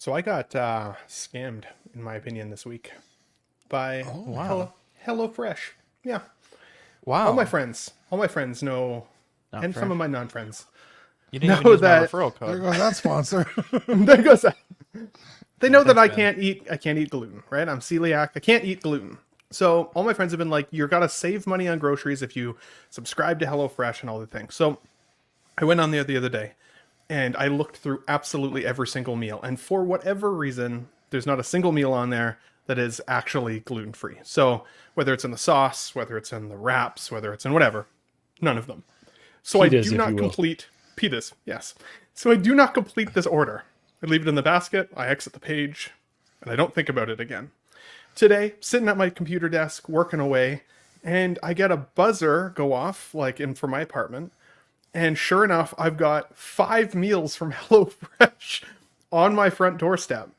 So I got scammed, in my opinion, this week by HelloFresh. Yeah, Wow. all my friends know, Not and fresh. some of my non-friends. You didn't even know use my that- referral There code. goes that sponsor. There goes that. They know that I Thanks, can't eat gluten, right? I'm celiac. I can't eat gluten. So all my friends have been like, you're gotta save money on groceries if you subscribe to HelloFresh and all the things. So I went on there the other day and I looked through absolutely every single meal. And for whatever reason, there's not a single meal on there that is actually gluten-free. So whether it's in the sauce, whether it's in the wraps, whether it's in whatever, none of them. So Pitas, I do if not you will. complete pitas, yes. So I do not complete this order. I leave it in the basket, I exit the page, and I don't think about it again. Today, sitting at my computer desk, working away, and I get a buzzer go off, like in for my apartment, and sure enough, I've got 5 meals from HelloFresh on my front doorstep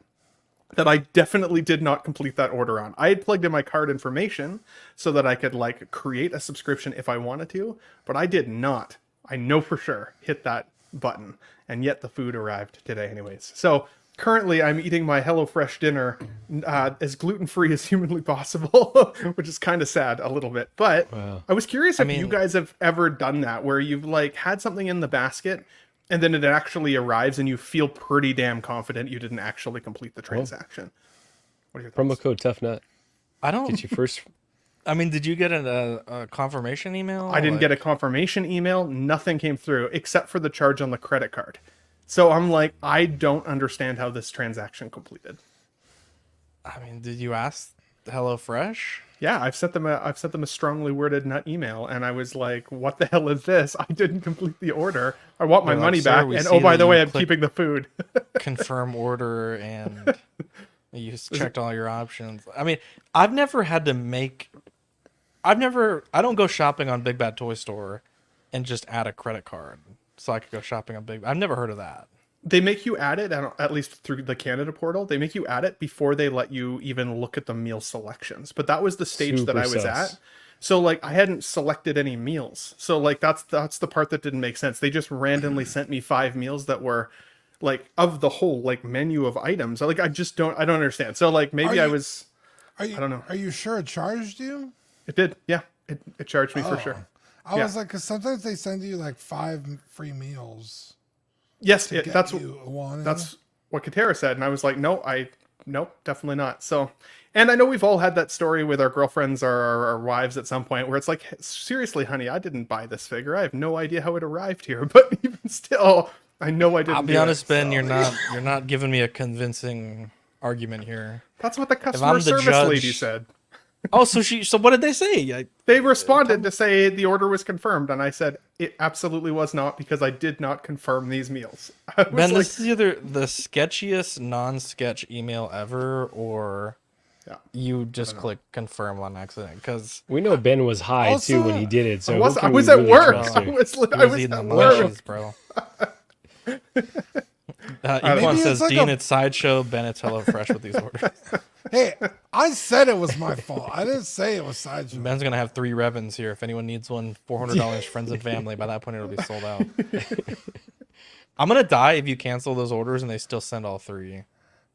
that I definitely did not complete that order on. I had plugged in my card information so that I could like create a subscription if I wanted to, but I did not. I know for sure hit that button, and yet the food arrived today anyways. So currently I'm eating my HelloFresh dinner as gluten-free as humanly possible, which is kind of sad a little bit. But Wow. I was curious if you guys have ever done that, where you've like had something in the basket and then it actually arrives and you feel pretty damn confident you didn't actually complete the transaction. What are your thoughts? Promo code Tough Nut. I don't. Get you first. I mean, did you get a confirmation email? I didn't get a confirmation email. Nothing came through except for the charge on the credit card. So I'm like, I don't understand how this transaction completed. I mean, did you ask HelloFresh? Yeah, I've sent them a strongly worded nut email, and I was like, "What the hell is this? I didn't complete the order. I want my They're like, money "Sir, back." we And see oh, by that the you way, I'm clicked- keeping the food. Confirm order, and you checked all your options. I mean, I've never had to make. I don't go shopping on Big Bad Toy Store and just add a credit card so I could go shopping on Big. I've never heard of that. They make you add it, at least through the Canada portal. They make you add it before they let you even look at the meal selections. But that was the stage that Super I was sus. at. So like I hadn't selected any meals. So like that's the part that didn't make sense. They just randomly sent me 5 meals that were like of the whole like menu of items. Like I don't understand. So like maybe I don't know. Are you sure it charged you? It did. Yeah. It charged me for sure. I Yeah. was like, because sometimes they send you like 5 free meals. Yes, Get that's you one. that's what Katera said, and I was like, nope, definitely not. So, and I know we've all had that story with our girlfriends or our wives at some point where it's like, seriously, honey, I didn't buy this figure. I have no idea how it arrived here, but even still, I know I didn't. I'll be do honest, it, Ben. so. You're not giving me a convincing argument here. That's what the I'm customer the service judge- lady said. Oh, so what did they say? They responded to say the order was confirmed, and I said it absolutely was not because I did not confirm these meals. I was Ben, like, this is either the sketchiest non-sketch email ever, or yeah. you just click confirm on accident. Because We know Ben was high Also, too when he did it. So I was, who can I was we at really work. trust I here? was eating the at work. munchies, bro. Maybe Equan it's says, like Dean, a- it's Sideshow, Ben, it's HelloFresh with these orders. Hey, I said it was my fault. I didn't say it was Sideshow. Ben's going to have 3 Revens here. If anyone needs one, $400, friends and family. By that point, it'll be sold out. I'm going to die if you cancel those orders and they still send all 3.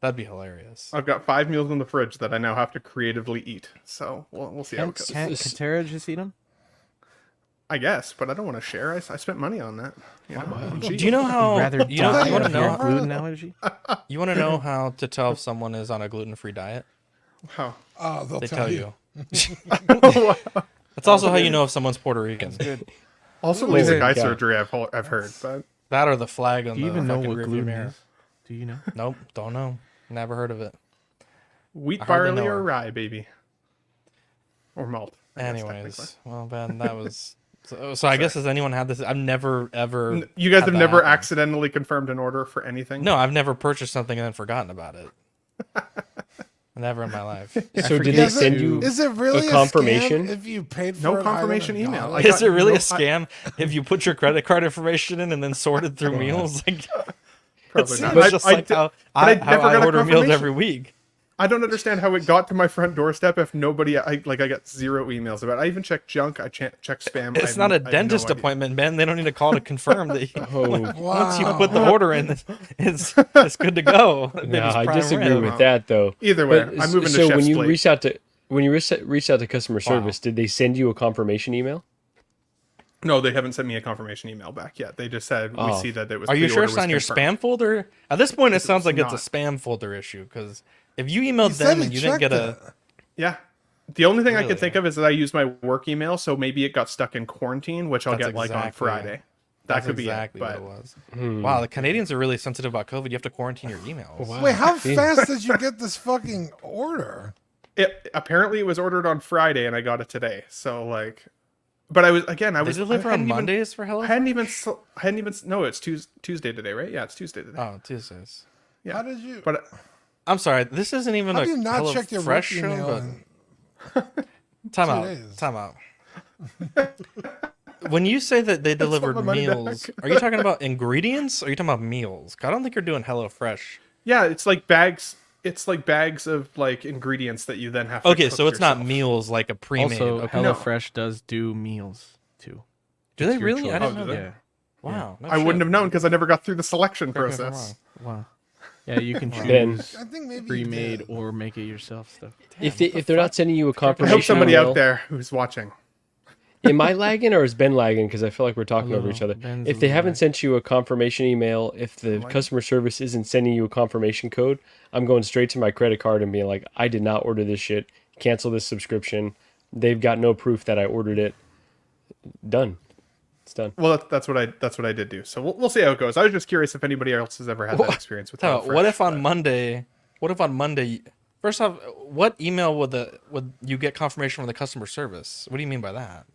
That'd be hilarious. I've got 5 meals in the fridge that I now have to creatively eat. So we'll see how it goes. Can't Katera just eat them? I guess, but I don't want to share. I spent money on that. You know? Do you know how... Rather You, know, die you want to of your know, gluten allergy? you want to know how to tell if someone is on a gluten-free diet? How? They'll They tell you. Oh, That's also how you know if someone's Puerto Rican. Also, Holy LASIK eye cow. surgery. I've heard, but That or the flag on Do you the even know fucking what rearview gluten mirror. is? Do you know? Nope, don't know. Never heard of it. wheat, I hardly barley, know or her. rye, baby, or malt. I guess, Anyways, technically. well, Ben, that was... So I guess has anyone had this? I've never, ever... You guys had have that never happen. accidentally confirmed an order for anything? No, I've never purchased something and then forgotten about it. Never in my life. So did forget they Is send it, you? is it really a confirmation? A scam if you paid for No an confirmation item and email. got I it? got- Is it really no, a scam if you put your credit card information in and then sorted through meals? Like, Probably it's not. just like how I I never got a order meals confirmation. every week. I don't understand how it got to my front doorstep if nobody. I got 0 emails about it. I even checked junk. I checked spam. It's not a I have no dentist idea. appointment, man. They don't need to call to confirm that. Oh, Once you put the order in, it's good to go. no, Baby's I prime disagree rib. with that though. Either way, But, I'm moving to so chef's when you plate. reached out to customer service, did they send you a confirmation email? No, they haven't sent me a confirmation email back yet. They just said we Oh. see that it was. Are you the sure order it's was on your confirmed. spam folder? At this point, it sounds like not. it's a spam folder issue. Because if you emailed He said them he and you didn't checked get a, it. Yeah. The only thing I Really? could think of is that I used my work email, so maybe it got stuck in quarantine, which I'll That's get like on exactly- Friday. That that's could be exactly it. what But it was. Hmm. Wow, the Canadians are really sensitive about COVID. You have to quarantine your emails. Wow. Wait, how Jeez. fast did you get this fucking order? apparently it was ordered on Friday and I got it today. So like, but I was They I deliver on hadn't even- Mondays for Hello? I hadn't even no, it's Tuesday today, right? Yeah, it's Tuesday today. Oh, Tuesdays. Yeah. How did you? But I'm sorry. This isn't even How a do you not Hello check your Fresh work show, email? but And, time 2 out. days? Time out. When you say that they delivered my money meals, back. are you talking about ingredients or are you talking about meals? 'Cause I don't think you're doing Hello Fresh. yeah, it's like bags. It's like bags of like ingredients that you then have to Okay, cook so it's not yourself. meals like a pre-made. Also, Okay. HelloFresh does do meals too. Do they It's your really? I choice. didn't know do they? that. Wow. no I wouldn't shit. have known because I never got through the selection Correct me if I'm process. wrong. Wow. Yeah, you can Ben. choose I think maybe you pre-made did. or make it yourself stuff. If they're not sending you a I confirmation hope somebody email, out there who's watching. am I lagging or is Ben lagging? Because I feel like we're talking A over each little. other. Ben's If a they little haven't lag. sent you a confirmation email, if the customer service isn't sending you a confirmation code, I'm going straight to my credit card and being like, I did not order this shit. Cancel this subscription. They've got no proof that I ordered it. Done. It's done. Well, that's what I did do. So we'll see how it goes. I was just curious if anybody else has ever had that experience with Tell me, HelloFresh. what if on Monday? What if on Monday? First off, what email would you get confirmation from the customer service? What do you mean by that?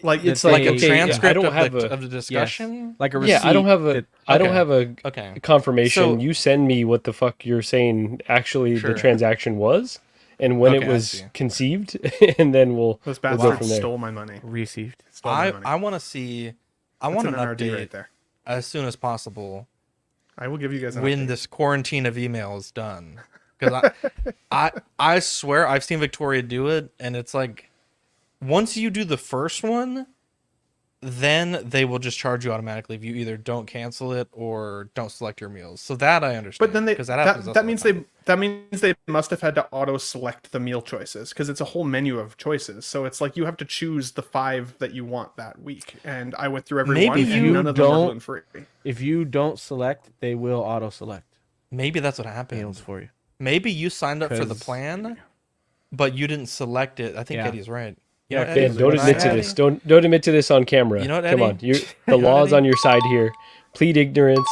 like It's That Like they- a okay, transcript I don't of, have the, a- of the discussion? Like a receipt. Yeah, I don't have a that- I don't okay. have a Okay. confirmation. So- You send me what the fuck you're saying actually Sure. the transaction was and when Okay, it I was see. conceived and then we'll those go bastards from there. stole my money? received. Stole my money. I want to see. I That's want an an NRD update right there. as soon as possible I will give you guys an when update. this quarantine of email is done. Because I swear I've seen Victoria do it, and it's like once you do the first one, then they will just charge you automatically if you either don't cancel it or don't select your meals. So that I understand. But then they 'cause that happens that all the means time. they must have had to auto select the meal choices because it's a whole menu of choices. So it's like you have to choose the 5 that you want that week. And I went through every Maybe one, you and none of them are don't- gluten free. If you don't select, they will auto-select Maybe that's what happened. meals for you. Maybe you signed up for the 'Cause- plan, but you didn't select it. I think Yeah. Eddie's right. Yeah, Eddie, Ben, don't when I- admit to this. Don't admit to this on camera. You know what, Come on. Eddie? You're, the You know what, law's Eddie? on your side here. Plead ignorance.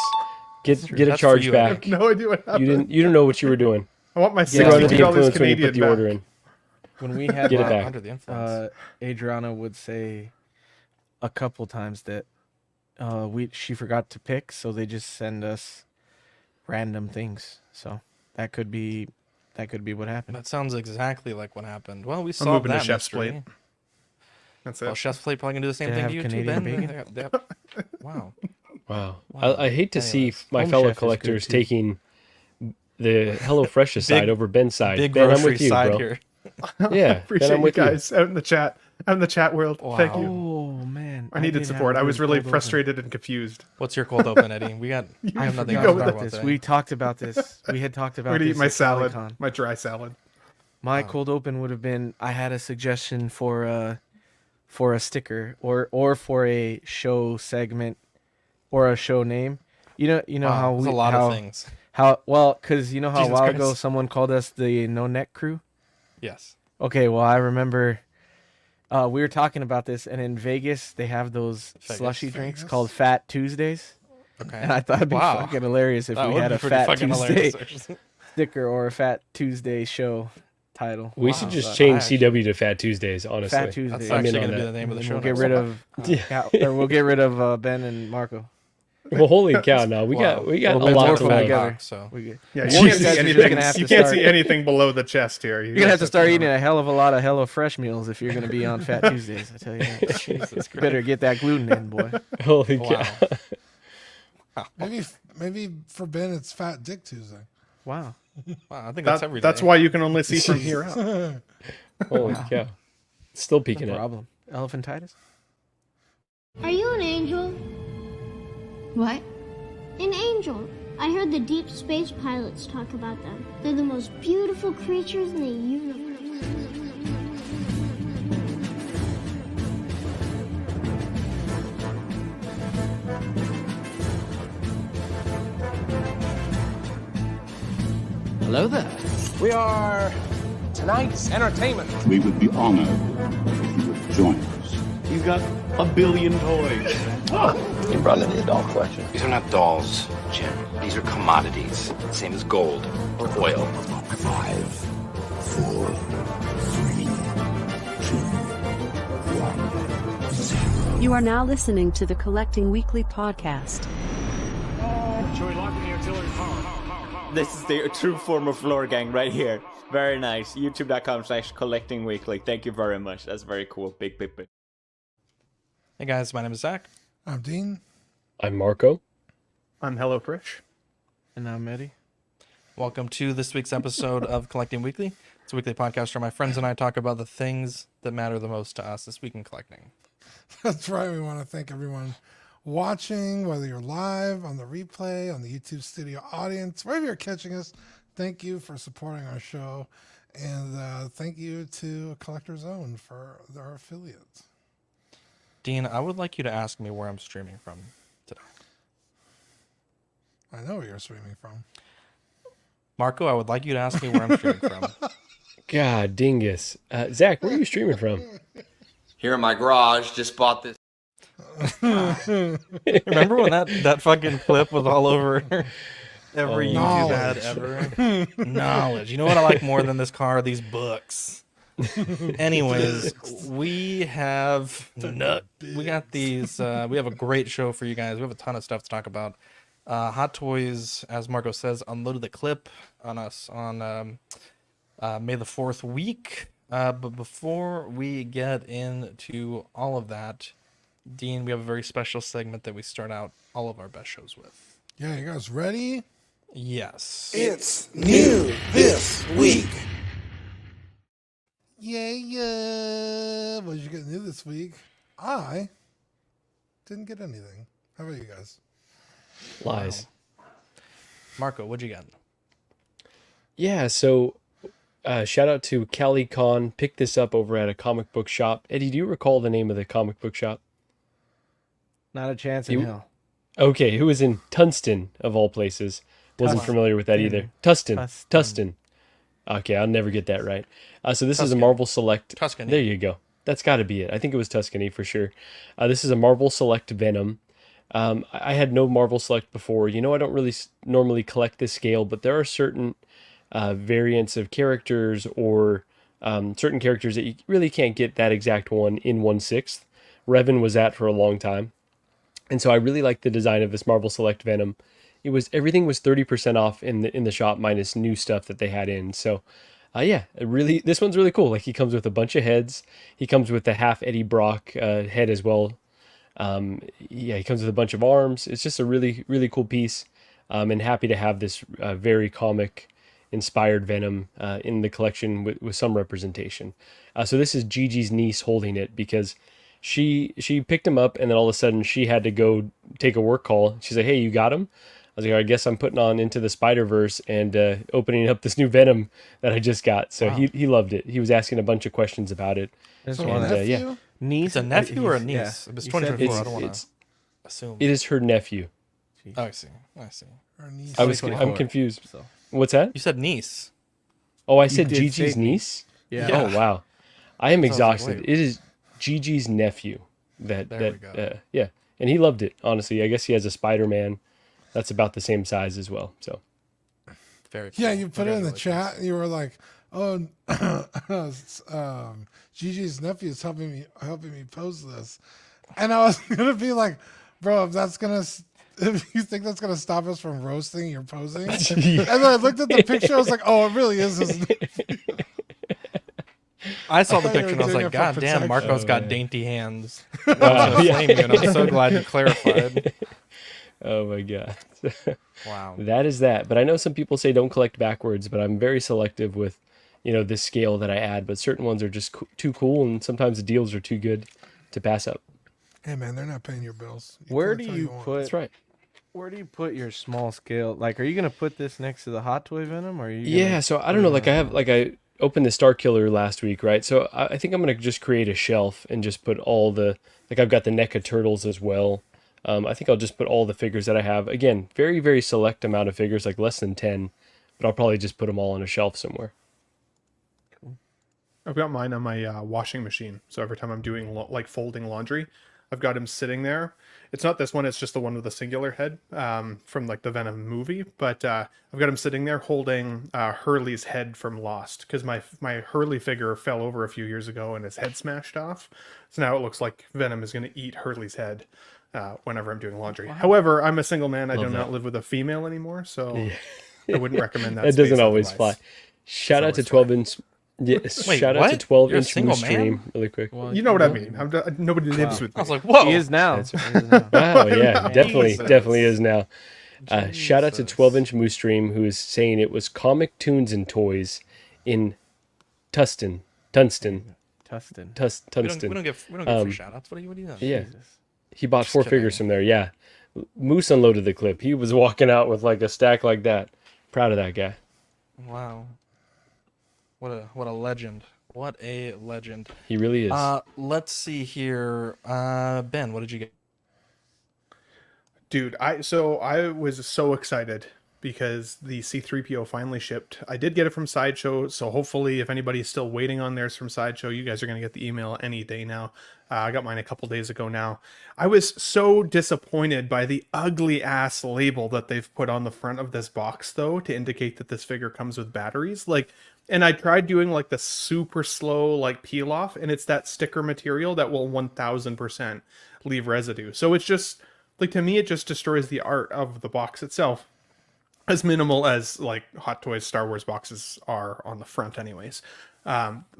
Get a That's for charge you, back. Eddie. No idea what happened. You don't know what you were doing. I want my You were under $62 the influence when you Canadian put the back. order in. When we had Get it Wow, back. under the influence. Adriana would say a couple times that she forgot to pick, so they just send us random things. So that could be what happened. That sounds exactly like what happened. Well, we I'm solved moving to that Chef's mystery. Plate. That's Well, it. Chef's Plate probably gonna do the same They thing have to you too, Canadian Ben. bacon? Yep. Wow. Wow. Wow. I hate to see Anyways, my Home fellow Chef is good, collectors too. taking the HelloFresh side Big- over Ben's side. Big Ben, I'm grocery with you, side bro. here. Yeah, Ben, Appreciate I'm you with guys out in the chat. Out in the chat world. Thank Wow. you. Oh man, I needed did support. have I was good really cold open. frustrated and confused. What's your cold open, Eddie? We got. I have nothing you else go to with talk About about this. today. We talked about this. We had talked I'm about gonna this eat my at salad, Comic-Con. my dry salad. My cold open would have been. I had a suggestion for a sticker or for a show segment or a show name. You know Wow, how there's we a lot how, of things. how well because you know how Jesus a while ago Christ. someone called us the No Neck Crew. Yes. Okay, well I remember. We were talking about this, and in Vegas they have those Vegas. slushy drinks Vegas. called Fat Tuesdays, Okay. and I thought it'd be Wow. fucking hilarious if That we would had be a pretty Fat fucking Tuesday hilarious, actually. sticker or a Fat Tuesday show title. We Wow. should just So change I CW to Fat Tuesdays, honestly. Fat Tuesday. That's I'm in actually on gonna be that. the name of the show. We'll get next rid time. of Yeah. or we'll get rid of Ben and Marco. Well, holy cow! Now we Wow. got a We'll lot work to on learn. together. So We get, Yeah, Jesus. you You can't guys see are just anything. gonna have You to can't start- see anything below the chest here. you're gonna have to start eating a hell of a lot of Hello Fresh meals if you're gonna be on Fat Tuesdays. I tell you that. Jesus Christ. Better get that gluten in, boy. Holy cow! Wow. Maybe for Ben it's Fat Dick Tuesday. Wow. Wow, I think that's every day. That's why you can only see from here out. Holy cow. Still No peeking out. problem. Elephantitis? Are you an angel? What? An angel. I heard the deep space pilots talk about them. They're the most beautiful creatures in the universe. Hello there. We are tonight's entertainment. We would be honored if you would join us. He's got a billion toys. You brought in the adult collection. These are not dolls, Jim. These are commodities. Same as gold or oil. 5, 4, 3, 2, 1, 0. You are now listening to the Collecting Weekly podcast. Shall we lock in the artillery power? This is the true form of lore gang right here. Very nice. YouTube.com/collectingweekly. Thank you very much. That's very cool. Big. Hey guys, my name is Zach. I'm Dean. I'm Marco. I'm HelloFresh. And I'm Eddie. Welcome to this week's episode of Collecting Weekly. It's a weekly podcast where my friends and I talk about the things that matter the most to us this week in collecting. That's right. We want to thank everyone watching, whether you're live, on the replay, on the YouTube studio audience, wherever you're catching us. Thank you for supporting our show. And thank you to Collector Zone for their affiliates. Dean, I would like you to ask me where I'm streaming from today. I know where you're streaming from. Marco, I would like you to ask me where I'm streaming from. God dingus. Zach, where are you streaming from? Here in my garage, just bought this. Remember when that fucking clip was all over every YouTube ad ever? Knowledge. You know what I like more than this car? These books. Anyways, we have got these. We have a great show for you guys. We have a ton of stuff to talk about. Hot Toys, as Marco says, unloaded the clip on us on May the 4th week. But before we get into all of that, Dean, we have a very special segment that we start out all of our best shows with. Yeah, you guys ready? Yes. It's new this week. Yeah. What did you get new this week? I didn't get anything. How about you guys? Lies. Marco, what'd you get? Yeah, so shout out to Callie Khan. Picked this up over at a comic book shop. Eddie, do you recall the name of the comic book shop? Not a chance in hell. Okay, who was in Tunston, of all places. Wasn't familiar with that either. Tustin. Okay, I'll never get that right. So this is a Marvel Select. Tuscany. There you go. That's got to be it. I think it was Tuscany for sure. This is a Marvel Select Venom. I had no Marvel Select before. You know, I don't really normally collect this scale, but there are certain variants of characters or certain characters that you really can't get that exact one in 1/6. Revan was that for a long time. And so I really like the design of this Marvel Select Venom. Everything was 30% off in the shop minus new stuff that they had in. So this one's really cool. Like, he comes with a bunch of heads. He comes with the half Eddie Brock head as well. He comes with a bunch of arms. It's just a really, really cool piece. And happy to have this very comic inspired Venom in the collection with some representation. So this is Gigi's niece holding it because she picked him up and then all of a sudden she had to go take a work call. She's like, "Hey, you got him?" I was like, "I guess I'm putting on Into the Spider-Verse and opening up this new Venom that I just got." So he loved it. He was asking a bunch of questions about it. Niece? It's a nephew or a niece? Yeah. It was 2024. I don't want to assume. It is her nephew. Oh, I see. Her niece. I'm confused. So. What's that? You said niece. Oh, I said Gigi's niece? Yeah. Oh, wow. I am exhausted. Like, it is Gigi's nephew. There we go. Yeah. And he loved it, honestly. I guess he has a Spider-Man that's about the same size as well. So very cool. Yeah, you put it in the chat and you were like, "Oh, Gigi's nephew is helping me pose this," and I was gonna be like, "Bro, if you think that's gonna stop us from roasting your posing," and then I looked at the picture, I was like, "Oh, it really is his nephew." I saw the picture and I was like, "God damn, Marco's got dainty hands." And I'm so glad you clarified. Oh my god. Wow. That is that. But I know some people say don't collect backwards, but I'm very selective with, this scale that I add. But certain ones are just too cool, and sometimes the deals are too good to pass up. Hey man, they're not paying your bills. Where do you put? That's right. Where do you put your small scale? Like, are you gonna put this next to the Hot Toy Venom, or are you? Yeah. So I don't know. Like I opened the Star Killer last week, right? So I think I'm gonna just create a shelf and just put all the I've got the NECA turtles as well. I think I'll just put all the figures that I have. Again, very, very select amount of figures, like less than 10, but I'll probably just put them all on a shelf somewhere. I've got mine on my washing machine. So every time I'm doing like folding laundry, I've got him sitting there. It's not this one, it's just the one with the singular head from like the Venom movie. But I've got him sitting there holding Hurley's head from Lost, because my Hurley figure fell over a few years ago and his head smashed off. So now it looks like Venom is going to eat Hurley's head whenever I'm doing laundry. Wow. However, I'm a single man. I do not live with a female anymore, so I wouldn't recommend that. That doesn't always fly. Shout out to 12-inch. Yeah, Wait, shout what? out to 12-inch You're a Moose single Stream man? really quick. Well, you know what I mean. Nobody lives with me. I was like, whoa. He is now. Wow, yeah, definitely is now. Shout out to 12-inch Moose Stream, who is saying it was comic tunes and toys in Tunston. We don't get free shout outs. What are you doing? Yeah. He bought 4 figures from there. Yeah. Moose unloaded the clip. He was walking out with like a stack like that. Proud of that guy. Wow. What a legend. What a legend. He really is. Let's see here. Ben, what did you get? Dude, I was so excited because the C-3PO finally shipped. I did get it from Sideshow, so hopefully if anybody's still waiting on theirs from Sideshow, you guys are going to get the email any day now. I got mine a couple days ago now. I was so disappointed by the ugly ass label that they've put on the front of this box, though, to indicate that this figure comes with batteries. And I tried doing like the super slow like peel off, and it's that sticker material that will 1000% leave residue. So it's just like, to me, it just destroys the art of the box itself, as minimal as like Hot Toys Star Wars boxes are on the front anyways.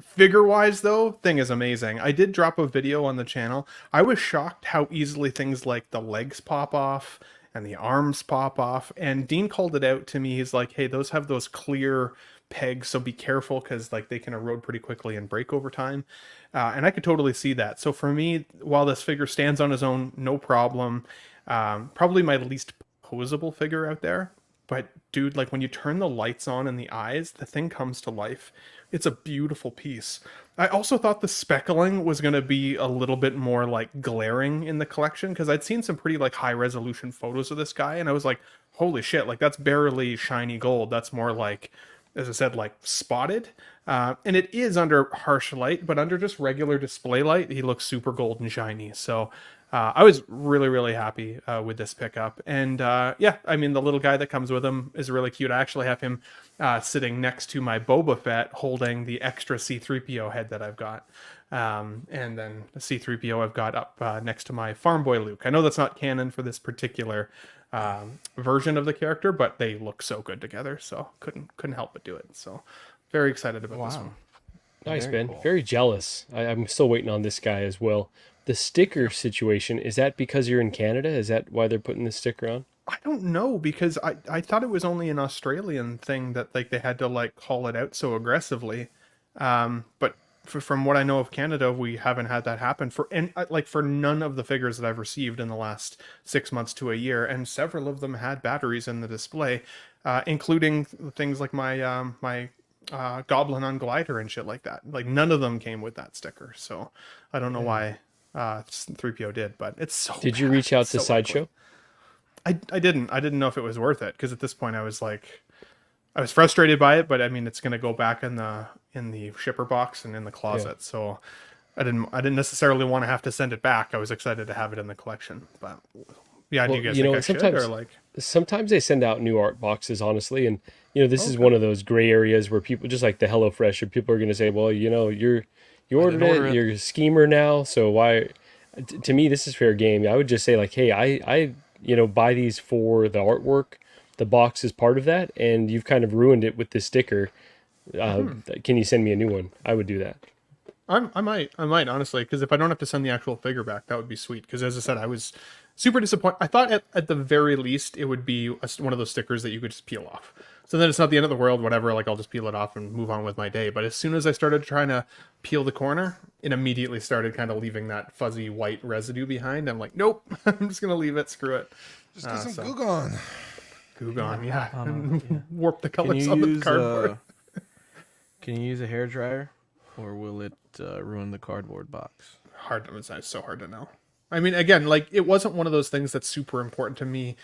Figure wise though, thing is amazing. I did drop a video on the channel. I was shocked how easily things like the legs pop off and the arms pop off. And Dean called it out to me. He's like, hey, those have those clear pegs, so be careful, because like they can erode pretty quickly and break over time. And I could totally see that. So for me, while this figure stands on his own, no problem. Probably my least posable figure out there. But dude, like when you turn the lights on in the eyes, the thing comes to life. It's a beautiful piece. I also thought the speckling was going to be a little bit more like glaring in the collection, because I'd seen some pretty like high resolution photos of this guy, and I was like, holy shit, like that's barely shiny gold. That's more like, as I said, like spotted. And it is under harsh light, but under just regular display light, he looks super gold and shiny. So I was really, really happy with this pickup. And yeah, I mean, the little guy that comes with him is really cute. I actually have him sitting next to my Boba Fett, holding the extra C-3PO head that I've got. And then the C-3PO I've got up next to my Farm Boy Luke. I know that's not canon for this particular version of the character, but they look so good together, so couldn't help but do it. So very excited about this one. Nice, Ben. Cool. Very jealous. I'm still waiting on this guy as well. The sticker situation, is that because you're in Canada? Is that why they're putting the sticker on? I don't know, because I thought it was only an Australian thing that like they had to like call it out so aggressively. But from what I know of Canada, we haven't had that happen for none of the figures that I've received in the last 6 months to a year, and several of them had batteries in the display, including things like my Goblin on Glider and shit like that. Like none of them came with that sticker, so I don't know why 3PO did, but it's so. Did you reach out to Sideshow? I didn't know if it was worth it, because at this point I was frustrated by it, but I mean it's going to go back in the shipper box and in the closet, so I didn't necessarily want to have to send it back. I was excited to have it in the collection, but yeah, do you guys think I should, or like? Sometimes they send out new art boxes, honestly, and this is one of those gray areas where people, just like the HelloFresh, or people are going to say, well, you ordered it, you're a schemer now, so why? To me, this is fair game. I would just say like, hey, I buy these for the artwork. The box is part of that, and you've kind of ruined it with this sticker. Can you send me a new one? I would do that. I might honestly, because if I don't have to send the actual figure back, that would be sweet. Because as I said, I was super disappointed. I thought at the very least it would be one of those stickers that you could just peel off. So then it's not the end of the world, whatever. Like I'll just peel it off and move on with my day. But as soon as I started trying to peel the corner, it immediately started kind of leaving that fuzzy white residue behind. I'm like, nope, I'm just gonna leave it. Screw it. Just get some Goo Gone. Goo Gone, yeah. Yeah. Warp the colors on the cardboard. Can you use a hairdryer, or will it ruin the cardboard box? It's so hard to know. I mean, again, like it wasn't one of those things that's super important to me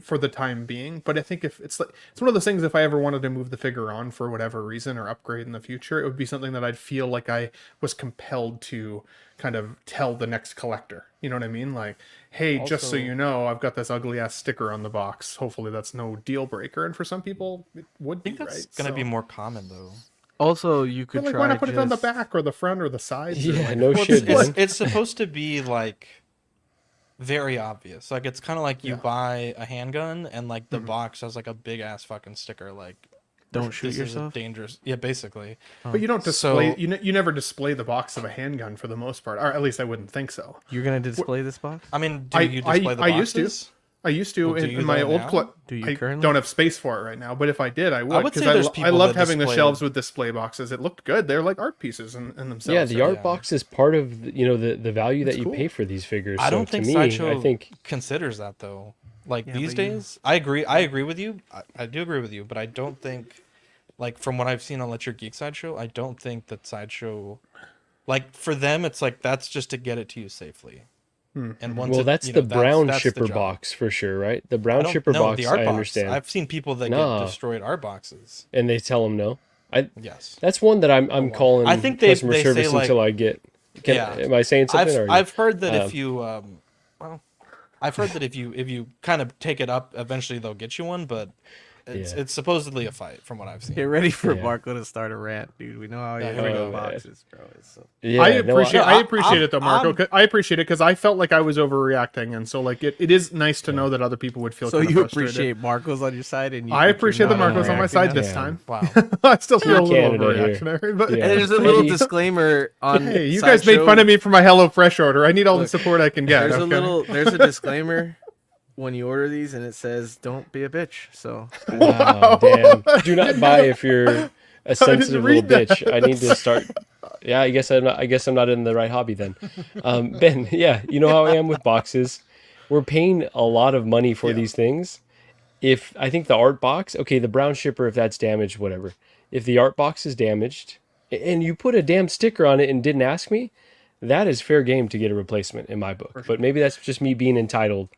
for the time being, but I think if it's one of those things, if I ever wanted to move the figure on for whatever reason or upgrade in the future, it would be something that I'd feel like I was compelled to kind of tell the next collector. You know what I mean? Like, hey, Also, just so you know, I've got this ugly ass sticker on the box. Hopefully that's no deal breaker. And for some people it would be, right? That's gonna be more common though. Also, you could like, try why not put it on the just- back or the front or the sides? Yeah, like, no shit. It's supposed to be like very obvious. Like it's kind of like you buy a handgun and like the box has like a big ass fucking sticker like Don't shoot this is a yourself? dangerous. Yeah, basically. But you don't display. You never display the box of a handgun for the most part, or at least I wouldn't think so. You're gonna display this box? I mean, do you display the boxes? I used to Well, do in you my though old now? Do you I currently? don't have space for it right now, but if I did, I would. I would say Because there's I people loved that having the display- shelves with display boxes. It looked good. They're like art pieces in themselves. Yeah, the so- art box is part of the value that you cool. pay for these figures. I don't so think to me, Sideshow I think considers that though. Like Yeah, these but you- days, I agree with you. I do agree with you, but I don't think, like from what I've seen on Let Your Geek Sideshow, I don't think that Sideshow, like for them, it's like that's just to get it to you safely. And once well, that's the brown that's shipper the job. box for sure, right? The I brown don't- shipper no, box, the art I box. understand. I've seen people that Nah. get destroyed art boxes. And they tell them no. Yes. That's one that I'm calling I think they customer say, service like- until I get. Am I saying something? or I've heard that um, if you I've heard that if you kind of take it up, eventually they'll get you one, but it's supposedly a fight from what I've seen. Get ready for Yeah. Marco to start a rant, dude. We know how he Yeah, is here we with go. the boxes, bro. It's so... Yeah, I no, appreciate it though, Marco. I appreciate it because I felt like I was overreacting, and so like it is nice to know that other people would feel. So kind of you frustrated. appreciate Marco's on your side, and you I think you're appreciate that not Marco's on my side this overreacting? time. Wow. I still feel a little Canada here. overreactionary, but Yeah. And there's a little Hey. disclaimer on. hey, you guys made fun of me for my HelloFresh order. I need all the support I can get. There's a disclaimer when you order these, and it says "Don't be a bitch." So Wow, damn. Do not buy if you're a sensitive little read that. bitch. I need to start. Yeah, I guess I'm not in the right hobby then. Ben, yeah, you know how I am with boxes. We're paying a lot of money for these things. If I think the art box, okay, the brown shipper, if that's damaged, whatever. If the art box is damaged and you put a damn sticker on it and didn't ask me, that is fair game to get a replacement in my book. But maybe that's just me being entitled.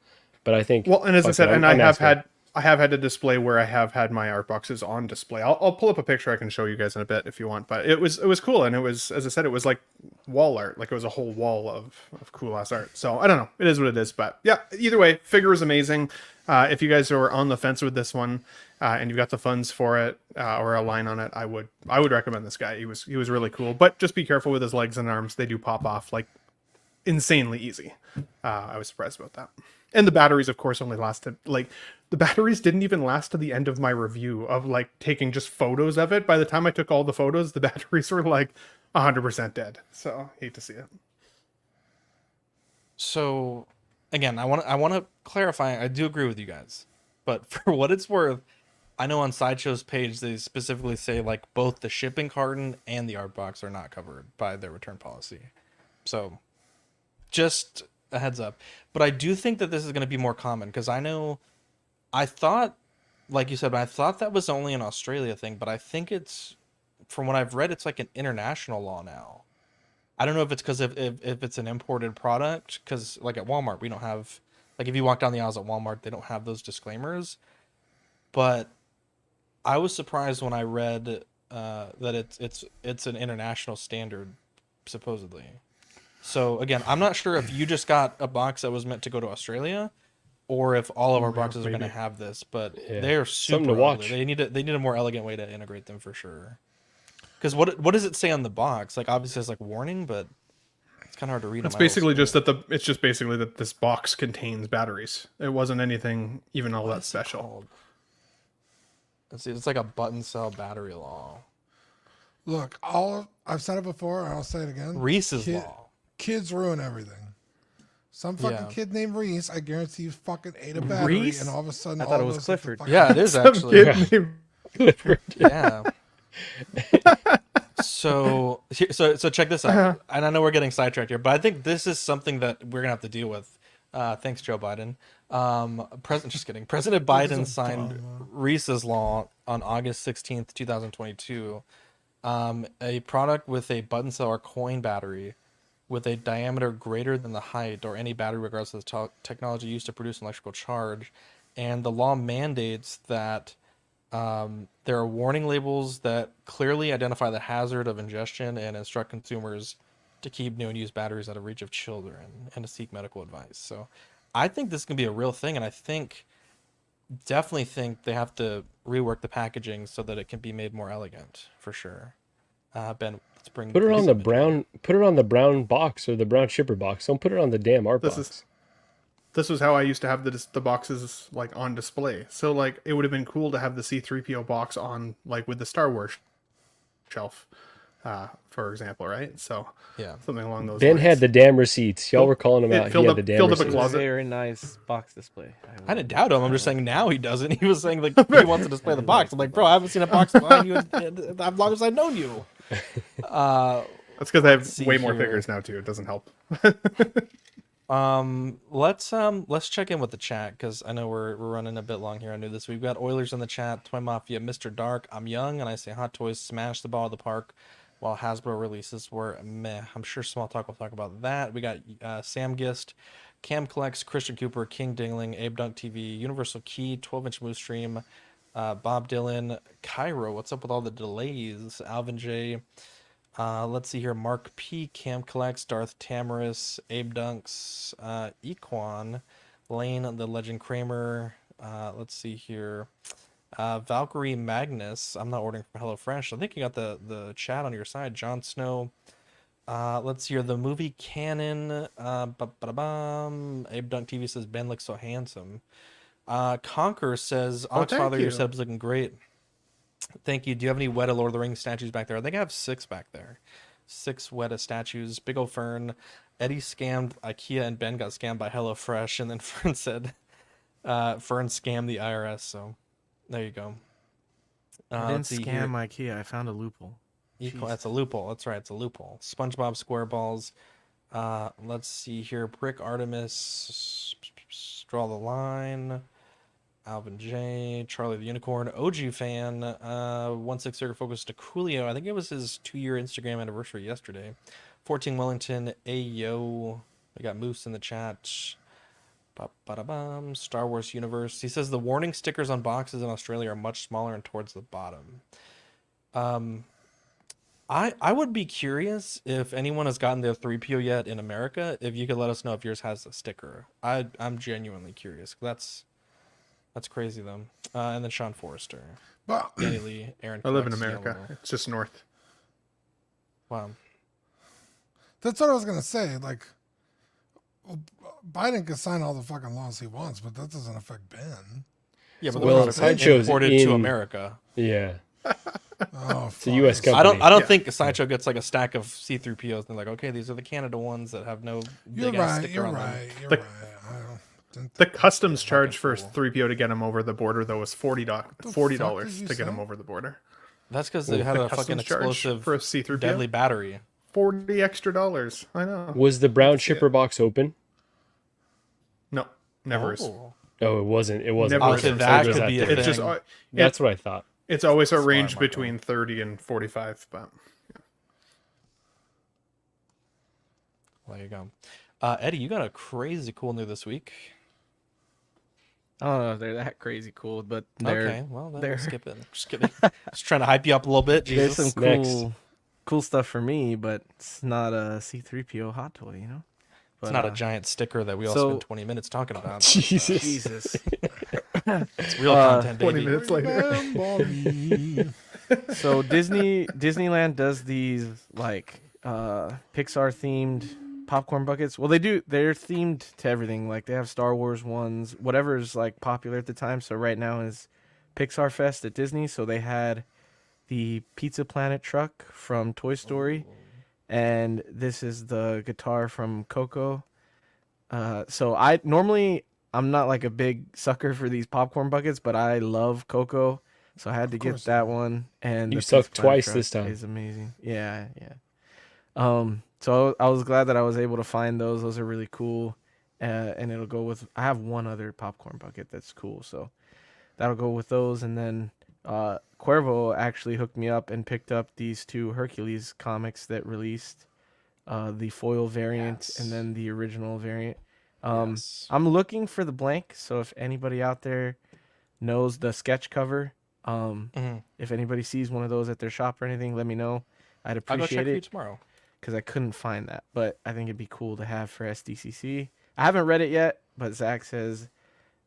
But I think Well, and as I fuck said, it, and I'm asking. I have had a display where I have had my art boxes on display. I'll pull up a picture I can show you guys in a bit if you want. But it was cool, and it was, as I said, it was like wall art, like it was a whole wall of cool ass art. So I don't know, it is what it is. But yeah, either way, figure is amazing. If you guys are on the fence with this one and you've got the funds for it or a line on it, I would recommend this guy. He was really cool, but just be careful with his legs and arms. They do pop off like insanely easy. I was surprised about that. And the batteries, of course, only lasted like the batteries didn't even last to the end of my review of like taking just photos of it. By the time I took all the photos, the batteries were like 100% dead. So hate to see it. So again, I want to clarify. I do agree with you guys, but for what it's worth, I know on Sideshow's page they specifically say like both the shipping carton and the art box are not covered by their return policy. So just a heads up. But I do think that this is going to be more common because I thought, like you said, I thought that was only an Australia thing, but I think it's, from what I've read, it's like an international law now. I don't know if it's because if it's an imported product, because like at Walmart, we don't have, like if you walk down the aisles at Walmart, they don't have those disclaimers. But I was surprised when I read that it's an international standard, supposedly. So again, I'm not sure if you just got a box that was meant to go to Australia, or if all of our boxes are going to have this. But they're super Something to watch. ugly. They need a more elegant way to integrate them for sure. Because what does it say on the box? Like obviously it's like warning, but it's kind of hard to read. It's basically just that it's just basically that this box contains batteries. It wasn't anything even all that special. Let's see, it's like a button cell battery law. Look, I've said it before, and I'll say it again. Reese's law. Kids ruin everything. Some fucking Yeah. kid named Reese, I guarantee you fucking ate a battery, Reese? and all of a sudden, I all thought it of was us have to Clifford. fucking- Yeah, it is Some actually. kid named Clifford. Yeah. So check this out. And I know we're getting sidetracked here, but I think this is something that we're gonna have to deal with. Thanks, Joe Biden. Just kidding. President Biden signed Reese's Law on August 16th, 2022. A product with a button cell or coin battery with a diameter greater than the height or any battery regardless of the technology used to produce an electrical charge. And the law mandates that there are warning labels that clearly identify the hazard of ingestion and instruct consumers to keep new and used batteries out of reach of children and to seek medical advice. So I think this can be a real thing, and I definitely think they have to rework the packaging so that it can be made more elegant for sure. Ben, let's bring Put it on the brown. Put it on the brown box or the brown shipper box. Don't put it on the damn art box. This was how I used to have the boxes like on display. So like it would have been cool to have the C-3PO box on like with the Star Wars shelf, for example, right? So yeah, something along those Ben lines. had the damn receipts. Y'all were calling him out. He had the damn receipts. It was a very nice box display. I didn't doubt him. I'm just saying now he doesn't. He was saying like he wants to display the box. I'm like, bro, I haven't seen a box behind you as long as I've known you. That's because I have way more figures now too. It doesn't help. Let's check in with the chat because I know we're running a bit long here. I knew this. We've got Oilers in the chat. Toy Mafia, Mr. Dark. I'm young and I say Hot Toys smash the ball of the park, while Hasbro releases were meh. I'm sure Small Talk will talk about that. We got Sam Gist, Cam Collects, Christian Cooper, King Dingling, Abe Dunk TV, Universal Key, 12-inch Moose Stream, Bob Dylan, Cairo. What's up with all the delays? Alvin J. Let's see here. Mark P, Cam Collects, Darth Tamaris, Abe Dunks, Equan, Lane, the Legend Kramer. Let's see here. Valkyrie Magnus. I'm not ordering from HelloFresh. I think you got the chat on your side. Jon Snow. Let's hear the movie canon. Abe Dunk TV says Ben looks so handsome. Conquer says Oxfather, your sub's looking great. Thank you. Do you have any Weta Lord of the Rings statues back there? I think I have 6 back there. 6 Weta statues. Big ol' Fern. Eddie scammed IKEA and Ben got scammed by HelloFresh. And then Fern said Fern scammed the IRS. So there you go. I didn't scam IKEA. I found a loophole. That's a loophole. That's right. It's a loophole. SpongeBob SquareBalls. Let's see here. Brick Artemis. Draw the Line. Alvin J, Charlie the Unicorn, OG fan, 16 Focus to Coolio. I think it was his 2-year Instagram anniversary yesterday. 14 Wellington, Ayo. We got Moose in the chat. Ba-ba-da-bum. Star Wars Universe. He says the warning stickers on boxes in Australia are much smaller and towards the bottom. I would be curious if anyone has gotten their 3PO yet in America. If you could let us know if yours has a sticker. I'm genuinely curious. That's crazy, though. And then Sean Forrester. Danny Lee, Aaron. I live in America. It's just north. Wow. That's what I was going to say. Like, Biden can sign all the fucking laws he wants, but that doesn't affect Ben. Yeah, but well, Sideshow's imported to America. Yeah. Oh, it's a U.S. company. I don't think Sideshow gets like a stack of C-3POs and they're like, okay, these are the Canada ones that have no big ass sticker on them. You're right. The customs charge for 3PO to get him over the border, though, was $40 to get him over the border. That's because they had a fucking explosive for a C-3PO? deadly battery. $40 extra. I know. Was the brown shipper box open? No, never is. Oh, it wasn't. It wasn't. Never is. That could be a thing. Just, that's what I thought. It's always a range between 30 and 45, but There you go. Eddie, you got a crazy cool new this week. I don't know if they're that crazy cool, but they're okay. Well, then we'll skip it. Just kidding. Just trying to hype you up a little bit. Jesus. There's some cool stuff for me, but it's not a C-3PO hot toy, you know. But, it's not a giant sticker that we all spend 20 minutes talking about. Jesus. It's real content, baby. 20 minutes later. So Disneyland does these like Pixar themed popcorn buckets. Well, they're themed to everything. Like they have Star Wars ones, whatever's like popular at the time. So right now is Pixar Fest at Disney. So they had the Pizza Planet truck from Toy Story, and this is the guitar from Coco. So I'm not like a big sucker for these popcorn buckets, but I love Coco, so I had to get that one. And you the sucked Pizza Planet twice truck this time. is amazing. Yeah. So I was glad that I was able to find those. Those are really cool. And it'll go with. I have one other popcorn bucket that's cool, so that'll go with those. And then Cuervo actually hooked me up and picked up these 2 Hercules comics that released, the foil variant and then the original variant. I'm looking for the blank, so if anybody out there knows the sketch cover, if anybody sees one of those at their shop or anything, let me know. I'd appreciate I'll go check it. for you tomorrow. Because I couldn't find that, but I think it'd be cool to have for SDCC. I haven't read it yet, but Zach says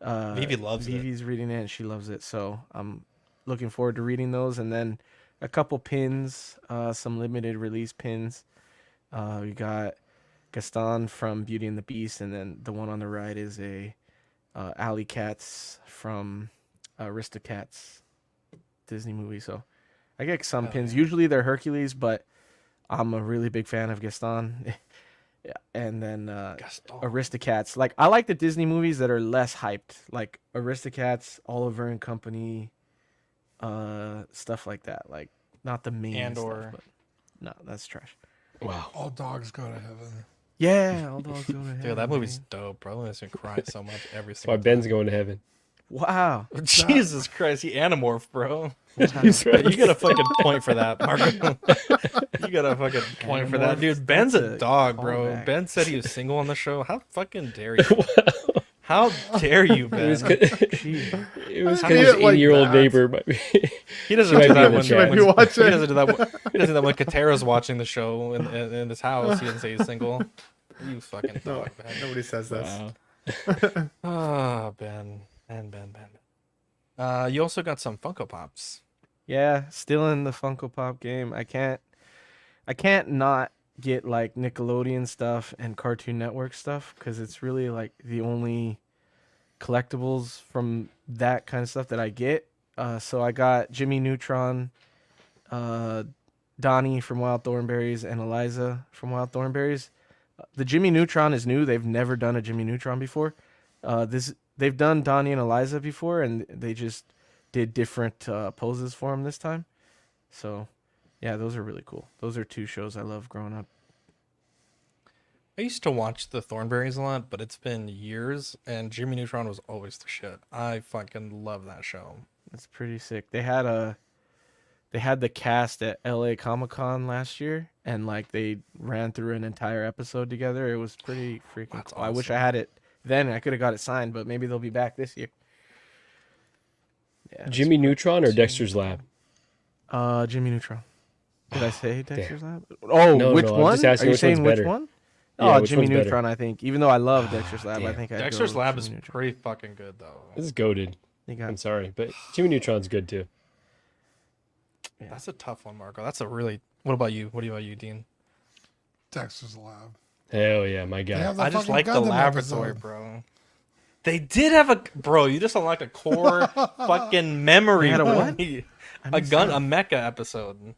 Vivi loves it. Vivi's reading it and she loves it, so I'm looking forward to reading those. And then a couple pins, some limited release pins. We got Gaston from Beauty and the Beast, and then the one on the right is a Alley Cats from Aristocats Disney movie. So I get some pins. Usually they're Hercules, but I'm a really big fan of Gaston. And then Aristocats. Like, I like the Disney movies that are less hyped, like Aristocats, Oliver and Company, stuff like that. Like, not the main stuff, but no, that's trash. Wow. All dogs go to heaven. Yeah, all dogs go to heaven. Dude, that movie's dope, bro. Makes me cry so much every That's why single Ben's time. going to heaven. Wow. Jesus Christ, he animorphed, bro. He's right. You got a fucking point for that, Marco. You got a fucking point for that, dude. Ben's a dog, bro. callback. Ben said he was single on the show. How fucking dare you? How dare you, Ben? It was because his it like 80-year-old that. neighbor might be. He doesn't She do might be that in the when, chat. when She might be watching. he doesn't do that. He doesn't do that when Katera's watching the show in his house. He doesn't say he's single. You fucking dog, Ben. Nobody says this. Wow. Ah, Ben. Ben. You also got some Funko Pops. Yeah, still in the Funko Pop game. I can't not get like Nickelodeon stuff and Cartoon Network stuff, because it's really like the only collectibles from that kind of stuff that I get. So I got Jimmy Neutron, Donnie from Wild Thornberries, and Eliza from Wild Thornberries. The Jimmy Neutron is new. They've never done a Jimmy Neutron before. They've done Donnie and Eliza before, and they just did different poses for them this time. So, yeah, those are really cool. Those are 2 shows I love growing up. I used to watch the Thornberries a lot, but it's been years, and Jimmy Neutron was always the shit. I fucking love that show. It's pretty sick. They had the cast at LA Comic-Con last year, and like they ran through an entire episode together. It was pretty freaking That's cool. I wish awesome. I had it then. I could have got it signed, but maybe they'll be back this year. Yeah, Jimmy Neutron or Dexter's Lab? Jimmy Neutron. Did I say Dexter's Lab? Oh, No, which no, I'm one? just asking Are you which saying one's which better. one? Yeah, Oh, which Jimmy one's better? Neutron, I think. Even though I love Dexter's Lab, I damn. think I'd Dexter's go Lab Jimmy is Neutron. pretty fucking good, though. This is goated. You got I'm sorry, but Jimmy Neutron's good too. Yeah. That's a tough one, Marco. That's a really. What about you? What about you, Dean? Dexter's Lab. Hell yeah, my They guy. have the I just fucking like the Gundam laboratory, episode. bro. They did have a bro. You just unlocked a core fucking memory. They had a bro. what? A mecha episode,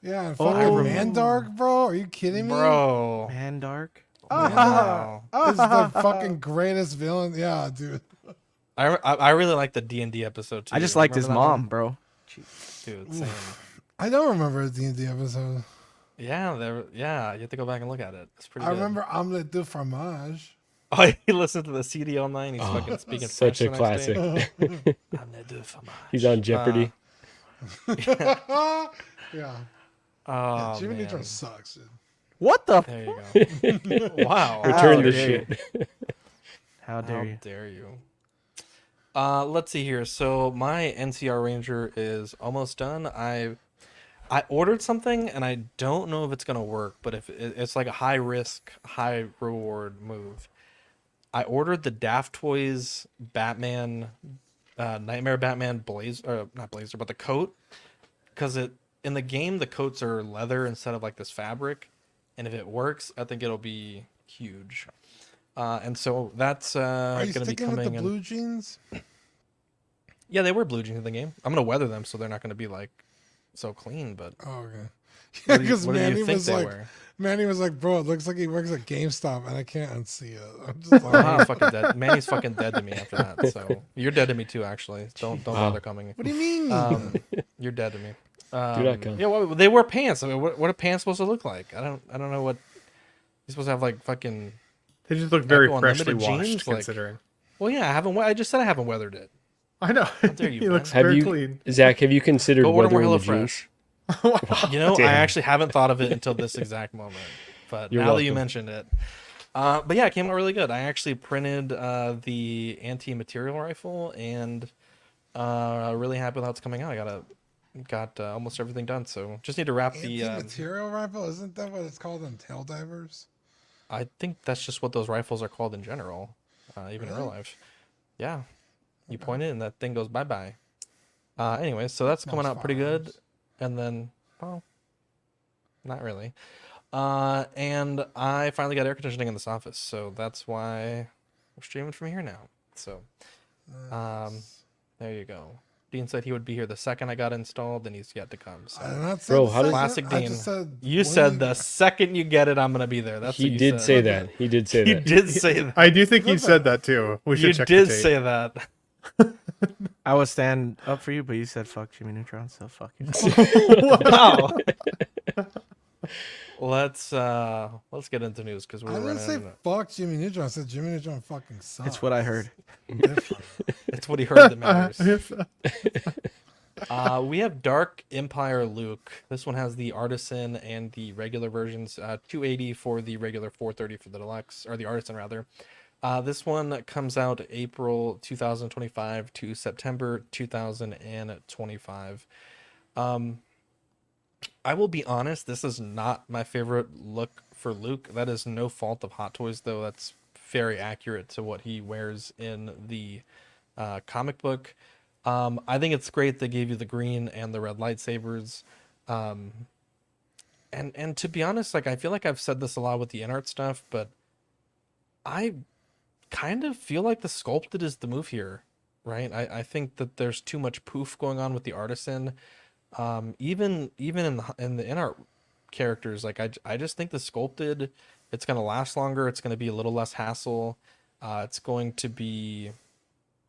Yeah, and fucking Mandark, bro. Are you kidding me? bro. Mandark. Wow. This is the fucking greatest villain. Yeah, dude. I really like the D&D episode too. I just liked his Remember that mom, one? bro. Dude, same. I don't remember a D&D episode. Yeah, you have to go back and look at it. It's pretty. I good. remember Omelette du Fromage. Oh, he listened to the CD all night. And he's fucking speaking Such a French the next classic. day. Omelette du fromage. He's on Jeopardy. Yeah. Oh, Jimmy man. Neutron sucks, dude. What the? There you go. Wow. Return the dare shit. How dare How you? dare you? Let's see here. So my NCR Ranger is almost done. I ordered something and I don't know if it's gonna work, but if it's like a high risk, high reward move. I ordered the Daft Toys Batman, Nightmare Batman not Blazer, but the coat, because in the game the coats are leather instead of like this fabric, and if it works, I think it'll be huge. And so that's Are you gonna be sticking with coming the in. blue jeans? Yeah, they wear blue jeans in the game. I'm gonna weather them so they're not gonna be like so clean, but Oh, okay. Yeah, What do you- because what do you Manny think was they like, were? bro, it looks like he works at GameStop, and I can't unsee it. I'm just like, Manny's fucking dead. Manny's fucking dead to me after that. So you're dead to me too. Actually, don't bother coming. what do you mean? You're dead to me. Do not come. Yeah, well, they wear pants. I mean, what are pants supposed to look like? I don't know what you're supposed to have. Like fucking. They just look very Echo freshly Unlimited washed, jeans, like- considering. Well, yeah, I haven't. I just said I haven't weathered it. I know. How dare you, He Ben? looks Have very you, clean. Zach? Have you considered Go order more weathering the jeans? HelloFresh. You know, Damn. I actually haven't thought of it until this exact moment. But You're now that you welcome. mentioned it. But yeah, it came out really good. I actually printed the anti-material rifle, and really happy with how it's coming out. I got almost everything done, so just need to wrap the. Anti-material rifle, isn't that what it's called in Tail Divers? I think that's just what those rifles are called in general, even in real Really? life. Yeah, you point it and that thing goes bye bye. Anyway, so that's coming out pretty good, and then well, not really. And I finally got air conditioning in this office, so that's why we're streaming from here now. So, there you go. Dean said he would be here the second I got installed, and he's yet to come. So, I did not say Bro, the how did- classic second. I Dean. just said You when said you the get- second you get it, I'm gonna be there. That's He what you did said. say that. He did say He that. did say that. I do think you said that too. We should You check did the tape. say that. I would stand up for you, but you said fuck Jimmy Neutron, so fuck you. Wow. Let's get into news because we're I didn't running. say out of- fuck Jimmy Neutron. I said Jimmy Neutron fucking sucks. It's what I heard. Different. It's what he heard that matters. We have Dark Empire Luke. This one has the Artisan and the regular versions. 280 for the regular, 430 for the deluxe, or the Artisan rather. This one comes out April 2025 to September 2025. I will be honest, this is not my favorite look for Luke. That is no fault of Hot Toys, though. That's very accurate to what he wears in the comic book. I think it's great they gave you the green and the red lightsabers. And to be honest, like I feel like I've said this a lot with the in-art stuff, but I kind of feel like the sculpted is the move here, right? I think that there's too much poof going on with the Artisan. Even in the in-art characters, like I just think the sculpted, it's going to last longer. It's going to be a little less hassle. It's going to be,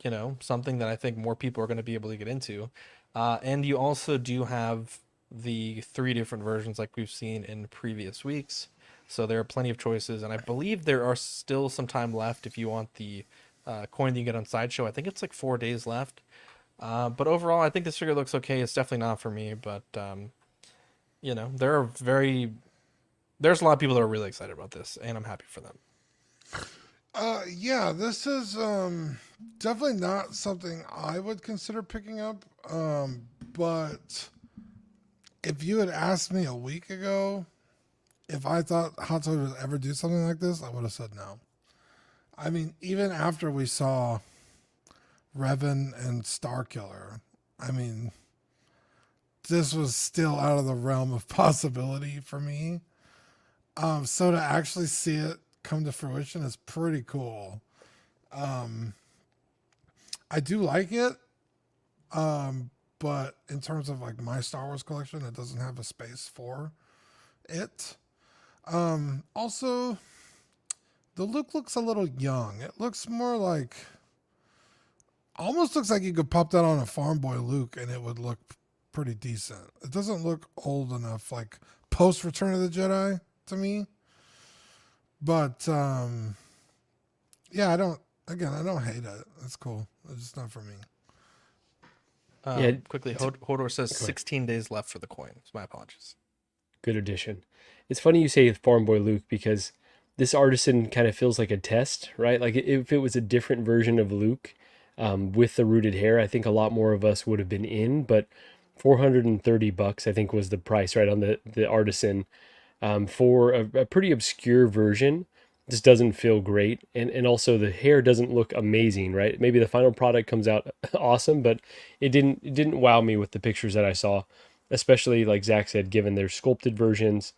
you know, something that I think more people are going to be able to get into. And you also do have the 3 different versions like we've seen in previous weeks. So there are plenty of choices, and I believe there are still some time left if you want the coin that you get on Sideshow. I think it's like 4 days left. But overall, I think this figure looks okay. It's definitely not for me, but you know, there's a lot of people that are really excited about this, and I'm happy for them. Yeah, this is definitely not something I would consider picking up. But if you had asked me a week ago if I thought Hot Toys would ever do something like this, I would have said no. I mean, even after we saw Revan and Starkiller, I mean, this was still out of the realm of possibility for me. So to actually see it come to fruition is pretty cool. I do like it, but in terms of like my Star Wars collection, it doesn't have a space for it. Also, the look looks a little young. It looks more like, almost looks like you could pop that on a Farm Boy Luke and it would look pretty decent. It doesn't look old enough, like post Return of the Jedi to me. But yeah, I don't hate it. It's cool. It's just not for me. Quickly, Hodor says 16 days left for the coin. So my apologies. Good addition. It's funny you say Farm Boy Luke because this Artisan kind of feels like a test, right? Like if it was a different version of Luke with the rooted hair, I think a lot more of us would have been in. But $430, I think, was the price, right, on the Artisan for a pretty obscure version. This doesn't feel great, and also the hair doesn't look amazing, right? Maybe the final product comes out awesome, but it didn't wow me with the pictures that I saw, especially like Zach said, given their sculpted versions.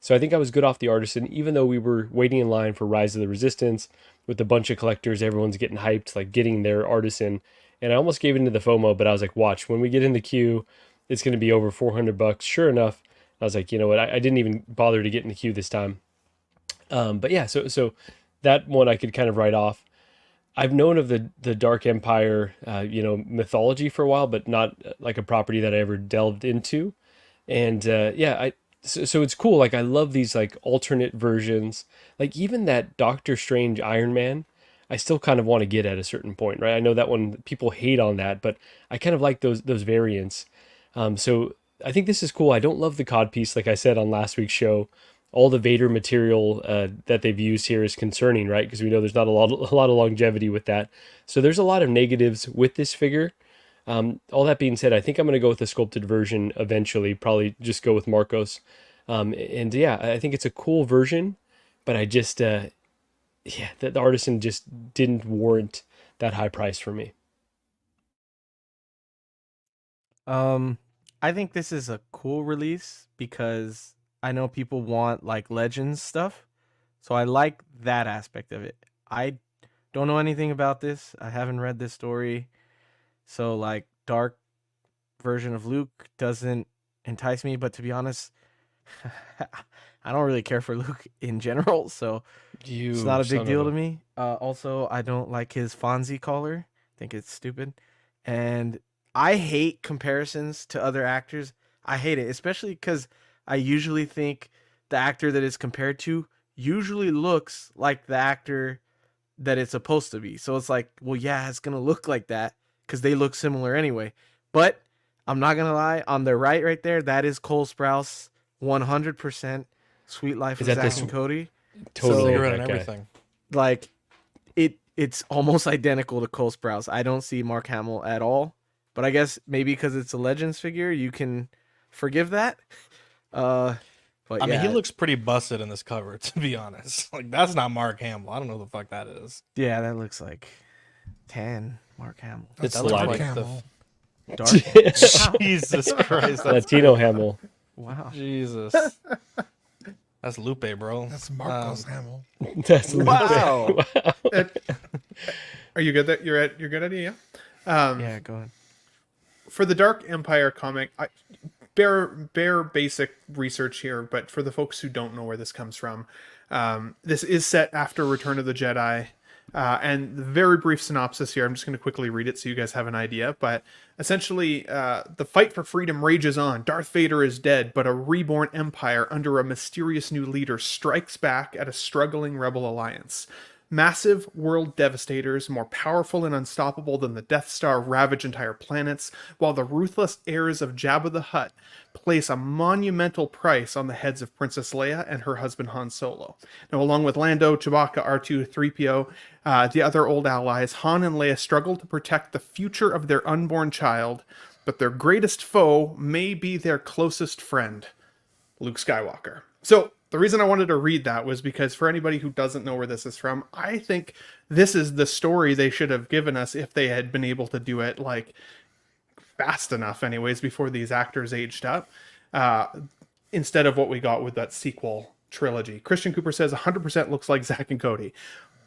So I think I was good off the Artisan, even though we were waiting in line for Rise of the Resistance with a bunch of collectors. Everyone's getting hyped, like getting their Artisan, and I almost gave into the FOMO, but I was like, watch, when we get in the queue, it's going to be over $400. Sure enough, I was like, you know what, I didn't even bother to get in the queue this time. But yeah, so that one I could kind of write off. I've known of the Dark Empire, mythology for a while, but not like a property that I ever delved into. And so it's cool. Like I love these like alternate versions. Like even that Doctor Strange Iron Man, I still kind of want to get at a certain point, right? I know that one people hate on that, but I kind of like those variants. So I think this is cool. I don't love the cod piece, like I said on last week's show. All the Vader material that they've used here is concerning, right? Because we know there's not a lot of longevity with that. So there's a lot of negatives with this figure. All that being said, I think I'm going to go with the sculpted version eventually. Probably just go with Marcos. And yeah, I think it's a cool version, but I just, the artisan just didn't warrant that high price for me. I think this is a cool release because I know people want like Legends stuff, so I like that aspect of it. I don't know anything about this. I haven't read this story, so like dark version of Luke doesn't entice me. But to be honest, I don't really care for Luke in general, so it's not a big deal to me. Also, I don't like his Fonzie collar. I think it's stupid, and I hate comparisons to other actors. I hate it, especially because I usually think the actor that is compared to usually looks like the actor that it's supposed to be. So it's like, well, yeah, it's going to look like that because they look similar anyway. But I'm not going to lie, on the right there, that is Cole Sprouse, 100% Sweet Life of Zack and Cody. Totally. So, and everything. Like, it's almost identical to Cole Sprouse. I don't see Mark Hamill at all. But I guess maybe because it's a Legends figure, you can forgive that. But I mean, he looks pretty busted in this cover, to be honest. Like, that's not Mark Hamill. I don't know who the fuck that is. Yeah, that looks like tan Mark Hamill. It's that looks Dark like Hamill. Dark. Jesus Christ. Latino Hamill. Wow. Jesus. That's Lupe, bro. That's Marcos Hamill. That's Wow. Are you good? You're good at it, yeah. Yeah, go ahead. For the Dark Empire comic, bare basic research here, but for the folks who don't know where this comes from, this is set after Return of the Jedi. And the very brief synopsis here, I'm just going to quickly read it so you guys have an idea. But essentially, the fight for freedom rages on. Darth Vader is dead, but a reborn empire under a mysterious new leader strikes back at a struggling rebel alliance. Massive world devastators, more powerful and unstoppable than the Death Star, ravage entire planets, while the ruthless heirs of Jabba the Hutt place a monumental price on the heads of Princess Leia and her husband Han Solo. Now, along with Lando, Chewbacca, R2, 3PO, the other old allies, Han and Leia struggle to protect the future of their unborn child, but their greatest foe may be their closest friend, Luke Skywalker. So, the reason I wanted to read that was because for anybody who doesn't know where this is from, I think this is the story they should have given us if they had been able to do it like fast enough anyways before these actors aged up, instead of what we got with that sequel trilogy. Christian Cooper says 100% looks like Zack and Cody.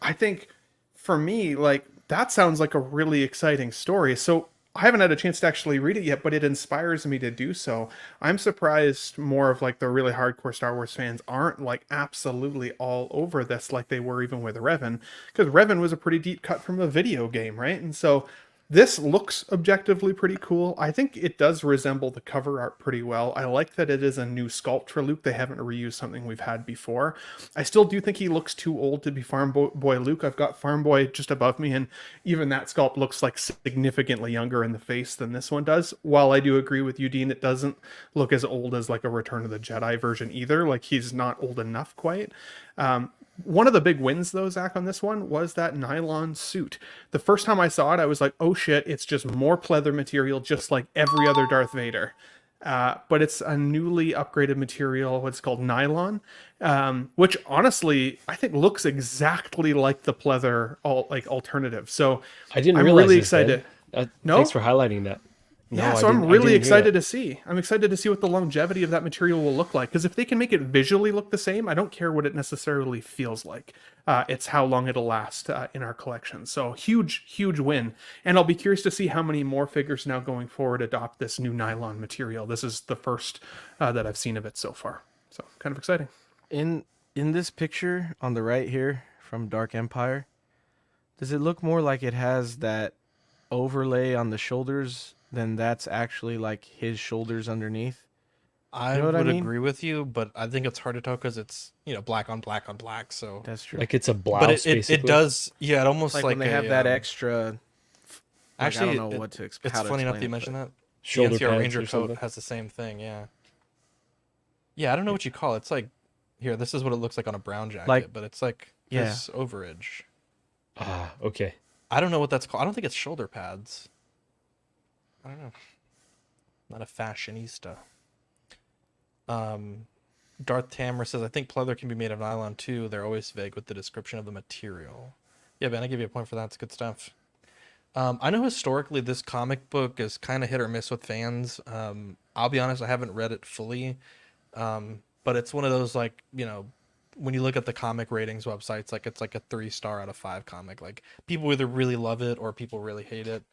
I think for me, like that sounds like a really exciting story. So I haven't had a chance to actually read it yet, but it inspires me to do so. I'm surprised more of like the really hardcore Star Wars fans aren't like absolutely all over this like they were even with Revan, because Revan was a pretty deep cut from a video game, right? And so this looks objectively pretty cool. I think it does resemble the cover art pretty well. I like that it is a new sculpt for Luke. They haven't reused something we've had before. I still do think he looks too old to be Farm Boy Luke. I've got Farm Boy just above me, and even that sculpt looks like significantly younger in the face than this one does. While I do agree with you, Dean, it doesn't look as old as like a Return of the Jedi version either. Like he's not old enough quite. One of the big wins, though, Zach, on this one was that nylon suit. The first time I saw it, I was like, oh shit, it's just more pleather material, just like every other Darth Vader. But it's a newly upgraded material, what's called nylon, which honestly, I think looks exactly like the pleather alternative. So I didn't I'm realize really this, excited. No? Thanks for highlighting that. Yeah, so I'm really excited to see. I'm excited to see what the longevity of that material will look like. Because if they can make it visually look the same, I don't care what it necessarily feels like. It's how long it'll last in our collection. So huge win. And I'll be curious to see how many more figures now going forward adopt this new nylon material. This is the first that I've seen of it so far. So kind of exciting. In this picture on the right here from Dark Empire, does it look more like it has that overlay on the shoulders than that's actually like his shoulders underneath? I would agree with you, but I think it's hard to tell because it's black on black on black. So that's true. Like it's a blouse. But basically. it does. Yeah, it almost like when they have that extra. Actually, I don't know what to explain. It's funny enough you mentioned that. Shoulder the NCR pads Ranger or something? coat has the same thing. Yeah. Yeah, I don't know what you call it. It's like here. This is what it looks like on a brown jacket, but it's like this overage. Ah, okay. I don't know what that's called. I don't think it's shoulder pads. I don't know. Not a fashionista. Darth Tamra says, I think pleather can be made of nylon too. They're always vague with the description of the material. Yeah, Ben, I give you a point for that. It's good stuff. I know historically this comic book is kind of hit or miss with fans. I'll be honest, I haven't read it fully. But it's one of those, like, when you look at the comic ratings websites, like it's like a 3-star out of 5 comic. Like people either really love it or people really hate it.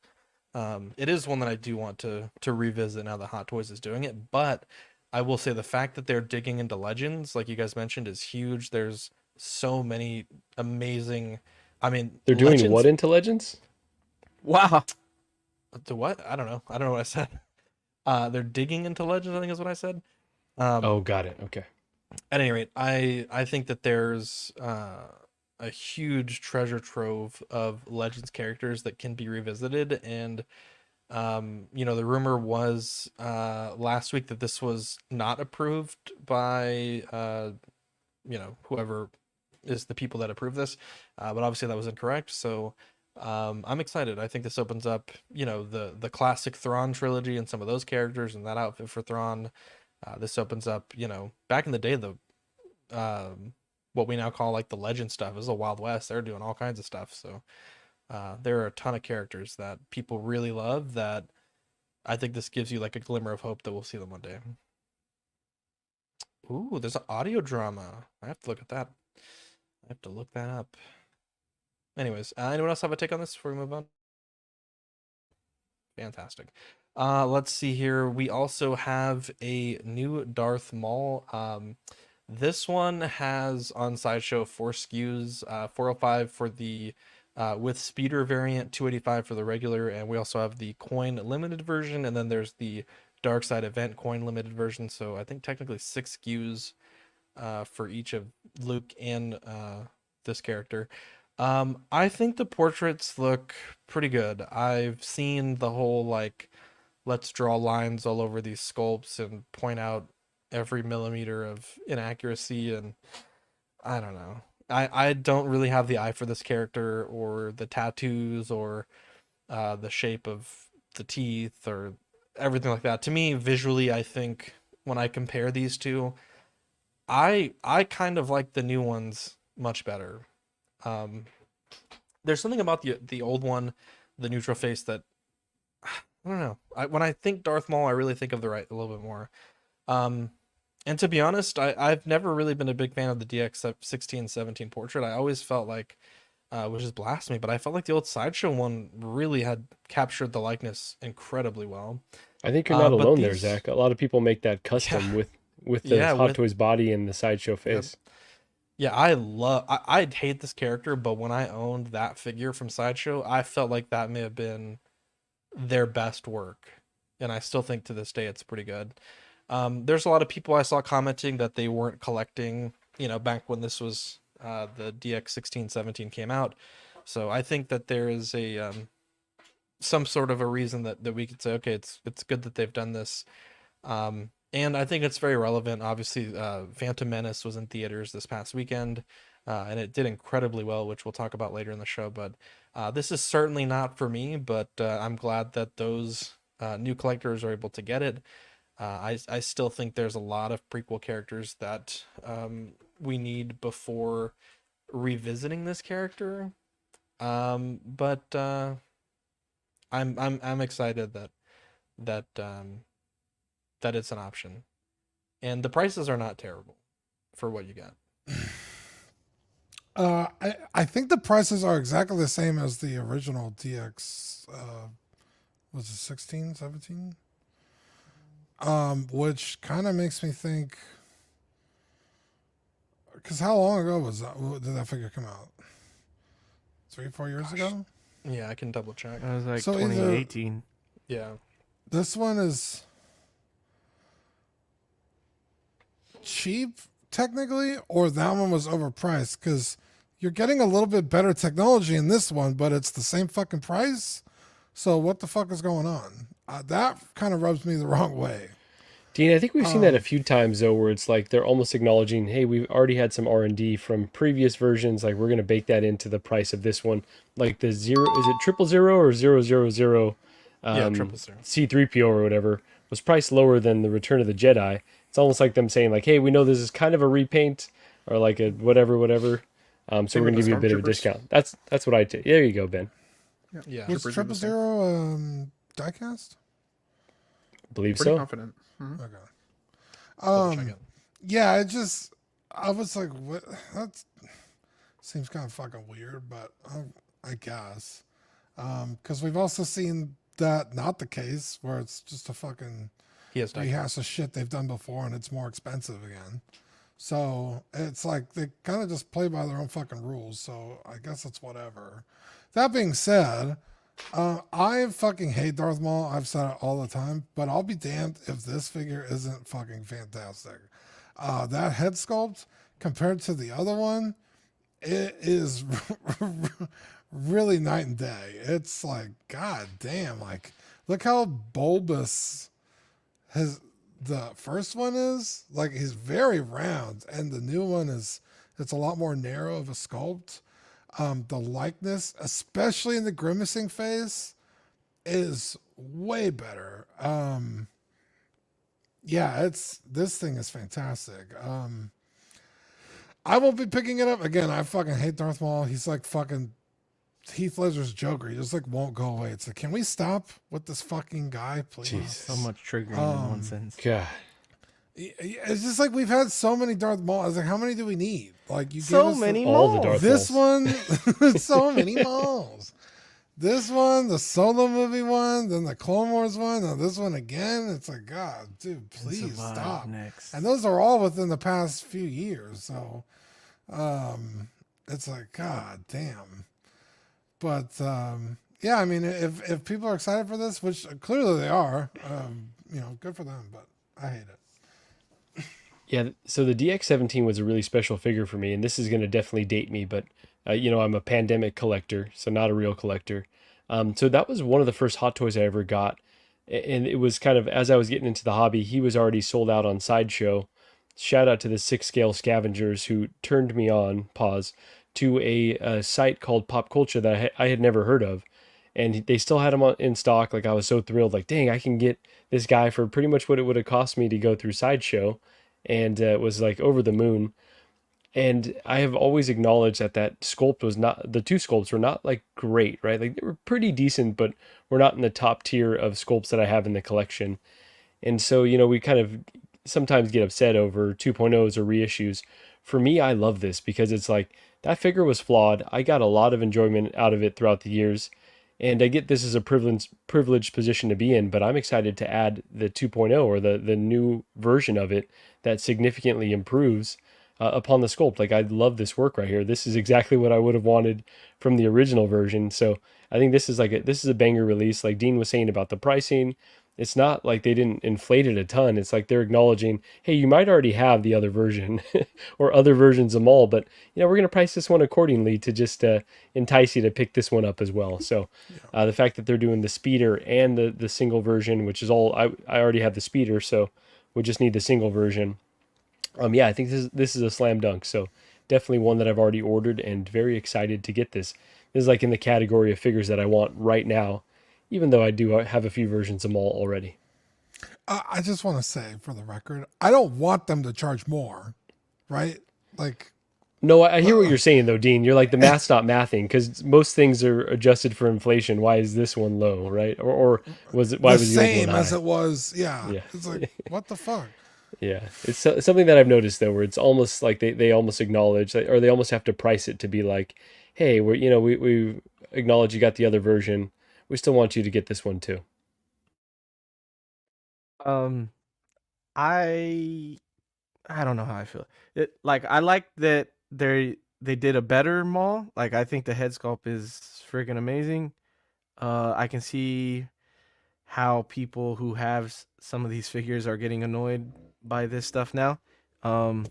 It is one that I do want to revisit now that Hot Toys is doing it, but I will say the fact that they're digging into Legends, like you guys mentioned, is huge. There's so many amazing. I mean, they're doing what into Legends? Wow. To what? I don't know. I don't know what I said. They're digging into Legends, I think is what I said. Oh, got it. Okay. At any rate, I think that there's a huge treasure trove of Legends characters that can be revisited, and the rumor was last week that this was not approved by whoever is the people that approve this, but obviously that was incorrect. So I'm excited. I think this opens up the classic Thrawn trilogy and some of those characters and that outfit for Thrawn. This opens up back in the day the what we now call like the legend stuff. It was the Wild West. They're doing all kinds of stuff. So there are a ton of characters that people really love that I think this gives you like a glimmer of hope that we'll see them one day. Ooh, there's an audio drama. I have to look at that. I have to look that up. Anyways, anyone else have a take on this before we move on? Fantastic. Let's see here. We also have a new Darth Maul. This one has on Sideshow 4 SKUs, 405 for the with speeder variant, 285 for the regular, and we also have the coin limited version, and then there's the dark side event coin limited version. So I think technically 6 SKUs for each of Luke and this character. I think the portraits look pretty good. I've seen the whole like let's draw lines all over these sculpts and point out every millimeter of inaccuracy, and I don't know. I don't really have the eye for this character or the tattoos or the shape of the teeth or everything like that. To me, visually, I think when I compare these two, I kind of like the new ones much better. There's something about the old one, the neutral face, that I don't know. When I think Darth Maul, I really think of the right a little bit more. And to be honest, I've never really been a big fan of the DX1617 portrait. I always felt like, which is blasphemy, but I felt like the old Sideshow one really had captured the likeness incredibly well. I think you're not alone there, Zach. A lot of people make that custom with the Hot Toys body and the Sideshow face. Yeah, I'd hate this character, but when I owned that figure from Sideshow, I felt like that may have been their best work. And I still think to this day it's pretty good. There's a lot of people I saw commenting that they weren't collecting, back when this was the DX1617 came out. So I think that there is a some sort of a reason that we could say, okay, it's good that they've done this. And I think it's very relevant. Obviously, Phantom Menace was in theaters this past weekend, and it did incredibly well, which we'll talk about later in the show. But this is certainly not for me, but I'm glad that those new collectors are able to get it. I still think there's a lot of prequel characters that we need before revisiting this character. But I'm excited that it's an option, and the prices are not terrible for what you get. I think the prices are exactly the same as the original DX. Was it 16, 17? Which kind of makes me think. Because how long ago did that figure come out? 3-4 years ago? Yeah, I can double check. It was like So 2018. Yeah. This one is cheap, technically, or that one was overpriced. Because you're getting a little bit better technology in this one, but it's the same fucking price. So what the fuck is going on? That kind of rubs me the wrong way. Dean, I think we've seen that a few times though, where it's like they're almost acknowledging, hey, we've already had some R&D from previous versions, like we're going to bake that into the price of this one. Like the is it 000 or 000? Yeah, 000. C-3PO or whatever was priced lower than the Return of the Jedi. It's almost like them saying like, hey, we know this is kind of a repaint or like a whatever. So we're going to give you a bit of a discount. That's what I take. There you go, Ben. Yeah. Was 000 diecast? Believe Pretty so. confident. Mm-hmm. Okay. Yeah, I was like, what? That seems kind of fucking weird, but I guess. Because we've also seen that not the case, where it's just a fucking rehash of shit they've done before and it's more expensive again. So it's like they kind of just play by their own fucking rules. So I guess it's whatever. That being said, I fucking hate Darth Maul. I've said it all the time, but I'll be damned if this figure isn't fucking fantastic. That head sculpt compared to the other one, it is really night and day. It's like, god damn, like look how bulbous the first one is. Like he's very round, and the new one it's a lot more narrow of a sculpt. The likeness, especially in the grimacing face, is way better. Yeah, this thing is fantastic. I won't be picking it up again. I fucking hate Darth Maul. He's like fucking Heath Ledger's Joker. He just like won't go away. It's like, can we stop with this fucking guy, please? Jeez, so much triggering in one sense. God. It's just like we've had so many Darth Maul. I was like, how many do we need? Like you so gave us many all the Darth this Mauls. one, so many Mauls. This one, the Solo movie one, then the Clone Wars one, now this one again. It's like, God, dude, please stop. Next. And those are all within the past few years. So it's like, God damn. But yeah, I mean, if people are excited for this, which clearly they are, good for them, but I hate it. Yeah, so the DX-17 was a really special figure for me, and this is going to definitely date me, but, I'm a pandemic collector, so not a real collector. So that was one of the first Hot Toys I ever got, and it was kind of, as I was getting into the hobby, he was already sold out on Sideshow. Shout out to the 6-scale scavengers who turned me on, to a site called Pop Culture that I had never heard of, and they still had them in stock. Like, I was so thrilled, like, dang, I can get this guy for pretty much what it would have cost me to go through Sideshow. And it was like over the moon. And I have always acknowledged that sculpt was not, the two sculpts were not like great, right? Like they were pretty decent, but we're not in the top tier of sculpts that I have in the collection. And so, we kind of sometimes get upset over 2.0s or reissues. For me, I love this because it's like that figure was flawed. I got a lot of enjoyment out of it throughout the years. And I get this is a privileged position to be in, but I'm excited to add the 2.0 or the new version of it that significantly improves upon the sculpt. Like, I love this work right here. This is exactly what I would have wanted from the original version. So I think this is a banger release. Like Dean was saying about the pricing, it's not like they didn't inflate it a ton. It's like they're acknowledging, hey, you might already have the other version or other versions of Maul, but we're going to price this one accordingly to just entice you to pick this one up as well. So the fact that they're doing the speeder and the single version, which is all, I already have the speeder, so we just need the single version. I think this is a slam dunk. So definitely one that I've already ordered and very excited to get this. This is like in the category of figures that I want right now, even though I do have a few versions of Maul already. I just want to say, for the record, I don't want them to charge more, right? Like, no, I hear what you're saying, though, Dean. You're like, the math's not mathing, because most things are adjusted for inflation. Why is this one low, right? Or was it, why was the same old one as high? it was? Yeah. It's like, what the fuck? Yeah, it's something that I've noticed though, where it's almost like they almost acknowledge, like, or they almost have to price it to be like, hey, we acknowledge you got the other version, we still want you to get this one too. Um, I I don't know how I feel. I like that they did a better Maul. Like I think the head sculpt is freaking amazing. I can see how people who have some of these figures are getting annoyed by this stuff now. So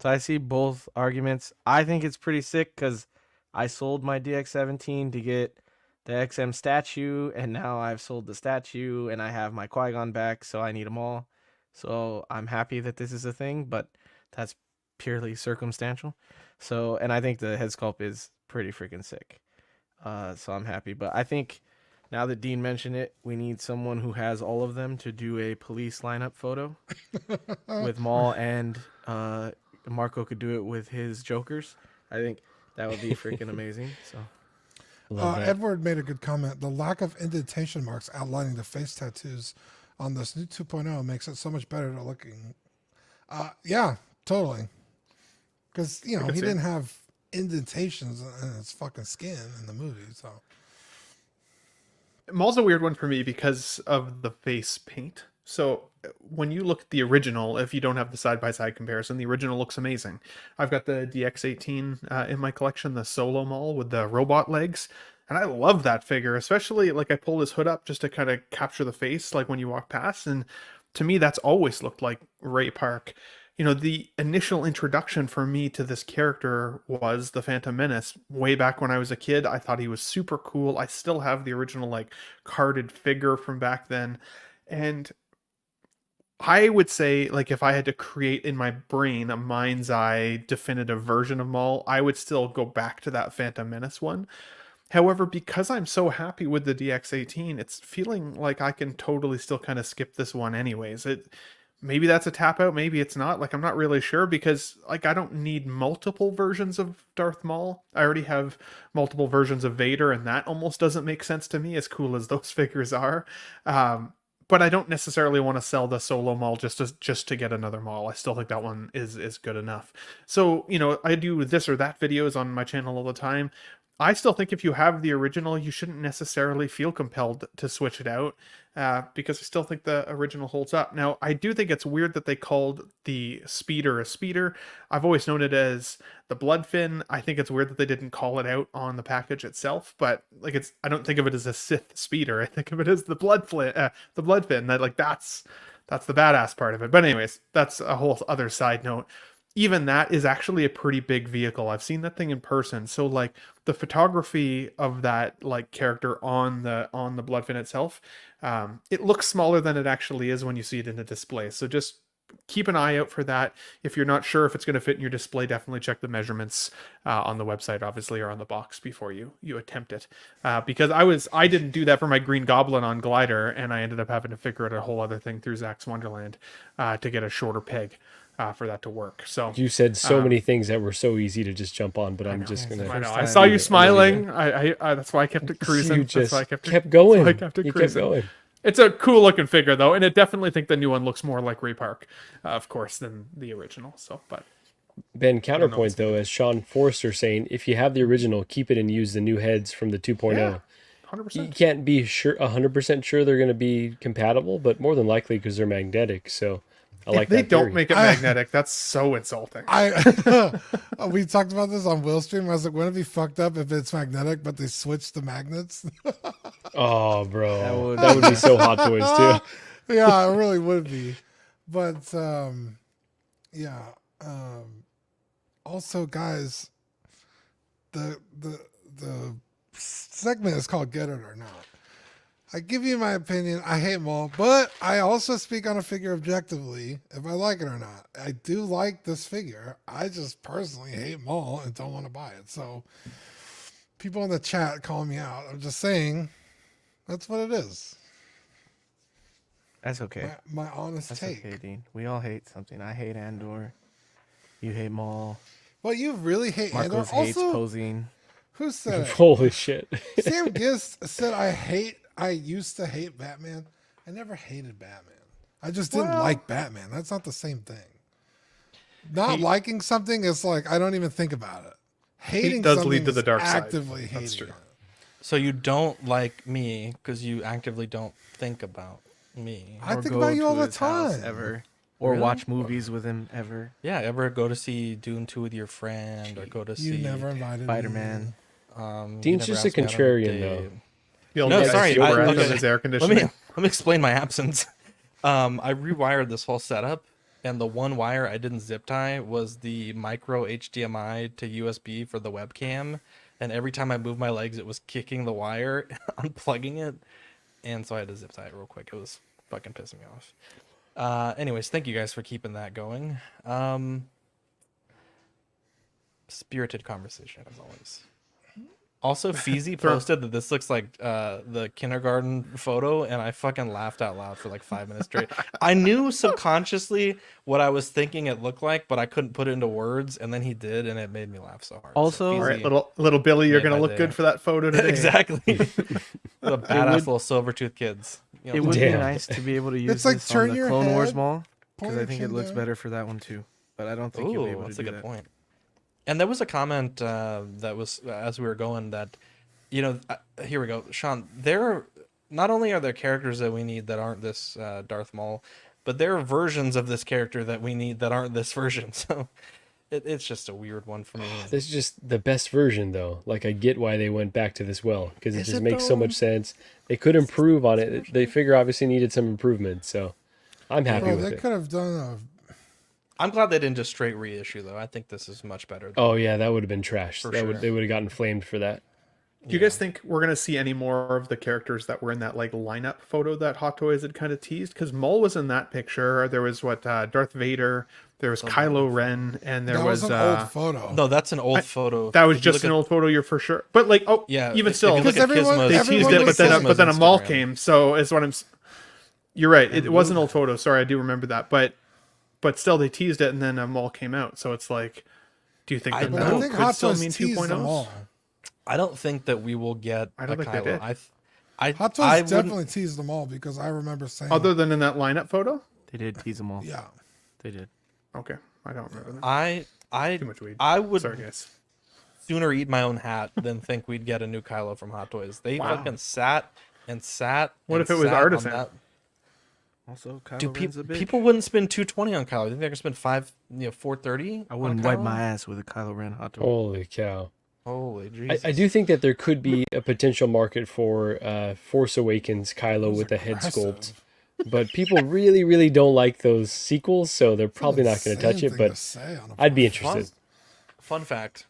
I see both arguments. I think it's pretty sick because I sold my DX-17 to get the XM statue, and now I've sold the statue, and I have my Qui-Gon back, so I need them all. So I'm happy that this is a thing, but that's purely circumstantial. So, and I think the head sculpt is pretty freaking sick. So I'm happy. But I think now that Dean mentioned it, we need someone who has all of them to do a police lineup photo with Maul, and Marco could do it with his Jokers. I think that would be freaking amazing. So, Edward made a good comment. The lack of indentation marks outlining the face tattoos on this new 2.0 makes it so much better looking. Yeah, totally. Because, he didn't have indentations in his fucking skin in the movie, so. Maul's a weird one for me because of the face paint. So when you look at the original, if you don't have the side-by-side comparison, the original looks amazing. I've got the DX-18 in my collection, the Solo Maul with the robot legs, and I love that figure, especially like I pulled his hood up just to kind of capture the face, like when you walk past, and to me that's always looked like Ray Park. The initial introduction for me to this character was the Phantom Menace. Way back when I was a kid, I thought he was super cool. I still have the original like carded figure from back then, and I would say, like, if I had to create in my brain a mind's eye definitive version of Maul, I would still go back to that Phantom Menace one. However, because I'm so happy with the DX-18, it's feeling like I can totally still kind of skip this one anyways. Maybe that's a tap out, maybe it's not. Like, I'm not really sure because, like, I don't need multiple versions of Darth Maul. I already have multiple versions of Vader, and that almost doesn't make sense to me, as cool as those figures are. But I don't necessarily want to sell the Solo Maul just to get another Maul. I still think that one is good enough. So, I do this or that videos on my channel all the time. I still think if you have the original, you shouldn't necessarily feel compelled to switch it out because I still think the original holds up. Now, I do think it's weird that they called the speeder a speeder. I've always known it as the Bloodfin. I think it's weird that they didn't call it out on the package itself, but like I don't think of it as a Sith speeder. I think of it as the Bloodfin. That's the badass part of it. But anyways, that's a whole other side note. Even that is actually a pretty big vehicle. I've seen that thing in person. So like the photography of that like character on the Bloodfin itself, it looks smaller than it actually is when you see it in the display. So just keep an eye out for that. If you're not sure if it's going to fit in your display, definitely check the measurements on the website, obviously, or on the box before you attempt it. Because I didn't do that for my Green Goblin on Glider, and I ended up having to figure out a whole other thing through Zach's Wonderland to get a shorter peg. For that to work. So you said so many things that were so easy to just jump on, but I'm just gonna. I know. I saw you smiling. I that's why I kept it cruising. You just that's why I kept going. That's why I kept it cruising. Kept going. It's a cool looking figure though, and I definitely think the new one looks more like Ray Park, of course, than the original. So, but Ben, counterpoint though, as Sean Forster saying, if you have the original, keep it and use the new heads from the 2.0. Yeah, 100%. You can't be 100% sure they're going to be compatible, but more than likely because they're magnetic. So. If they don't make it magnetic, that's so insulting. We talked about this on Will's stream. I was like, wouldn't it be fucked up if it's magnetic, but they switch the magnets? Oh, bro. That would be so Hot Toys, too. Yeah, it really would be. But, yeah. Also, guys, the segment is called Get It or Not. I give you my opinion. I hate Maul, but I also speak on a figure objectively if I like it or not. I do like this figure. I just personally hate Maul and don't want to buy it. So people in the chat call me out. I'm just saying that's what it is. That's okay. My honest take. That's okay, Dean. We all hate something. I hate Andor. You hate Maul. Well, you really hate Andor. Marcos hates posing. Who said it? Holy shit. Sam Gist said I used to hate Batman. I never hated Batman. I just didn't like Batman. That's not the same thing. Not liking something is like I don't even think about it. Hating does something lead to the dark is side. actively hating That's true. it. So you don't like me because you actively don't think about me. I Or think go about you to all the his house time. ever. Or Really? watch movies with him ever. Yeah, ever go to see Dune 2 with your friend or go to You see never invited me. Spider-Man. you Dean's never just a asked me out on contrarian, date. though. You'll No, get sorry. the breath okay. of his air Let conditioning. me explain my absence. I rewired this whole setup, and the one wire I didn't zip tie was the micro HDMI to USB for the webcam. And every time I moved my legs, it was kicking the wire, unplugging it, and so I had to zip tie it real quick. It was fucking pissing me off. Anyways, thank you guys for keeping that going. Spirited conversation as always. Also, Feezy posted that this looks like the kindergarten photo, and I fucking laughed out loud for like 5 minutes straight. I knew subconsciously what I was thinking it looked like, but I couldn't put it into words, and then he did, and it made me laugh so hard. Also, so All right, little Billy, you're made gonna my look day. good for that photo today. Exactly. The badass little silver-toothed kids. You know, it would be Damn. nice to be able to use It's like this turn on the your Clone Wars head, Mall point because I your think it chin looks down. better for that one too. But I don't think you'll be able to that's do a good that. point. And there was a comment that was as we were going that, you know, here we go, Sean. There, not only are there characters that we need that aren't this Darth Maul, but there are versions of this character that we need that aren't this version. So it's just a weird one for me. This is just the best version, though. Like, I get why they went back to this well, because it Is just it, makes so though? much sense. They could improve on it. They figure obviously needed some improvement, so I'm happy Bro, with they it. could have done I'm glad they didn't just straight reissue though. I think this is much better. Oh yeah, that would have been trash. For That sure. they would have gotten flamed for that. Do you guys think we're gonna see any more of the characters that were in that like lineup photo that Hot Toys had kind of teased? Because Maul was in that picture. There was Darth Vader. There was Kylo Ren, and there that was an old photo. No, that's an old photo. That was If you just look an at- old photo. You're for sure. But like, Yeah, even if still, you look at everyone- Gizmo's- they everyone teased it, looks but then a Maul Instagram. came. So is what You're right. It was an old photo. Sorry, I do remember that. But still, they teased it, and then a Maul came out. So it's like, do you think that But that I think could Hot still Toys mean teased them 2.0s? all. I don't think that we will get I don't a think they Kylo. did. Hot Toys I wouldn't- definitely teased them all because I remember saying Other than in that lineup photo? They did tease them all. yeah. They did. Okay, I don't remember that. I Too much weed. I would Sorry, guys. sooner eat my own hat than think we'd get a new Kylo from Hot Toys. They Wow. fucking sat and sat. What and if it was sat on Artisan? that. Also, Kylo Dude, Ren's a bitch. people wouldn't spend $220 on Kylo. I think they're gonna spend $430. I wouldn't wipe my ass with a Kylo Ren hot toy. Holy cow! Holy Jesus! I do think that there could be a potential market for Force Awakens Kylo with a head sculpt, but people really, really don't like those sequels, so they're probably not going to touch it. But I'd be interested. Fun fact: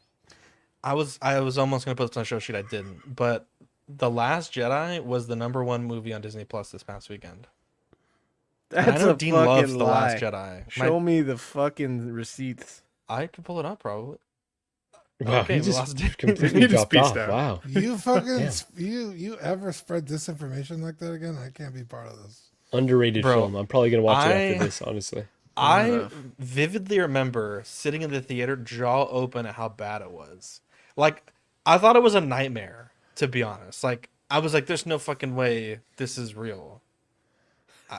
I was almost gonna put this on a show sheet. I didn't, but The Last Jedi was the #1 movie on Disney Plus this past weekend. And That's I know a Dean fucking loves The lie. Last Jedi. Show me the fucking receipts. I can pull it up probably. Wow, Okay, he well, just completely dropped off. Wow. You fucking Damn. you ever spread disinformation like that again? I can't be part of this. Underrated Bro, film. I'm probably gonna watch it I- after this. Honestly, I vividly remember sitting in the theater, jaw open at how bad it was. Like, I thought it was a nightmare, to be honest. Like, I was like, there's no fucking way this is real.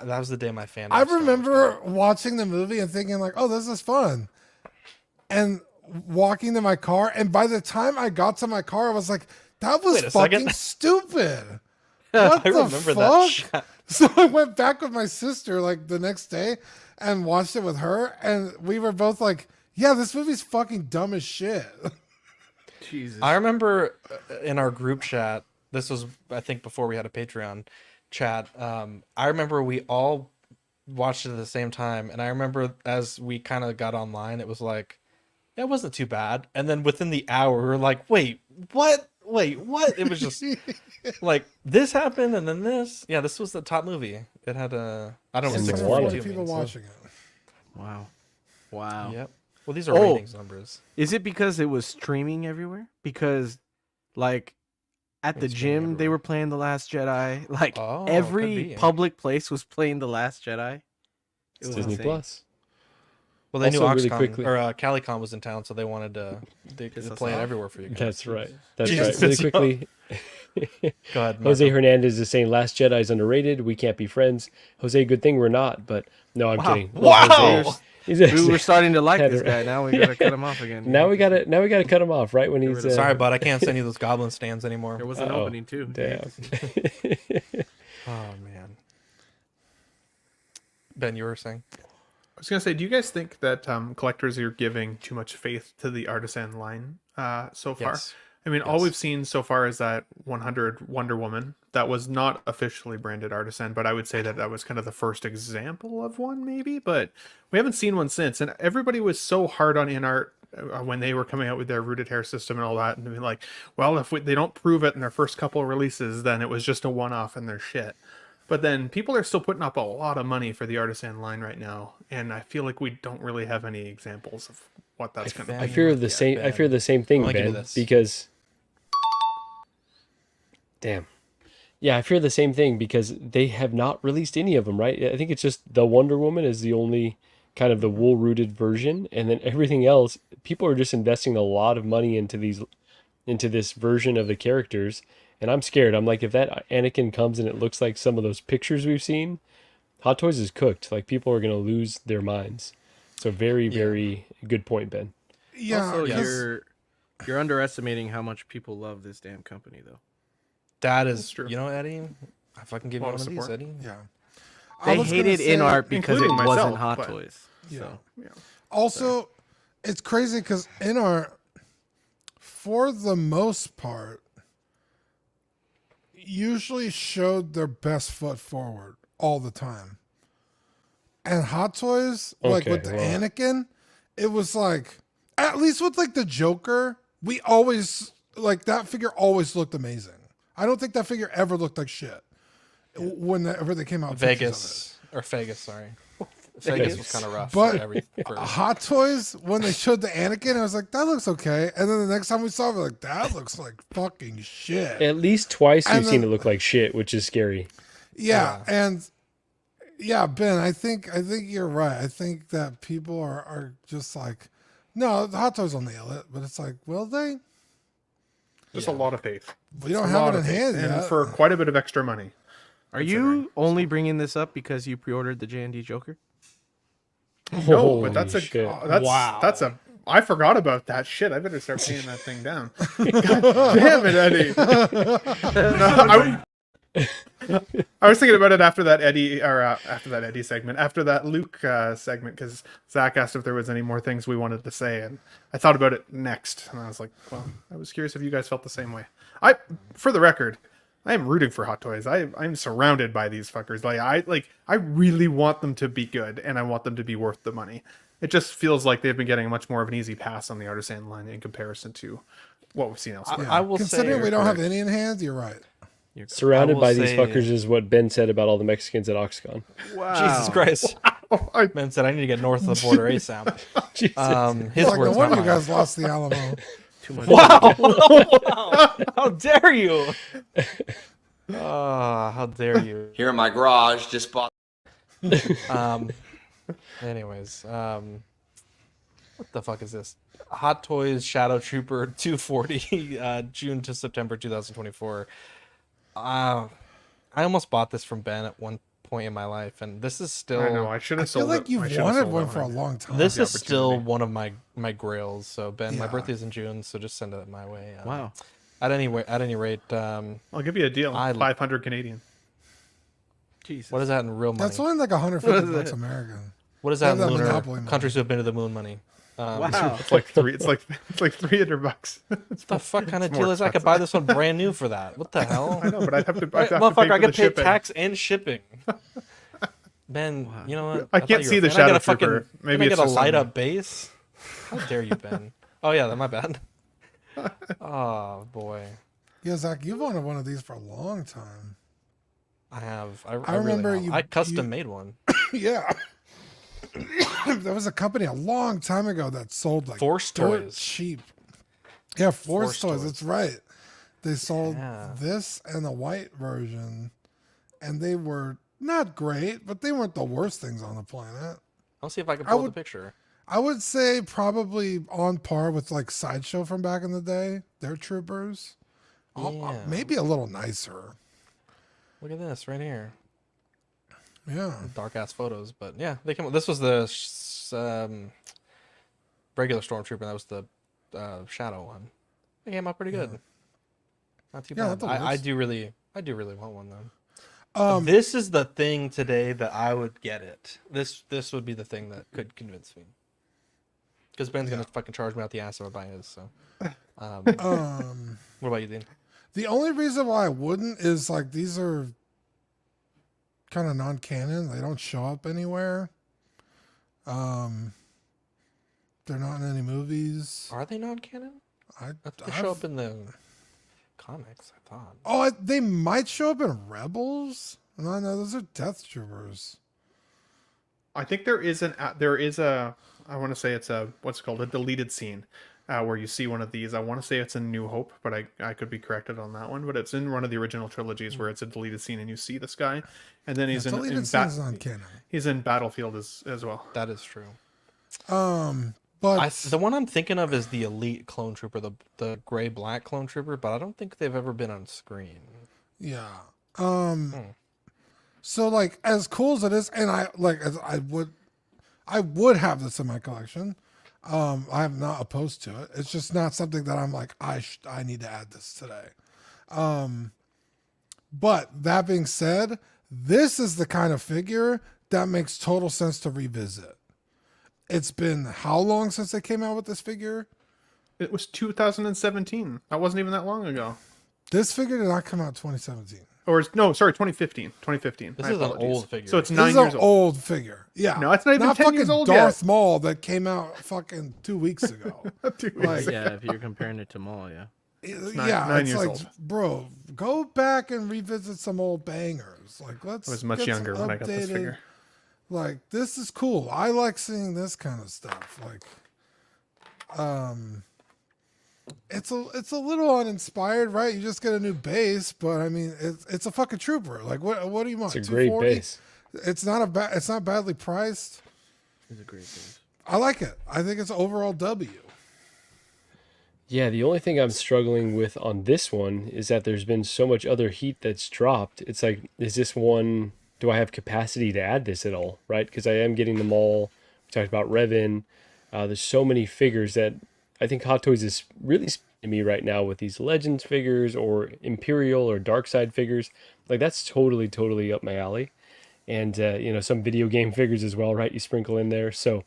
That was the day my fan. I remember watching the movie and thinking like, "Oh, this is fun," and walking to my car. And by the time I got to my car, I was like, "That was Wait a fucking second. stupid." What I the remember fuck? that shot. So I went back with my sister like the next day and watched it with her, and we were both like, "Yeah, this movie's fucking dumb as shit." Jesus. I remember in our group chat, this was, I think, before we had a Patreon chat. I remember we all watched it at the same time. And I remember as we kind of got online, it was like, yeah, it wasn't too bad. And then within the hour, we were like, wait, what? It was just like, this happened and then this. Yeah, this was the top movie. It had I don't know, And 642 people means, so- watching it. Wow. Wow. Yep. Well, these are ratings numbers. Is it because it was streaming everywhere? Because, like, at the It's streaming gym, they were playing The Last Jedi. Like, Oh, could every be. public place was playing The Last Jedi. It it's was Disney insane. Plus. Well, they knew Also, really OxCon quickly- or CaliCon was in town, so they wanted to play it everywhere for you guys. That's right. That's Jesus, right. Really quickly. Go ahead, Jose Marco. Hernandez is saying Last Jedi is underrated. We can't be friends. Jose, good thing we're not. But no, I'm kidding. Wow. Jose, We were starting to like had this a- guy. Now we gotta cut him off again. Now we gotta cut him off right when he's. Sorry, bud. I can't send you those goblin stands anymore. There was an opening too. Damn. Oh man. Ben, you were saying? I was gonna say, do you guys think that collectors are giving too much faith to the artisan line so far? Yes. I mean, all we've seen so far is that 100 Wonder Woman that was not officially branded artisan, but I would say that that was kind of the first example of one, maybe. But we haven't seen one since, and everybody was so hard on InArt when they were coming out with their rooted hair system and all that, and being like, well, if they don't prove it in their first couple of releases, then it was just a one-off and they're shit. But then people are still putting up a lot of money for the artisan line right now, and I feel like we don't really have any examples of what that's going to be. I fear the same. I fear the same thing, I'll give you Ben, this. because. Damn. Yeah, I fear the same thing because they have not released any of them, right? I think it's just the Wonder Woman is the only kind of the wool-rooted version, and then everything else, people are just investing a lot of money into this version of the characters, and I'm scared. I'm like, if that Anakin comes and it looks like some of those pictures we've seen, Hot Toys is cooked. Like, people are going to lose their minds. So very, very good point, Ben. Yeah, Also, yes. you're underestimating how much people love this damn company, though. That is That's true. You know, Eddie, I fucking give you A lot one of of these, support. Eddie. Yeah. I They was gonna hated say- InArt because it including wasn't myself, Hot but- Toys. Yeah. So. Yeah. Also, it's crazy because InArt, for the most part, usually showed their best foot forward all the time. And Hot Toys, like Okay, with the well. Anakin, it was like, at least with like the Joker, we always, like that figure always looked amazing. I don't think that figure ever looked like shit whenever they came out with pictures of it. Vegas, sorry. Vegas was kind of rough. But for Hot Toys, when they showed the Anakin, I was like, that looks okay. And then the next time we saw it, we're like, that looks like fucking shit. At least twice And we've seen then- it look like shit, which is scary. Yeah, and yeah, Ben, I think you're right. I think that people are just like, no, the Hot Toys will nail it. But it's like, will they? Just a lot of faith. We don't A have lot it in of faith. hand and yet. for quite a bit of extra money. Are you only bringing this up because you pre-ordered the J&D Joker? No, but that's shit. that's a. I forgot about that shit. I better start paying that thing down. God damn it, Eddie. No, I was thinking about it after that Eddie segment, after that Luke segment, because Zach asked if there was any more things we wanted to say, and I thought about it next, and I was like, well, I was curious if you guys felt the same way. For the record, I am rooting for Hot Toys. I'm surrounded by these fuckers. I really want them to be good, and I want them to be worth the money. It just feels like they've been getting much more of an easy pass on the artisan line in comparison to what we've seen elsewhere. I will Considering say, we don't have any in hand, you're right. Surrounded will by these say- fuckers is what Ben said about all the Mexicans at OxCon. Jesus Christ. Ben said I need to get north of the border ASAP. His Like, no words, wonder not you mine. guys lost the Alamo. Too much. Wow! How dare you? How dare you? Here in my garage, just bought. Anyways, what the fuck is this? Hot Toys Shadow Trooper 240, June to September 2024. I almost bought this from Ben at one point in my life, and this is still. I know. I should I have feel sold like it. I you've should have wanted sold one it for a when I- long time. This the is still opportunity. one of my grails. So Ben, my Yeah. birthday's in June, so just send it my way. Wow. At any rate, I'll give you a deal. 500 Canadian. Jesus. what is that in real money? That's only like 150 bucks American. What is that in They have that lunar Monopoly money. countries who have been to the moon money? Wow. It's like three. It's like $300. What the fuck kind of more deal is that? I could buy this one brand new for that. What the hell? I know, but I'd have to. Right, I'd have to pay motherfucker, for I the could pay shipping. tax and shipping. Ben, you know what? I thought can't you see were the a fan. I Shadow got a fucking, Trooper. Maybe can I it's get a just light something. up base? How dare you, Ben? Oh yeah, my bad. Oh boy, Yeah, Zach, you've wanted one of these for a long time. I have. I remember really have. you- I custom you- made one. Yeah. There was a company a long time ago that sold like Force dirt Toys. cheap. Yeah, Force Force Toys. Toys. That's right. They sold Yeah. this and the white version, and they were not great, but they weren't the worst things on the planet. I'll see if I can I pull up would- the picture. I would say probably on par with like Sideshow from back in the day. Their troopers. Yeah. Maybe a little nicer. Look at this right here. Yeah. Dark ass photos, but yeah, they came. This was the regular Stormtrooper. That was the Shadow one. They came out pretty good. Not too bad. I do really want one though. This is the thing today that I would get it. This would be the thing that could convince me. Because Ben's gonna fucking charge me out the ass if I buy his. So, what about you, Dean? The only reason why I wouldn't is like these are kind of non-canon. They don't show up anywhere. They're not in any movies. Are they non-canon? They show up in the comics, I thought. Oh, they might show up in Rebels. No, those are Death Troopers. I think there is a I want to say it's a what's it called, a deleted scene where you see one of these. I want to say it's in New Hope, but I could be corrected on that one. But it's in one of the original trilogies where it's a deleted scene and you see this guy, and then he's he's in Battlefield as well. That is true. But the one I'm thinking of is the Elite Clone Trooper, the gray black Clone Trooper, but I don't think they've ever been on screen. Yeah. So like as cool as it is, and I would have this in my collection. I'm not opposed to it. It's just not something that I'm like I need to add this today. But that being said, this is the kind of figure that makes total sense to revisit. It's been how long since they came out with this figure? It was 2017. That wasn't even that long ago. This figure did not come out 2017. Or no, sorry, 2015. 2015. This is an old figure. So it's 9 years old. This is an old figure. Yeah. No, it's not even 10 years old Darth yet. Maul that came out fucking 2 weeks ago. Yeah, if you're comparing it to Maul, yeah. It's nine years like, old. bro, go back and revisit some old bangers. Like, let's. I was much younger when I got this figure. Like, this is cool. I like seeing this kind of stuff. Like, it's a little uninspired, right? You just get a new base, but I mean, it's a fucking trooper. Like, what do you want? It's a great base. It's not badly priced. It's a great base. I like it. I think it's overall W. Yeah, the only thing I'm struggling with on this one is that there's been so much other heat that's dropped. It's like, is this one, do I have capacity to add this at all, right? Because I am getting them all. We talked about Revan. There's so many figures that I think Hot Toys is really speaking to me right now with these Legends figures or Imperial or Dark Side figures. Like, that's totally, totally up my alley. And, some video game figures as well, right? You sprinkle in there. So,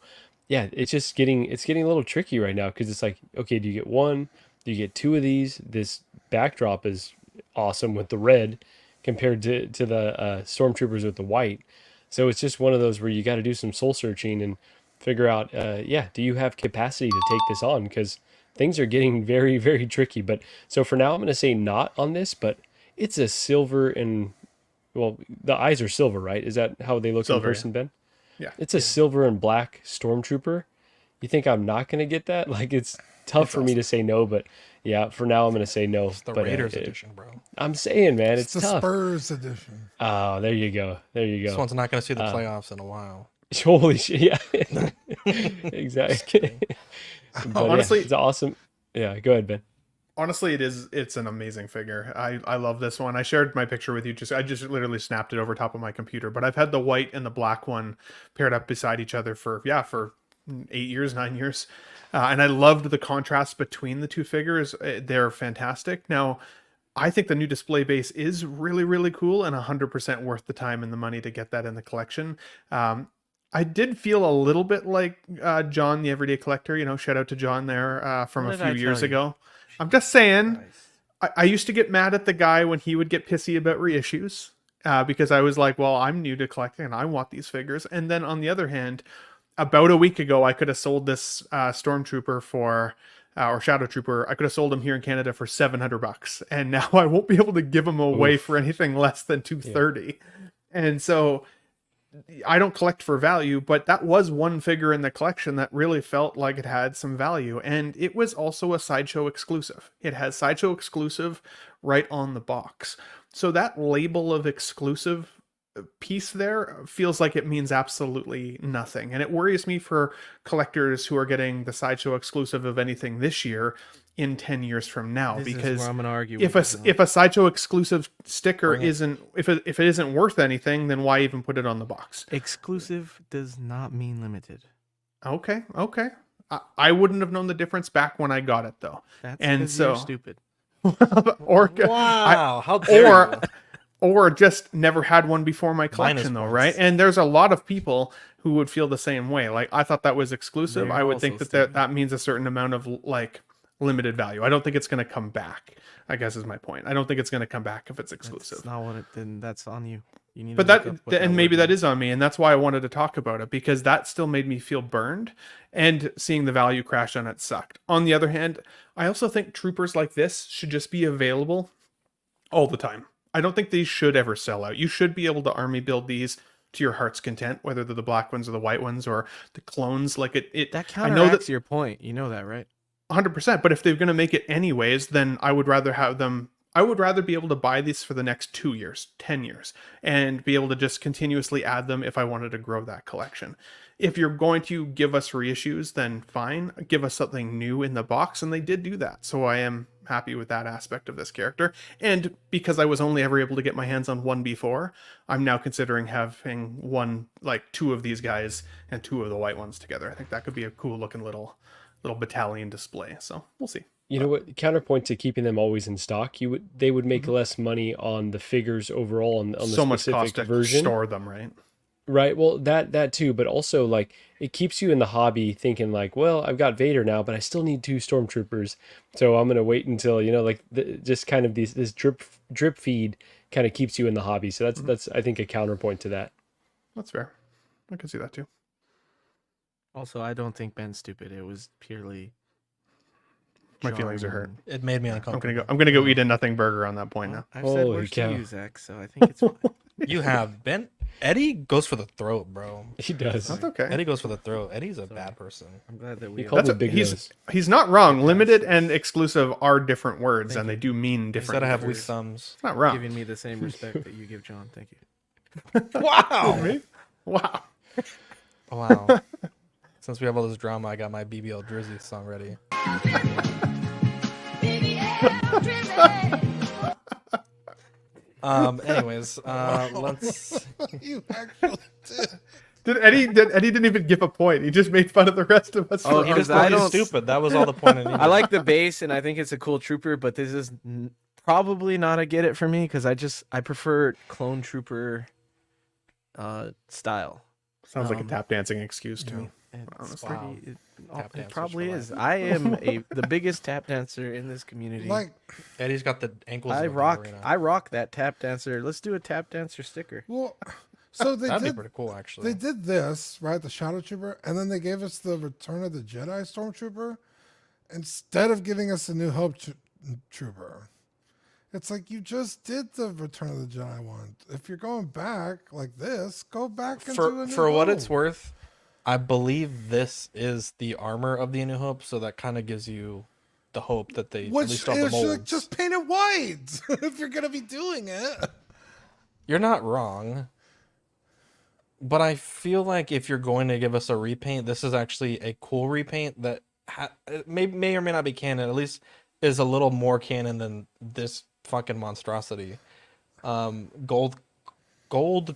yeah, it's just getting a little tricky right now because it's like, okay, do you get one? Do you get two of these? This backdrop is awesome with the red compared to the Stormtroopers with the white. So it's just one of those where you got to do some soul searching and figure out, do you have capacity to take this on? Because things are getting very, very tricky. But so for now, I'm going to say not on this, but it's a silver and, well, the eyes are silver, right? Is that how they look in person, Ben? Yeah. It's a silver and black Stormtrooper. You think I'm not going to get that? Like, it's tough for me to say no, but yeah, for now I'm going to say no. It's the but, Raiders edition, bro. I'm saying, man, it's the tough. Spurs edition. Oh, there you go. This one's not going to see the playoffs in a while. Holy shit, yeah. Exactly. But honestly, it's awesome. Yeah, go ahead, Ben. Honestly, it's an amazing figure. I love this one. I shared my picture with you. I just literally snapped it over top of my computer. But I've had the white and the black one paired up beside each other for 9 years. And I loved the contrast between the two figures. They're fantastic. Now, I think the new display base is really, really cool and 100% worth the time and the money to get that in the collection. I did feel a little bit like John, the Everyday Collector. Shout out to John there from a few years ago. I'm just saying, I used to get mad at the guy when he would get pissy about reissues because I was like, well, I'm new to collecting and I want these figures. And then on the other hand, about a week ago, I could have sold this Stormtrooper or Shadow Trooper. I could have sold him here in Canada for $700. And now I won't be able to give him away for anything less than $230. Yeah. And so I don't collect for value, but that was one figure in the collection that really felt like it had some value. And it was also a Sideshow exclusive. It has Sideshow exclusive right on the box. So that label of exclusive piece there feels like it means absolutely nothing. And it worries me for collectors who are getting the Sideshow exclusive of anything this year in 10 years from now. This is because where I'm gonna argue if with you, if a Sideshow exclusive sticker Bring it. isn't, if it isn't worth anything, then why even put it on the box? exclusive does not mean limited. Okay. I wouldn't have known the difference back when I got it though. That's And 'cause so you're stupid. or Wow, how dare you. or just never had one before my collection though, points. right? And there's a lot of people who would feel the same way. Like, I thought that was exclusive. They're I would also think that stupid. that means a certain amount of like limited value. I don't think it's going to come back, I guess is my point. I don't think it's going to come back if it's exclusive. That's not what it. Then that's on you. You need. But to look that, up what and maybe word that means. is on me, and that's why I wanted to talk about it, because that still made me feel burned, and seeing the value crash on it sucked. On the other hand, I also think troopers like this should just be available all the time. I don't think these should ever sell out. You should be able to army build these to your heart's content, whether they're the black ones or the white ones or the clones. Like it That I know counteracts that your point. You know that, right? 100%. But if they're going to make it anyways, then I would rather have them. I would rather be able to buy these for the next 2 years, 10 years, and be able to just continuously add them if I wanted to grow that collection. If you're going to give us reissues, then fine. Give us something new in the box, and they did do that. So I am happy with that aspect of this character. And because I was only ever able to get my hands on one before, I'm now considering having two of these guys and 2 of the white ones together. I think that could be a cool looking little battalion display. So we'll see. You know what? Counterpoint to keeping them always in stock, they would make less money on the figures overall on the so much cost specific to version. store them, right? Right. Well, that too, but also like it keeps you in the hobby thinking like, well, I've got Vader now, but I still need 2 stormtroopers, so I'm gonna wait until just kind of this drip feed kind of keeps you in the hobby. So that's I think a counterpoint to that. That's fair. I can see that too. Also, I don't think Ben's stupid. It was purely. My feelings are hurt. It made me uncomfortable. I'm gonna go eat a nothing burger on that point now. I've said Holy words cow. to you, Zach, so I think it's fine. You have Ben. Eddie goes for the throat, bro. He does. That's okay. Eddie goes for the throat. Eddie's a bad person. I'm glad that we. He called That's it big nose. he's not wrong. Limited and exclusive are different words, and they do mean Instead different of have weak things. thumbs. It's not wrong. giving me the same respect that you give John. Thank you. Wow. Me? Wow. Wow. Since we have all this drama, I got my BBL Drizzy song ready. Anyways, let's. You actually did. Eddie didn't even give a point. He just made fun of the rest of us. Oh, for because our I points. don't- Stupid. That was all the point. I I like the base, and I think it's a cool trooper, but this is probably not a get it for me because I prefer clone trooper style. Sounds like a tap dancing excuse to me. It's Honestly. Wow. Tap it dancers probably for is. life. I am the biggest tap dancer in this community. Like, Eddie's got the ankles. I of a rock. ballerina. I rock that tap dancer. Let's do a tap dancer sticker. well, so they That'd be did. pretty cool, actually. They did this, right? The Shadow Trooper, and then they gave us the Return of the Jedi Stormtrooper instead of giving us the New Hope Trooper. It's like you just did the Return of the Jedi one. If you're going back like this, go back and do a New For what Hope. it's worth, I believe this is the armor of the A New Hope, so that kind of gives you the hope that they at Which least all the is like, molds. just paint it white if you're gonna be doing it. You're not wrong. But I feel like if you're going to give us a repaint, this is actually a cool repaint that may or may not be canon. At least is a little more canon than this fucking monstrosity. Gold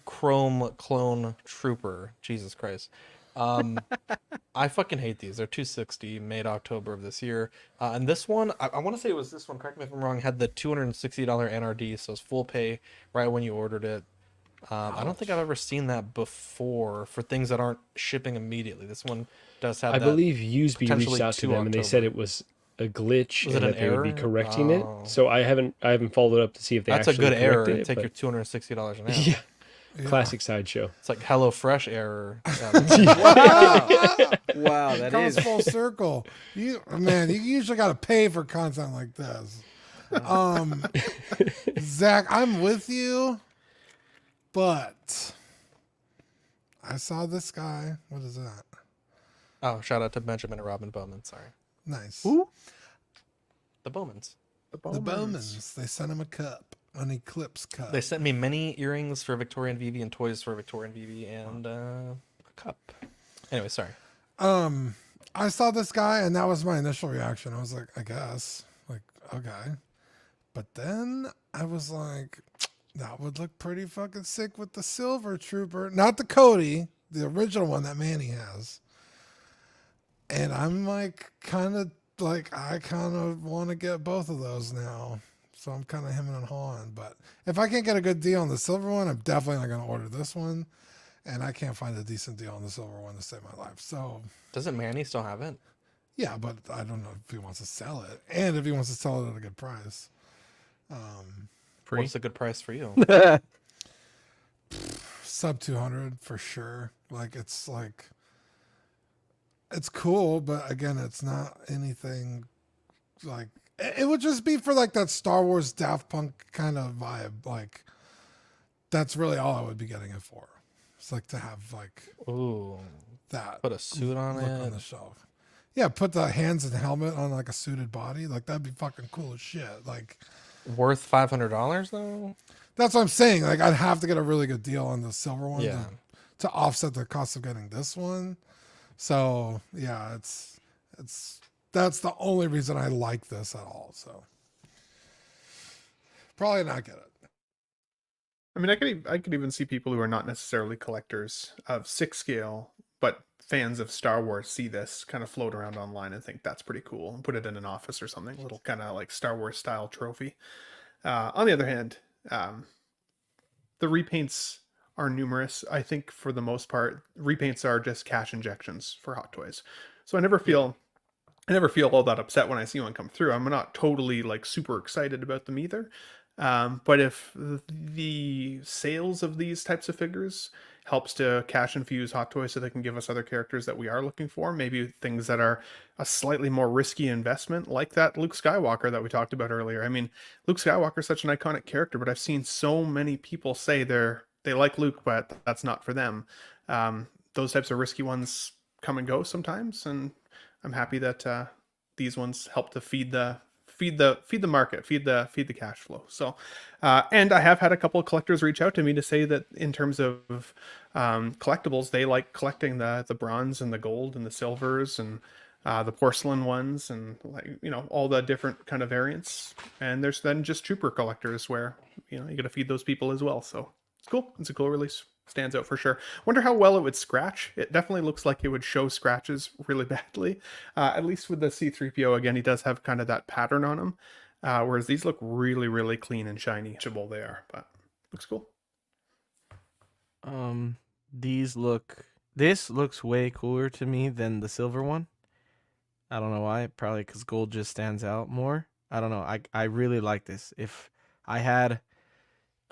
Chrome Clone Trooper. Jesus Christ. I fucking hate these. They're $260, made October of this year. And this one, I want to say it was this one, correct me if I'm wrong, had the $260 NRD, so it's full pay right when you ordered it. I don't think I've ever seen that before for things that aren't shipping immediately. This one does have I that. believe Useby reached potentially out to to them and they said it was a glitch Was and it an that they would be error? correcting Oh. it. So I haven't followed up to see if they That's a actually good error. corrected To it, take but- your $260 an hour. Yeah. Classic sideshow. It's like HelloFresh error. Wow, that Comes is full circle. You usually got to pay for content like this. Zach, I'm with you, but I saw this guy. What is that? Oh, shout out to Benjamin and Robin Bowman. Sorry. Nice. Who? The Bowmans. The Bowmans. They sent him a cup. An eclipse cut. They sent me many earrings for Victorian Vivi and toys for Victorian Vivi and a cup. Anyway, sorry. I saw this guy and that was my initial reaction. I was like, I guess. Like, okay. But then I was like, that would look pretty fucking sick with the Silver Trooper. Not the Cody, the original one that Manny has. And I'm like, I kind of want to get both of those now. So I'm kind of hemming and hawing. But if I can't get a good deal on the silver one, I'm definitely not going to order this one. And I can't find a decent deal on the silver one to save my life. So doesn't Manny still have it? Yeah, but I don't know if he wants to sell it. And if he wants to sell it at a good price. What's a good price for you? Sub 200 for sure. It's cool, but again, it's not anything like, it would just be for like that Star Wars Daft Punk kind of vibe. Like, that's really all I would be getting it for. It's like to have like, ooh, that. Put a suit on look it on the shelf. Yeah, put the hands and helmet on like a suited body. Like, that'd be fucking cool as shit. Like, worth $500 though. That's what I'm saying. Like, I'd have to get a really good deal on the silver one Yeah. to offset the cost of getting this one. So yeah, that's the only reason I like this at all. So probably not get it. I mean, I could even see people who are not necessarily collectors of 6 scale, but fans of Star Wars see this kind of float around online and think that's pretty cool and put it in an office or something, a little kind of like Star Wars style trophy. On the other hand, the repaints are numerous. I think for the most part, repaints are just cash injections for Hot Toys. So I never feel all that upset when I see one come through. I'm not totally like super excited about them either. But if the sales of these types of figures helps to cash infuse Hot Toys so they can give us other characters that we are looking for, maybe things that are a slightly more risky investment, like that Luke Skywalker that we talked about earlier. I mean, Luke Skywalker is such an iconic character, but I've seen so many people say they like Luke, but that's not for them. Those types of risky ones come and go sometimes, and I'm happy that these ones help to feed the market, feed the cash flow. So, and I have had a couple of collectors reach out to me to say that in terms of collectibles, they like collecting the bronze and the gold and the silvers and the porcelain ones and all the different kind of variants. And there's then just trooper collectors where you got to feed those people as well. So it's cool. It's a cool release. Stands out for sure. Wonder how well it would scratch. It definitely looks like it would show scratches really badly. At least with the C-3PO, again, he does have kind of that pattern on him. Whereas these look really, really clean and shiny. They are, but looks cool. This looks way cooler to me than the silver one. I don't know why. Probably because gold just stands out more. I don't know. I really like this. If I had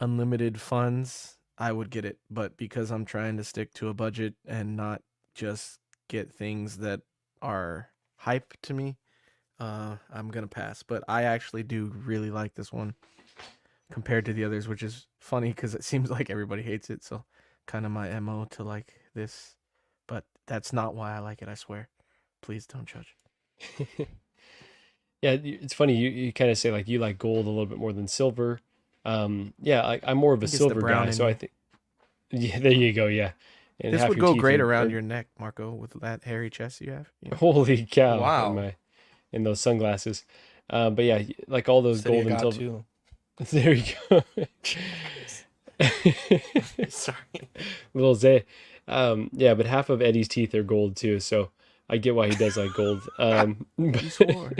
unlimited funds, I would get it, but because I'm trying to stick to a budget and not just get things that are hype to me, I'm gonna pass. But I actually do really like this one compared to the others, which is funny because it seems like everybody hates it. So kind of my MO to like this, but that's not why I like it. I swear. Please don't judge. Yeah, it's funny. You kind of say like you like gold a little bit more than silver. Yeah, I'm more of a silver guy, so I think. Yeah, there you go. Yeah, and this would go great around your neck, Marco, with that hairy chest you have. Yeah. Holy cow! Wow. In those sunglasses, but yeah, like all those gold and silver. Too. There you go. Sorry, little Zay. Yeah, but half of Eddie's teeth are gold too, so I get why he does like gold. You swore.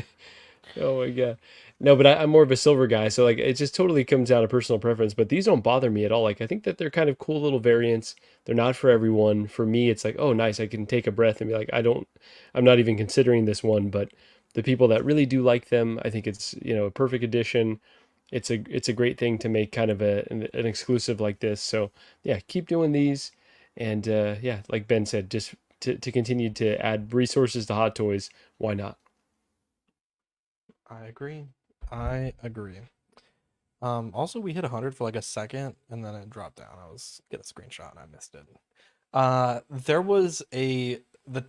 Oh my god. No, but I'm more of a silver guy, so like it just totally comes down to personal preference. But these don't bother me at all. Like I think that they're kind of cool little variants. They're not for everyone. For me, it's like, oh, nice. I can take a breath and be like, I'm not even considering this one. But the people that really do like them, I think it's a perfect addition. It's a great thing to make kind of an exclusive like this. So yeah, keep doing these, and yeah, like Ben said, just to continue to add resources to Hot Toys. Why not? I agree. Also, we hit 100 for like a second, and then it dropped down. I was getting a screenshot, and I missed it. There was the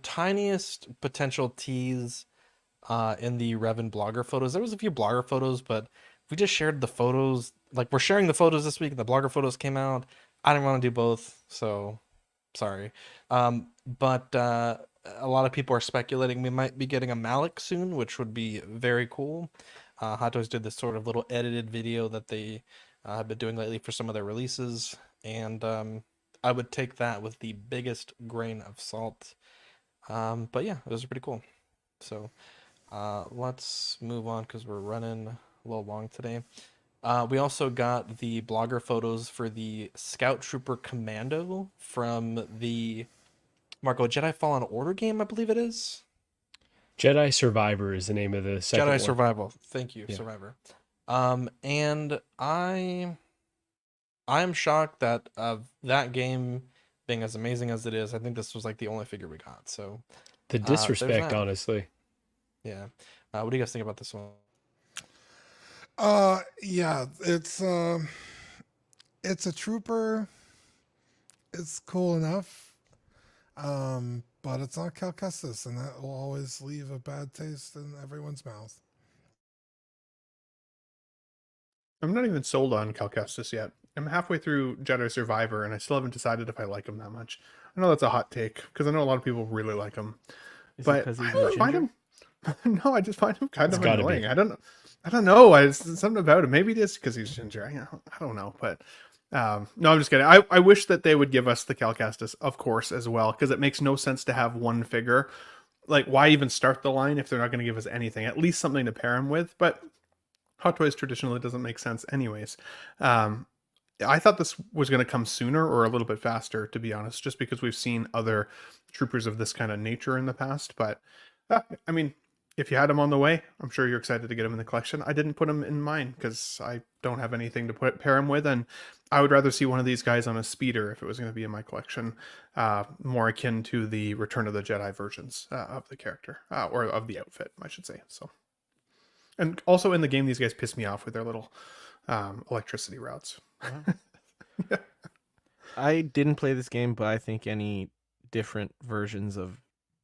tiniest potential tease in the Revan blogger photos. There was a few blogger photos, but we just shared the photos like we're sharing the photos this week. The blogger photos came out. I didn't want to do both, so sorry. But a lot of people are speculating we might be getting a Malik soon, which would be very cool. Hot Toys did this sort of little edited video that they have been doing lately for some of their releases, and I would take that with the biggest grain of salt. But yeah, it was pretty cool. So let's move on because we're running a little long today. We also got the blogger photos for the Scout Trooper Commando from the Marco Jedi Fallen Order game, I believe it is. Jedi Survivor is the name of the second Jedi one. Survival. Thank you, Yeah. Survivor. And I am shocked that that game being as amazing as it is, I think this was like the only figure we got. So The disrespect, honestly. Yeah. What do you guys think about this one? Yeah, it's a trooper. It's cool enough. But it's not Cal Kestis, and that will always leave a bad taste in everyone's mouth. I'm not even sold on Cal Kestis yet. I'm halfway through Jedi Survivor, and I still haven't decided if I like him that much. I know that's a hot take, because I know a lot of people really like him. But I don't find him... No, I just find him kind of annoying. I don't know. It's something about him. Maybe it is because he's ginger. I don't know. But no, I'm just kidding. I wish that they would give us the Cal Kestis, of course, as well, because it makes no sense to have one figure. Like, why even start the line if they're not going to give us anything? At least something to pair him with. But Hot Toys traditionally doesn't make sense anyways. I thought this was going to come sooner or a little bit faster, to be honest, just because we've seen other troopers of this kind of nature in the past. But, I mean, if you had him on the way, I'm sure you're excited to get him in the collection. I didn't put him in mine because I don't have anything to pair him with, and I would rather see one of these guys on a speeder if it was going to be in my collection, more akin to the Return of the Jedi versions of the character, or of the outfit, I should say. So, and also in the game, these guys piss me off with their little electricity routes. Yeah. I didn't play this game, but I think any different versions of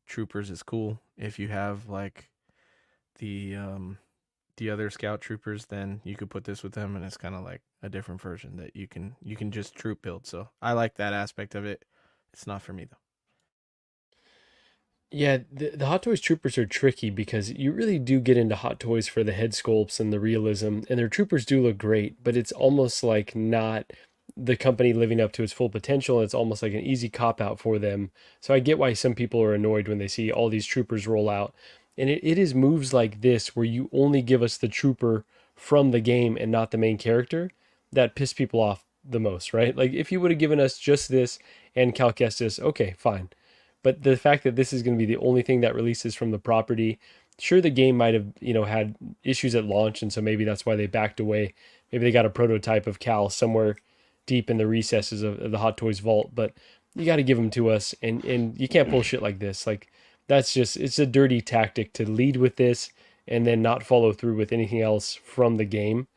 troopers is cool. If you have like the other scout troopers, then you could put this with them, and it's kind of like a different version that you can just troop build. So I like that aspect of it. It's not for me though. Yeah, the Hot Toys troopers are tricky because you really do get into Hot Toys for the head sculpts and the realism, and their troopers do look great, but it's almost like not the company living up to its full potential. It's almost like an easy cop-out for them. So I get why some people are annoyed when they see all these troopers roll out. And it is moves like this where you only give us the trooper from the game and not the main character that piss people off the most, right? Like if you would have given us just this and Cal Kestis, okay, fine. But the fact that this is going to be the only thing that releases from the property, sure, the game might have, had issues at launch, and so maybe that's why they backed away. Maybe they got a prototype of Cal somewhere deep in the recesses of the Hot Toys vault, but you got to give them to us, and you can't pull shit like this. Like, that's just, it's a dirty tactic to lead with this and then not follow through with anything else from the game.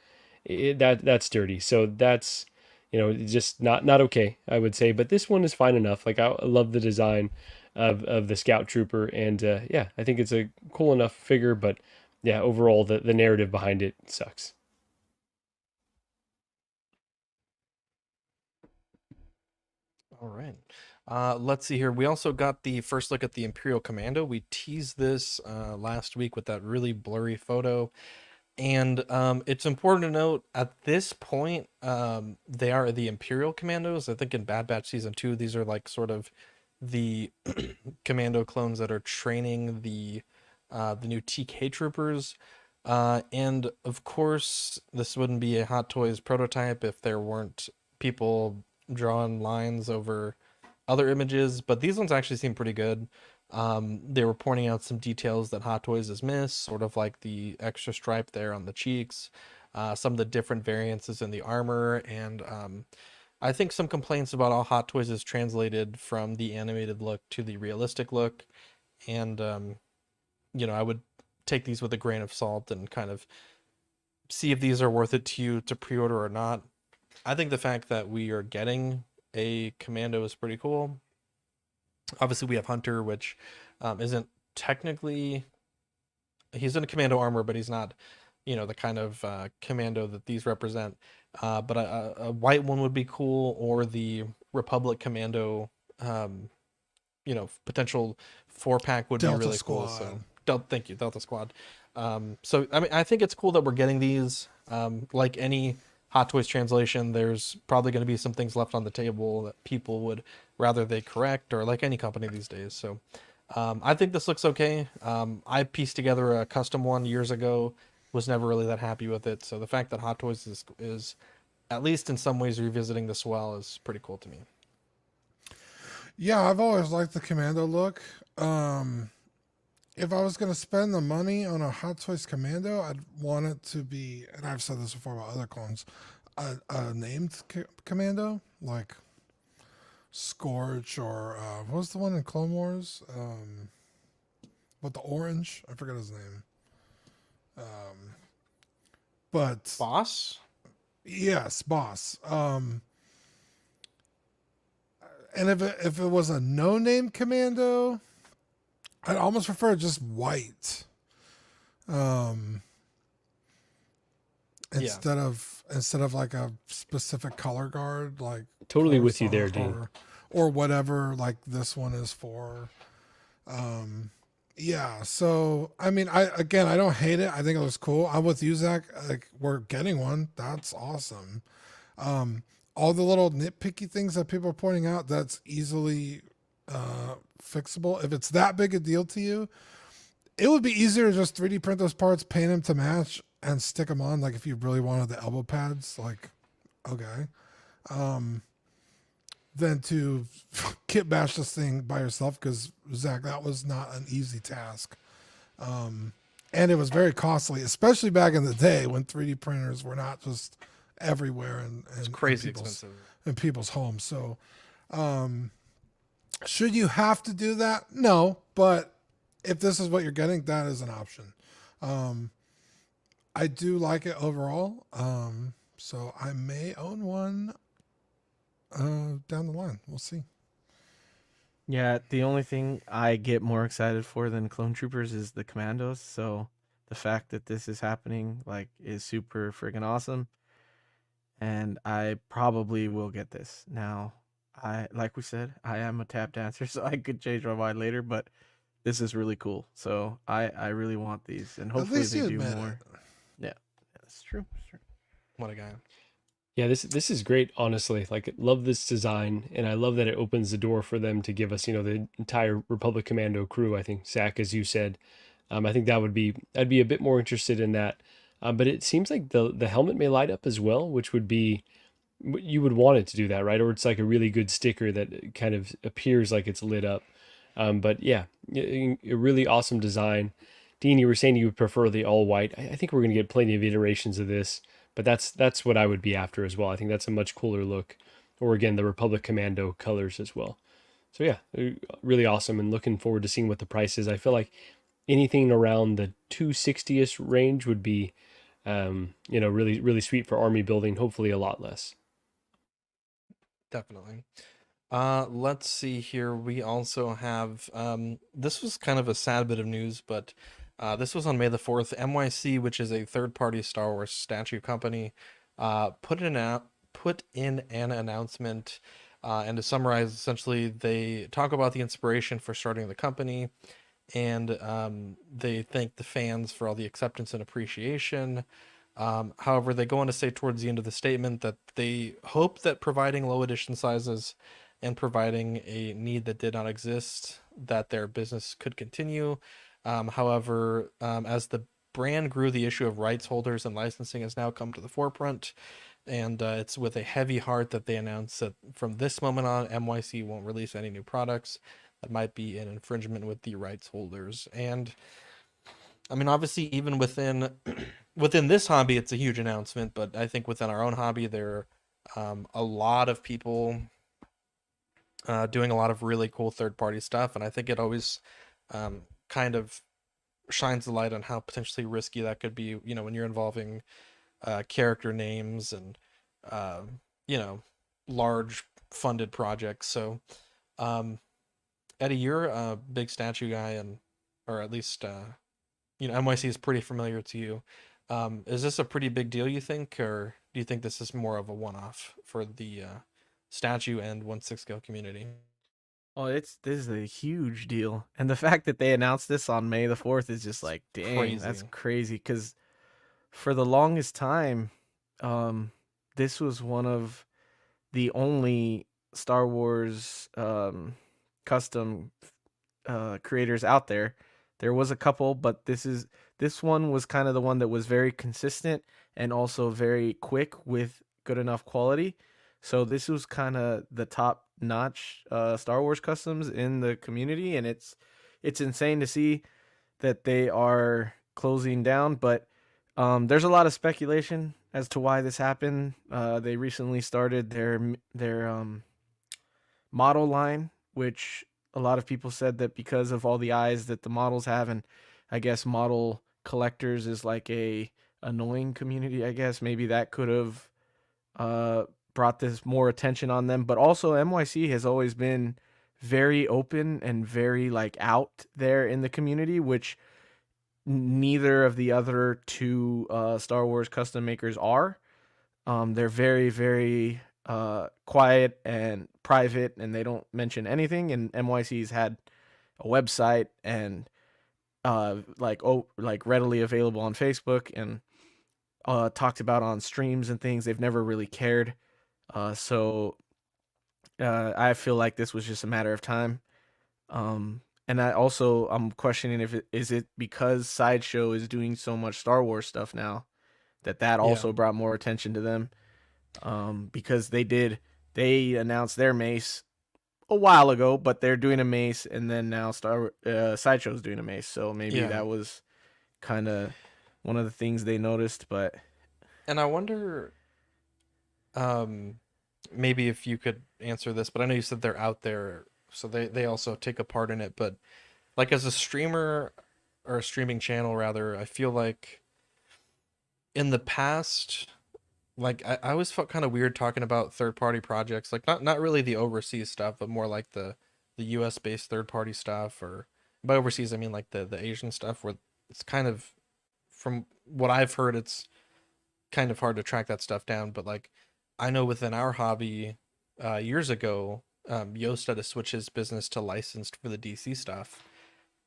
That's dirty. So that's, just not okay, I would say. But this one is fine enough. Like, I love the design of the Scout Trooper, and yeah, I think it's a cool enough figure, but yeah, overall the narrative behind it sucks. All right. Let's see here. We also got the first look at the Imperial Commando. We teased this last week with that really blurry photo. And it's important to note at this point, they are the Imperial Commandos. I think in Bad Batch Season 2, these are like sort of the commando clones that are training the new TK troopers. And of course, this wouldn't be a Hot Toys prototype if there weren't people drawing lines over other images, but these ones actually seem pretty good. They were pointing out some details that Hot Toys has missed, sort of like the extra stripe there on the cheeks, some of the different variances in the armor, and I think some complaints about how Hot Toys is translated from the animated look to the realistic look. And, I would take these with a grain of salt and kind of see if these are worth it to you to pre-order or not. I think the fact that we are getting a commando is pretty cool. Obviously, we have Hunter, which isn't technically... He's in a commando armor, but he's not the kind of commando that these represent. But a white one would be cool, or the Republic commando, potential 4-pack would Delta be really Squad. cool. So thank you, Delta Squad. So I mean, I think it's cool that we're getting these. Like any Hot Toys translation, there's probably going to be some things left on the table that people would rather they correct, or like any company these days. So I think this looks okay. I pieced together a custom one years ago, was never really that happy with it. So the fact that Hot Toys is at least in some ways revisiting this well is pretty cool to me. Yeah, I've always liked the Commando look. If I was going to spend the money on a Hot Toys Commando, I'd want it to be, and I've said this before about other clones, a named Commando, like Scorch, or what was the one in Clone Wars? With the orange? I forget his name. But Boss? Yes, Boss. And if it was a no-name Commando, I'd almost prefer just white. Instead of like a specific color guard, like totally with you there, Dean. Or whatever like this one is for. Yeah, so I mean, I don't hate it. I think it looks cool. I'm with you, Zach. Like, we're getting one. That's awesome. All the little nitpicky things that people are pointing out, that's easily fixable. If it's that big a deal to you, it would be easier to just 3D print those parts, paint them to match, and stick them on. Like if you really wanted the elbow pads, like, okay. Than to kit bash this thing by yourself, because Zach, that was not an easy task. And it was very costly, especially back in the day when 3D printers were not just everywhere and it's crazy expensive in people's homes. So should you have to do that? No, but if this is what you're getting, that is an option. I do like it overall. So I may own one down the line. We'll see. Yeah, the only thing I get more excited for than Clone Troopers is the Commandos. So the fact that this is happening is super freaking awesome. And I probably will get this. Now, like we said, I am a tap dancer, so I could change my mind later, but this is really cool. So I really want these, and hopefully they do more. Yeah, that's true. That's true. What a guy. Yeah, this is great, honestly. Like, love this design, and I love that it opens the door for them to give us, the entire Republic Commando crew. I think, Zach, as you said, I think I'd be a bit more interested in that. But it seems like the helmet may light up as well, which would be, you would want it to do that, right? Or it's like a really good sticker that kind of appears like it's lit up. But yeah, a really awesome design. Dean, you were saying you would prefer the all white. I think we're going to get plenty of iterations of this, but that's what I would be after as well. I think that's a much cooler look. Or again, the Republic Commando colors as well. So yeah, really awesome, and looking forward to seeing what the price is. I feel like anything around the 260ish range would be, really, really sweet for army building. Hopefully a lot less. Definitely. Let's see here. We also have, this was kind of a sad bit of news, but this was on May the 4th. NYC, which is a third-party Star Wars statue company, put in an announcement, and to summarize, essentially, they talk about the inspiration for starting the company, and they thank the fans for all the acceptance and appreciation. However, they go on to say towards the end of the statement that they hope that providing low edition sizes and providing a need that did not exist, that their business could continue. However, as the brand grew, the issue of rights holders and licensing has now come to the forefront. And it's with a heavy heart that they announce that from this moment on, NYC won't release any new products that might be in infringement with the rights holders. And I mean, obviously, even within this hobby, it's a huge announcement. But I think within our own hobby, there are a lot of people doing a lot of really cool third-party stuff, and I think it always kind of shines the light on how potentially risky that could be. When you're involving character names and large funded projects. So, Eddie, you're a big statue guy, or at least NYC is pretty familiar to you. Is this a pretty big deal, you think, or do you think this is more of a one-off for the statue and 1/6 scale community? Oh, this is a huge deal, and the fact that they announced this on May the 4th is just like, dang, that's crazy. Because for the longest time, this was one of the only Star Wars custom creators out there. There was a couple, but this one was kind of the one that was very consistent and also very quick with good enough quality. So this was kind of the top notch Star Wars customs in the community, and it's insane to see that they are closing down. But there's a lot of speculation as to why this happened. They recently started their model line, which a lot of people said that because of all the eyes that the models have, and I guess model collectors is like a annoying community, I guess maybe that could have brought this more attention on them. But also MYC has always been very open and very like out there in the community, which neither of the other two Star Wars custom makers are. They're very, very quiet and private, and they don't mention anything. And MYC's had a website and like readily available on Facebook, and talked about on streams and things. They've never really cared. So I feel like this was just a matter of time. And I'm questioning if is it because Sideshow is doing so much Star Wars stuff now that also brought more attention to them. Because they announced their mace a while ago, but they're doing a mace, and then now Sideshow's doing a mace. So maybe that was kind of one of the things they noticed. But and I wonder, maybe if you could answer this, but I know you said they're out there, so they also take a part in it. But like as a streamer or a streaming channel rather, I feel like in the past, like I always felt kind of weird talking about third-party projects, like not really the overseas stuff, but more like the US based third-party stuff. Or by overseas I mean like the Asian stuff, where it's kind of, from what I've heard, it's kind of hard to track that stuff down. But like I know within our hobby, years ago, Yost had to switch his business to licensed for the DC stuff.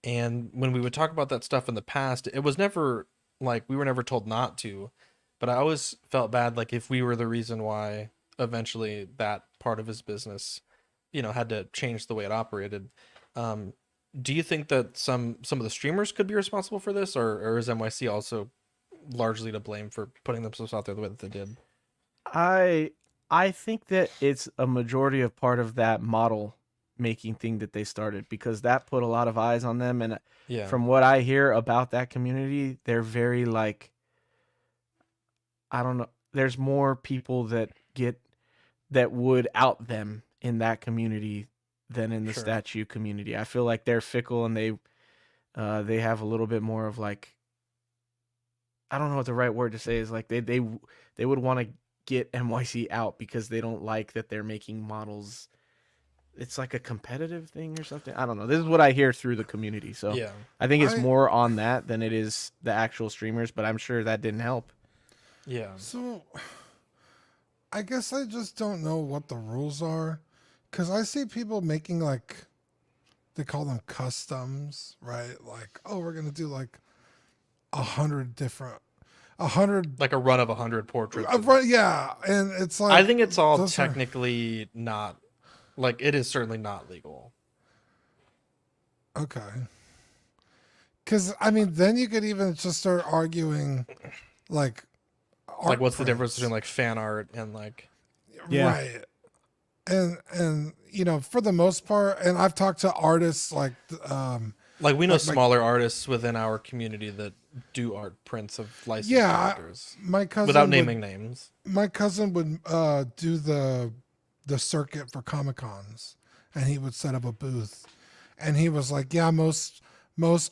And when we would talk about that stuff in the past, it was never like, we were never told not to, but I always felt bad, like if we were the reason why eventually that part of his business, had to change the way it operated. Do you think that some of the streamers could be responsible for this, or is NYC also largely to blame for putting themselves out there the way that they did? I think that it's a majority of part of that model making thing that they started, because that put a lot of eyes on them. And from what I hear about that community, they're very like, I don't know, there's more people that would out them in that community than in the statue community. I feel like they're fickle, and they have a little bit more of like, I don't know what the right word to say is, like they would want to get NYC out because they don't like that they're making models. It's like a competitive thing or something. I don't know. This is what I hear through the community. So I think it's more on that than it is the actual streamers, but I'm sure that didn't help. Yeah. So I guess I just don't know what the rules are, because I see people making, like, they call them customs, right? Like, oh, we're going to do like 100 different, 100, like a run of 100 portraits. Yeah. And it's like, I think it's all technically not, like, it is certainly not legal. Okay. Because, I mean, then you could even just start arguing, like what's the difference between like fan art and like, right. And for the most part, and I've talked to artists like we know smaller artists within our community that do art prints of licensed characters. My cousin, without naming names, my cousin would do the circuit for Comic-Cons, and he would set up a booth, and he was like, yeah, most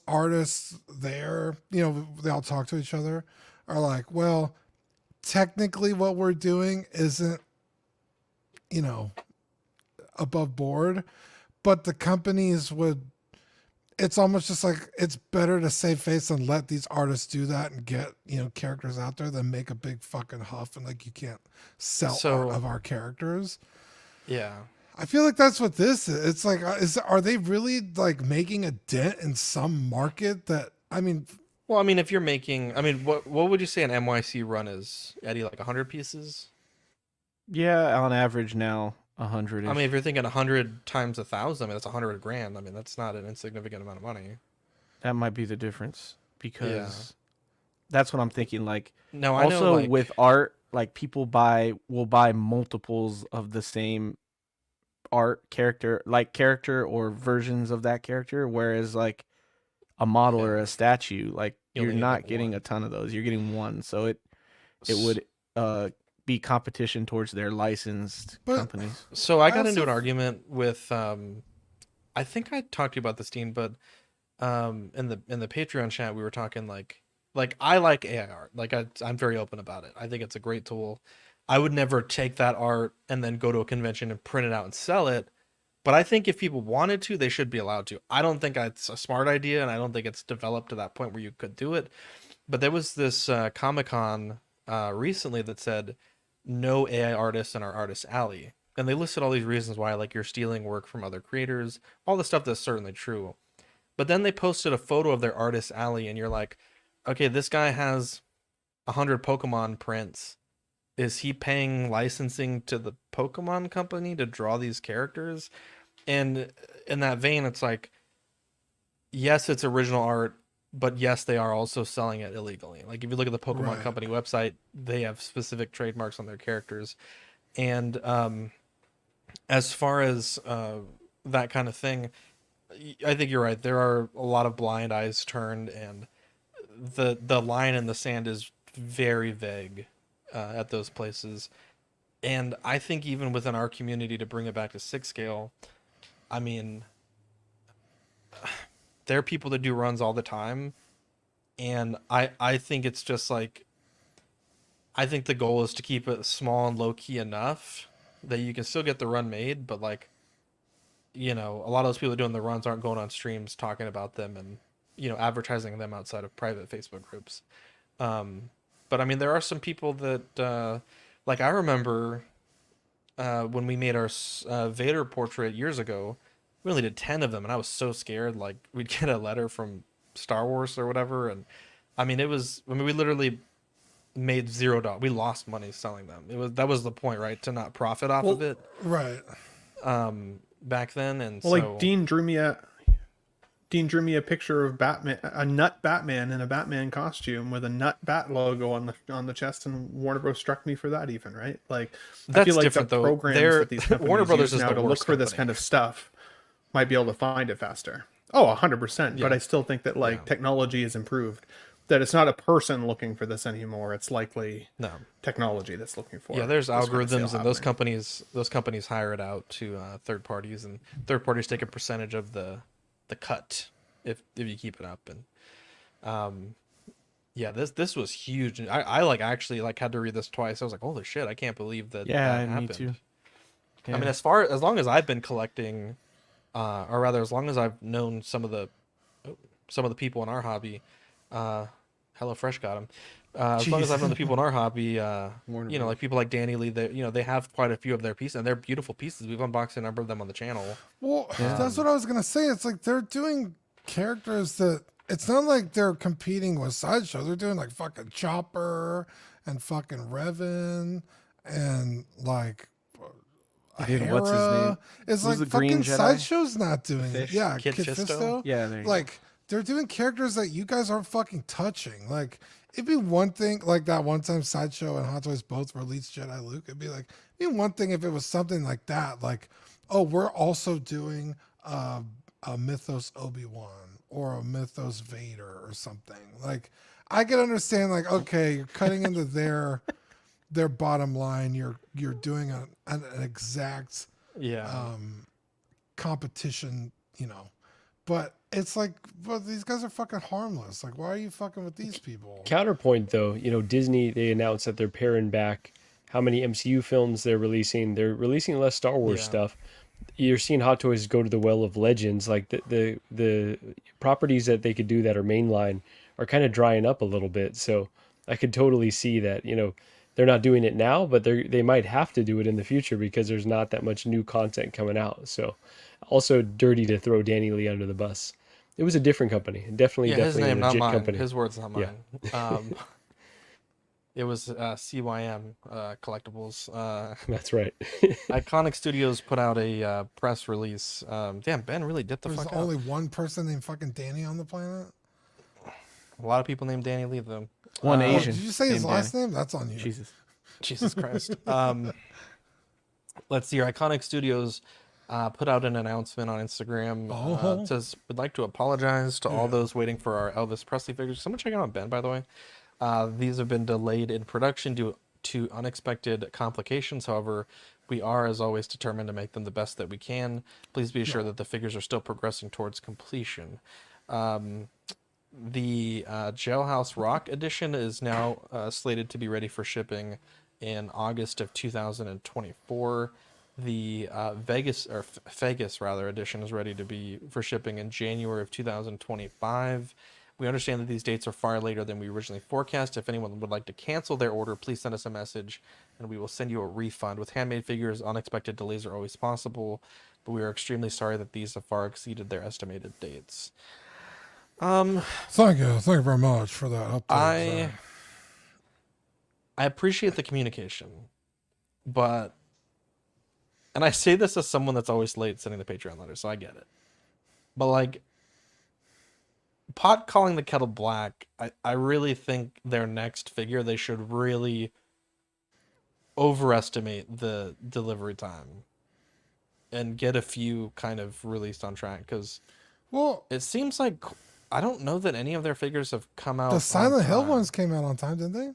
artists there, they all talk to each other, are like, well, technically what we're doing isn't, above board, but the companies would, it's almost just like it's better to save face and let these artists do that and get, characters out there than make a big fucking huff and like you can't sell art of our characters. Yeah. I feel like that's what this is. It's like, are they really like making a dent in some market that, well, I mean, if you're making, what would you say an NYC run is, Eddie? Like 100 pieces? Yeah, on average now, 100. I mean, if you're thinking 100 times 1,000, that's 100 grand. I mean, that's not an insignificant amount of money. That might be the difference because that's what I'm thinking. Like, no, I also know, like, with art, like people will buy multiples of the same art character or versions of that character, whereas like a model or a statue, like you're not getting a ton of those. You're getting one, so it would be competition towards their licensed companies. So I got into an argument with I think I talked to you about this, Dean, but in the Patreon chat we were talking like I like AI art. Like I'm very open about it. I think it's a great tool. I would never take that art and then go to a convention and print it out and sell it. But I think if people wanted to, they should be allowed to. I don't think it's a smart idea, and I don't think it's developed to that point where you could do it. But there was this Comic-Con recently that said, no AI artists in our artist alley. And they listed all these reasons why, like you're stealing work from other creators, all the stuff that's certainly true. But then they posted a photo of their artist alley, and you're like, okay, this guy has 100 Pokemon prints. Is he paying licensing to the Pokemon company to draw these characters? And in that vein, it's like, yes, it's original art, but yes, they are also selling it illegally. Like if you look at the Pokemon company website, they have specific trademarks on their characters. And as far as that kind of thing, I think you're right. There are a lot of blind eyes turned, and the line in the sand is very vague at those places. And I think even within our community, to bring it back to 6 scale, I mean, there are people that do runs all the time, and I think it's just like, I think the goal is to keep it small and low key enough that you can still get the run made, but like, a lot of those people doing the runs aren't going on streams talking about them and advertising them outside of private Facebook groups. But I mean, there are some people that like I remember when we made our Vader portrait years ago, we only did 10 of them, and I was so scared. Like we'd get a letter from Star Wars or whatever, and I mean, we literally made $0. We lost money selling them. That was the point, right? To not profit off of it, right? Back then, and well, like Dean drew me a picture of Batman, a nut Batman in a Batman costume with a nut bat logo on the chest, and Warner Bros. Struck me for that, even, right? Like that's I feel like different, the programs that these companies Warner Brothers use is now the to look worst for this company. kind of stuff might be able to find it faster. Oh, 100%. But I still think that technology has improved. That it's not a person looking for this anymore. It's likely technology that's looking for. Yeah, there's this kind of algorithms, sale and those happening. companies hire it out to third parties, and third parties take a percentage of the cut if you keep it up. And this was huge. I like actually like had to read this twice. I was like, holy shit, I can't believe that that happened. Me too. Yeah. I mean, as long as I've been collecting, or rather, as long as I've known some of the people in our hobby, HelloFresh got him. As long as I've known the people in our hobby, like people like Danny Lee, they have quite a few of their pieces, and they're beautiful pieces. We've unboxed a number of them on the channel. Well, that's what I was gonna say. It's like they're doing characters that it's not like they're competing with Sideshow. They're doing like fucking Chopper and fucking Revan and like Dude, what's his name? It's Who's like the green fucking Jedi? Sideshow's not doing it. Yeah, Kid Fisto? Yeah, there you like they're doing characters that you guys aren't fucking touching. Like it'd be one thing, like that one time Sideshow and Hot Toys both released Jedi Luke. It'd be one thing if it was something like that, like, oh, we're also doing a Mythos Obi-Wan or a Mythos Vader or something. Like I could understand, like, okay, you're cutting into their bottom line. You're doing an exact competition, but it's like, but these guys are fucking harmless. Like, why are you fucking with these people? Counterpoint, though, Disney, they announced that they're paring back how many MCU films they're releasing. They're releasing less Star Wars stuff. you're seeing Hot Toys go to the well of legends. Like the properties that they could do that are mainline are kind of drying up a little bit. So I could totally see that, they're not doing it now, but they might have to do it in the future because there's not that much new content coming out. So also dirty to throw Danny Lee under the bus. It was a different company. Definitely his name, a not legit mine. company. His words, not mine. Yeah. It was CYM Collectibles. That's right. Iconic Studios put out a press release. Damn, Ben really dipped the There's fuck only out. one person named fucking Danny on the planet. A lot of people named Danny Lee, though. One Asian. Did you say his named last Danny. name? That's on you. Jesus Christ. Let's see here. Iconic Studios put out an announcement on Instagram. It says, we'd like to apologize to all those waiting for our Elvis Presley figures. Someone check out Ben, by the way. These have been delayed in production due to unexpected complications. However, we are, as always, determined to make them the best that we can. Please be assured that the figures are still progressing towards completion. The Jailhouse Rock edition is now slated to be ready for shipping in August of 2024. The Vegas edition is ready to be for shipping in January of 2025. We understand that these dates are far later than we originally forecast. If anyone would like to cancel their order, please send us a message and we will send you a refund. With handmade figures, unexpected delays are always possible, but we are extremely sorry that these have far exceeded their estimated dates. Thank you very much for that update. I appreciate the communication, but, and I say this as someone that's always late sending the Patreon letter, so I get it. But like, pot calling the kettle black, I really think their next figure, they should really overestimate the delivery time and get a few kind of released on track, because it seems like, I don't know that any of their figures have come out. The Silent Hill ones came out on time, didn't they?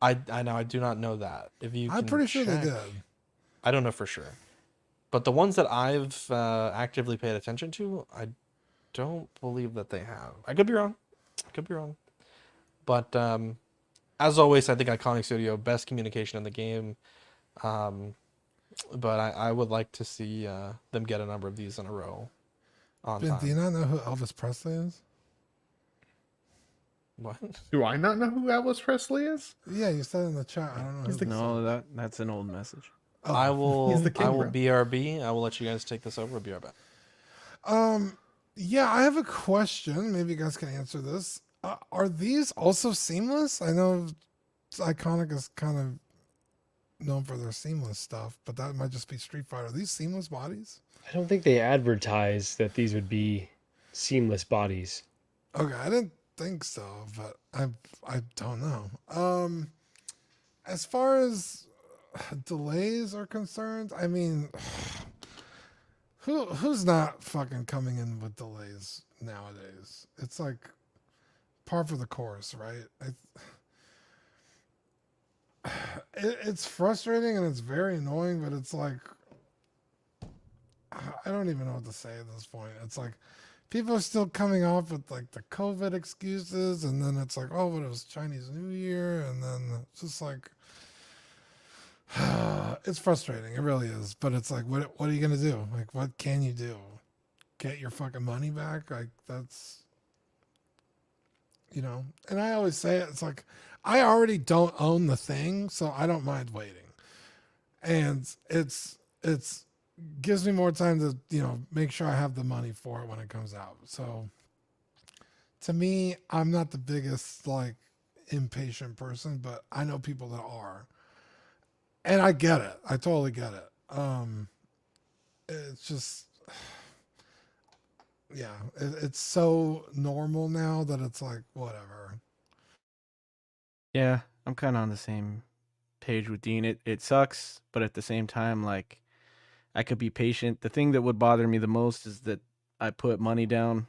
I know, I do not know that. If you, I'm pretty sure they did. I don't know for sure, but the ones that I've actively paid attention to, I don't believe that they have. I could be wrong. But as always, I think Iconic Studio, best communication in the game. But I would like to see them get a number of these in a row on Ben, time. do you not know who Elvis Presley is? What? Do I not know who Elvis Presley is? Yeah, you said in the chat. I don't know. No, that's an old message. I will. He's the king, I will bro. BRB. I will let you guys take this over. BRB. Yeah, I have a question. Maybe you guys can answer this. Are these also seamless? I know Iconic is kind of known for their seamless stuff, but that might just be Street Fighter. Are these seamless bodies? I don't think they advertised that these would be seamless bodies. Okay, I didn't think so, but I don't know. As far as delays are concerned, I mean, who's not fucking coming in with delays nowadays? It's like par for the course, right? It's frustrating and it's very annoying, but it's like, I don't even know what to say at this point. It's like people are still coming off with like the COVID excuses, and then it's like, oh, but it was Chinese New Year, and then it's just like, it's frustrating. It really is. But it's like, what are you gonna do? Like, what can you do? Get your fucking money back? Like, that's, you know. And I always say it. It's like, I already don't own the thing, so I don't mind waiting. And it's gives me more time to, you know, make sure I have the money for it when it comes out. So to me, I'm not the biggest like impatient person, but I know people that are. And I get it. I totally get it. It's just, yeah, it's so normal now that it's like, whatever. Yeah, I'm kind of on the same page with Dean. It sucks, but at the same time, like, I could be patient. The thing that would bother me the most is that I put money down,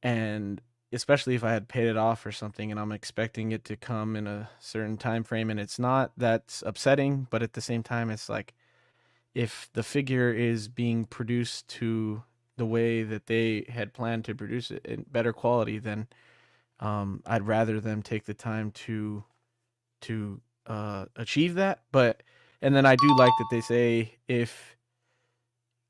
and especially if I had paid it off or something, and I'm expecting it to come in a certain time frame, and it's not, that's upsetting. But at the same time, it's like, if the figure is being produced to the way that they had planned to produce it in better quality, then I'd rather them take the time to achieve that. But and then I do like that they say if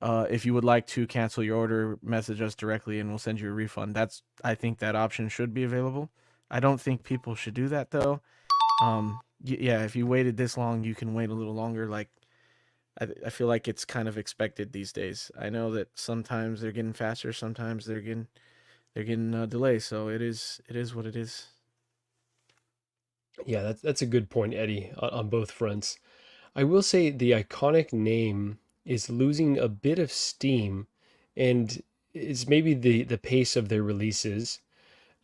if you would like to cancel your order, message us directly and we'll send you a refund. I think that option should be available. I don't think people should do that though. Yeah, if you waited this long, you can wait a little longer. Like, I feel like it's kind of expected these days. I know that sometimes they're getting faster, sometimes they're getting delays. So it is what it is. Yeah, that's a good point, Eddie, on both fronts. I will say the iconic name is losing a bit of steam, and it's maybe the pace of their releases,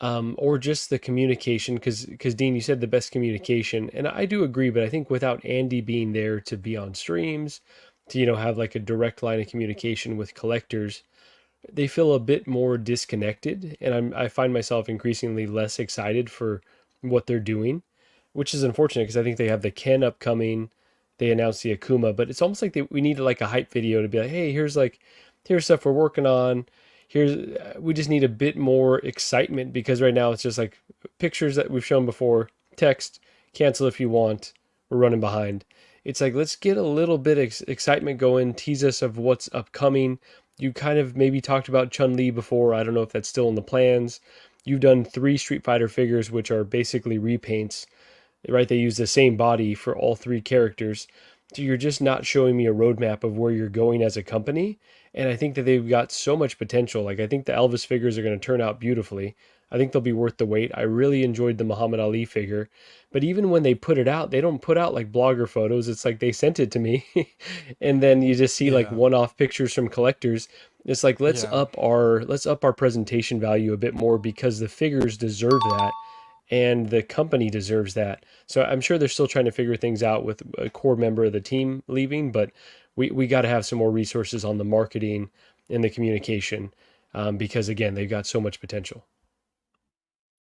or just the communication. Because Dean, you said the best communication, and I do agree. But I think without Andy being there to be on streams, to have like a direct line of communication with collectors, they feel a bit more disconnected, and I find myself increasingly less excited for what they're doing, which is unfortunate because I think they have the Ken upcoming. They announced the Akuma, but it's almost like we need like a hype video to be like, hey, here's stuff we're working on. We just need a bit more excitement, because right now it's just like pictures that we've shown before, text, cancel if you want, we're running behind. It's like, let's get a little bit of excitement going, tease us of what's upcoming. You kind of maybe talked about Chun-Li before. I don't know if that's still in the plans. You've done 3 Street Fighter figures, which are basically repaints, right? They use the same body for all 3 characters. So you're just not showing me a roadmap of where you're going as a company. And I think that they've got so much potential. Like, I think the Elvis figures are going to turn out beautifully. I think they'll be worth the wait. I really enjoyed the Muhammad Ali figure. But even when they put it out, they don't put out like blogger photos. It's like they sent it to me. And then you just see like one-off pictures from collectors. It's like, let's up our presentation value a bit more, because the figures deserve that. And the company deserves that. So I'm sure they're still trying to figure things out with a core member of the team leaving, but we got to have some more resources on the marketing and the communication, because again, they've got so much potential.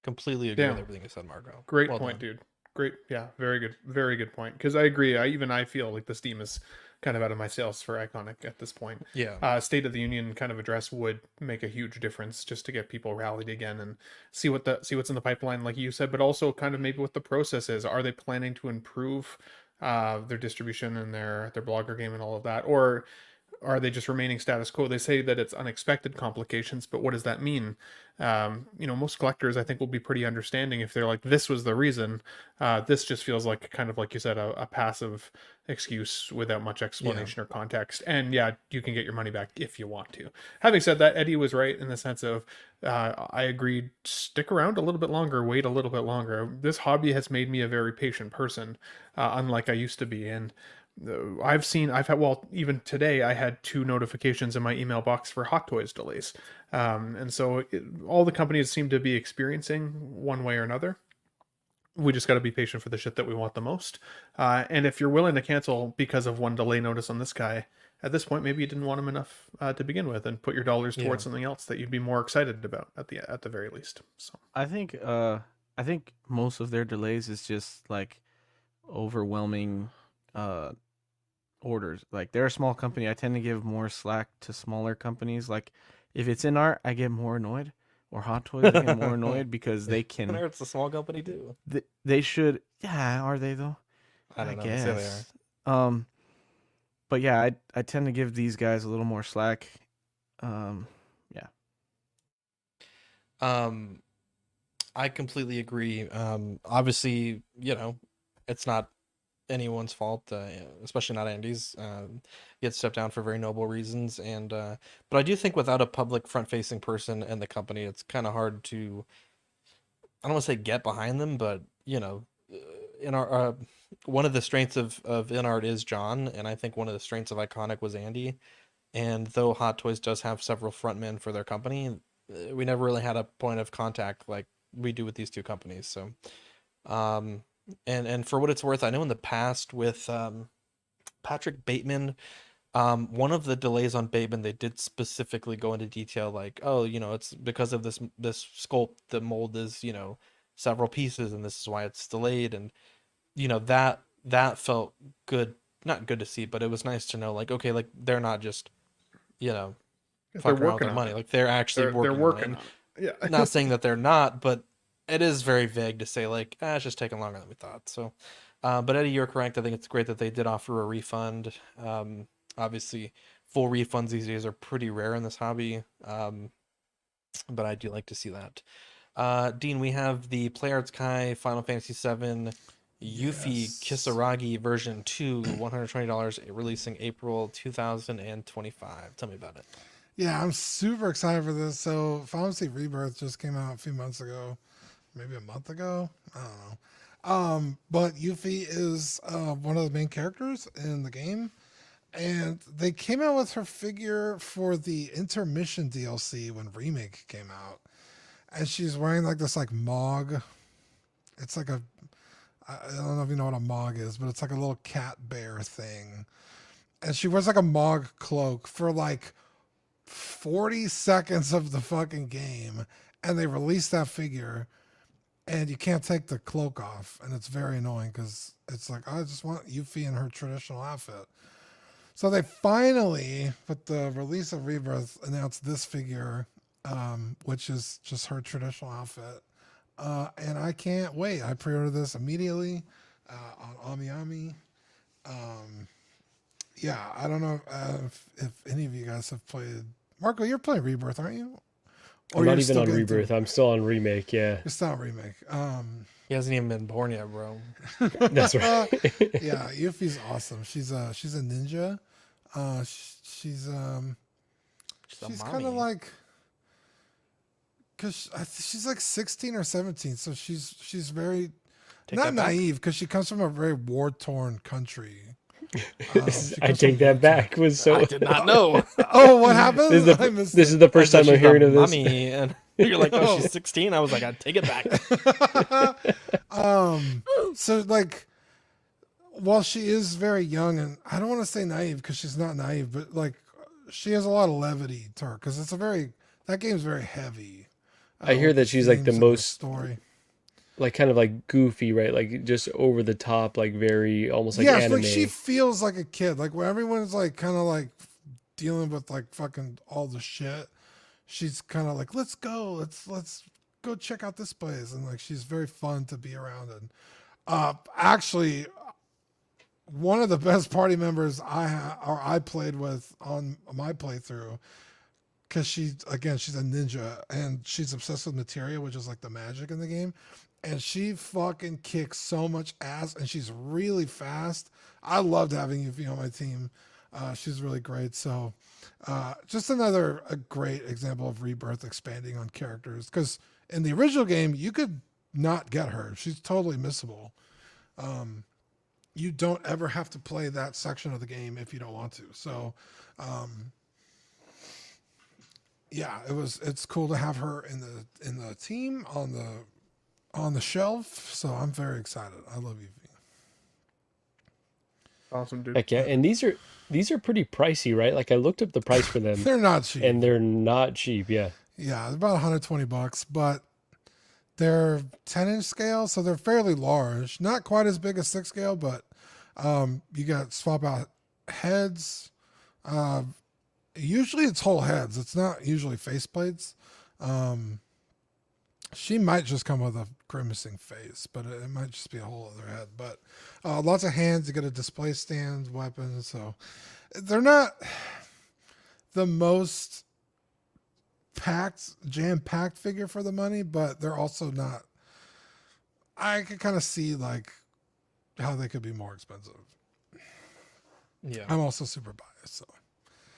Completely agree with everything you said, Marco. Great point, dude. Great. Yeah, very good point. Because I agree. I feel like the Steam is kind of out of my sales for Iconic at this point. Yeah. State of the Union kind of address would make a huge difference, just to get people rallied again and see what's in the pipeline, like you said, but also kind of maybe what the process is. Are they planning to improve their distribution and their blogger game and all of that, or are they just remaining status quo? They say that it's unexpected complications, but what does that mean? Most collectors, I think, will be pretty understanding if they're like, this was the reason. This just feels like, kind of like you said, a passive excuse without much explanation or context. And yeah, you can get your money back if you want to. Having said that, Eddie was right in the sense of, I agreed, stick around a little bit longer, wait a little bit longer. This hobby has made me a very patient person, unlike I used to be. And even today I had 2 notifications in my email box for Hot Toys delays. And so all the companies seem to be experiencing one way or another. We just got to be patient for the shit that we want the most. And if you're willing to cancel because of one delay notice on this guy, at this point, maybe you didn't want him enough to begin with, and put your dollars towards something else that you'd be more excited about at the very least. So I think most of their delays is just like overwhelming orders. Like, they're a small company. I tend to give more slack to smaller companies. Like, if it's in art, I get more annoyed. Or Hot Toys, I get more annoyed because they can. It's a small company too. They should. Yeah, are they though? I don't know. Guess. Say they are. But yeah, I tend to give these guys a little more slack. Yeah. I completely agree. Obviously, it's not anyone's fault, especially not Andy's. He had stepped down for very noble reasons, and but I do think without a public front-facing person in the company, it's kind of hard to, I don't want to say get behind them, but in our one of the strengths of InArt is John, and I think one of the strengths of Iconic was Andy. And though Hot Toys does have several frontmen for their company, we never really had a point of contact like we do with these 2 companies. So and for what it's worth, I know in the past with Patrick Bateman, one of the delays on Bateman, they did specifically go into detail, like, oh, it's because of this sculpt, the mold is, several pieces, and this is why it's delayed. And that felt good, not good to see, but it was nice to know, like, okay, like, they're not just fucking around with their money, like, they're actually working on it. Yeah. Not saying that they're not, but it is very vague to say, like, it's just taking longer than we thought. So, but Eddie, you're correct. I think it's great that they did offer a refund. Obviously, full refunds these days are pretty rare in this hobby. But I do like to see that. Dean, we have the PlayArts Kai Final Fantasy VII Yuffie Kisaragi version 2, $120, releasing April 2025. Tell me about it. Yeah, I'm super excited for this. So Final Fantasy Rebirth just came out a few months ago, maybe a month ago. I don't know. But Yuffie is one of the main characters in the game. And they came out with her figure for the intermission DLC when Remake came out. And she's wearing like this like Mog. It's like a, I don't know if you know what a Mog is, but it's like a little cat bear thing. And she wears like a Mog cloak for like 40 seconds of the fucking game. And they released that figure. And you can't take the cloak off. And it's very annoying because it's like, I just want Yuffie in her traditional outfit. So they finally, with the release of Rebirth, announced this figure, which is just her traditional outfit. And I can't wait. I pre-ordered this immediately on AmiAmi. Yeah, I don't know if any of you guys have played. Marco, you're playing Rebirth, aren't you? Or I'm not even on Rebirth. I'm still on Remake, yeah. You're still on Remake. He hasn't even been born yet, bro. That's right. Yeah, Yuffie's awesome. She's a ninja. She's kind of like, cause she's like 16 or 17, so she's very not naive because she comes from a very war-torn country. I take that back. I did not know. Oh, what happened? This is the first time I'm hearing of this. Mommy, and you're like, oh, she's 16. I was like, I take it back. So like, while she is very young, and I don't want to say naive because she's not naive, but like, she has a lot of levity to her because that game's very heavy. I hear that she's like the most story. Like kind of like goofy, right? Like just over the top, like very almost like anime. Like she feels like a kid. Like when everyone's like kind of like dealing with like fucking all the shit, she's kind of like, let's go, let's go check out this place, and like she's very fun to be around. And actually, one of the best party members I played with on my playthrough, because she's a ninja and she's obsessed with materia, which is like the magic in the game. And she fucking kicks so much ass, and she's really fast. I loved having Yuffie on my team. She's really great. So just a great example of Rebirth expanding on characters. Because in the original game, you could not get her. She's totally missable. You don't ever have to play that section of the game if you don't want to. So yeah, it's cool to have her in the team on the shelf, so I'm very excited. I love Yuffie. Awesome, dude. Heck yeah, and these are pretty pricey, right? Like I looked up the price for them. They're not cheap. And they're not cheap, yeah. Yeah, they're about $120, but they're 10-inch scale, so they're fairly large. Not quite as big as 6 scale, but you got swap out heads. Usually it's whole heads. It's not usually faceplates. She might just come with a grimacing face, but it might just be a whole other head. But lots of hands. You get a display stand, weapons. So they're not the most jam-packed figure for the money, but they're also not. I can kind of see like how they could be more expensive. Yeah, I'm also super biased. So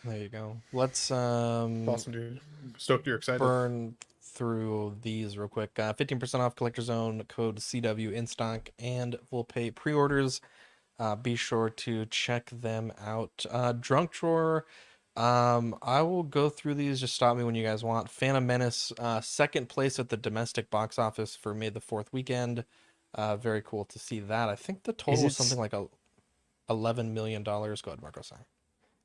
there you go. Let's awesome, dude. Stoked you're excited. Burn through these real quick. 15% off Collector Zone code CW in stock and will pay pre-orders. Be sure to check them out. Drunk Drawer. I will go through these. Just stop me when you guys want. Phantom Menace, second place at the domestic box office for May the 4th weekend. Very cool to see that. I think the total was something like $11 million. Go ahead, Marco. Sorry.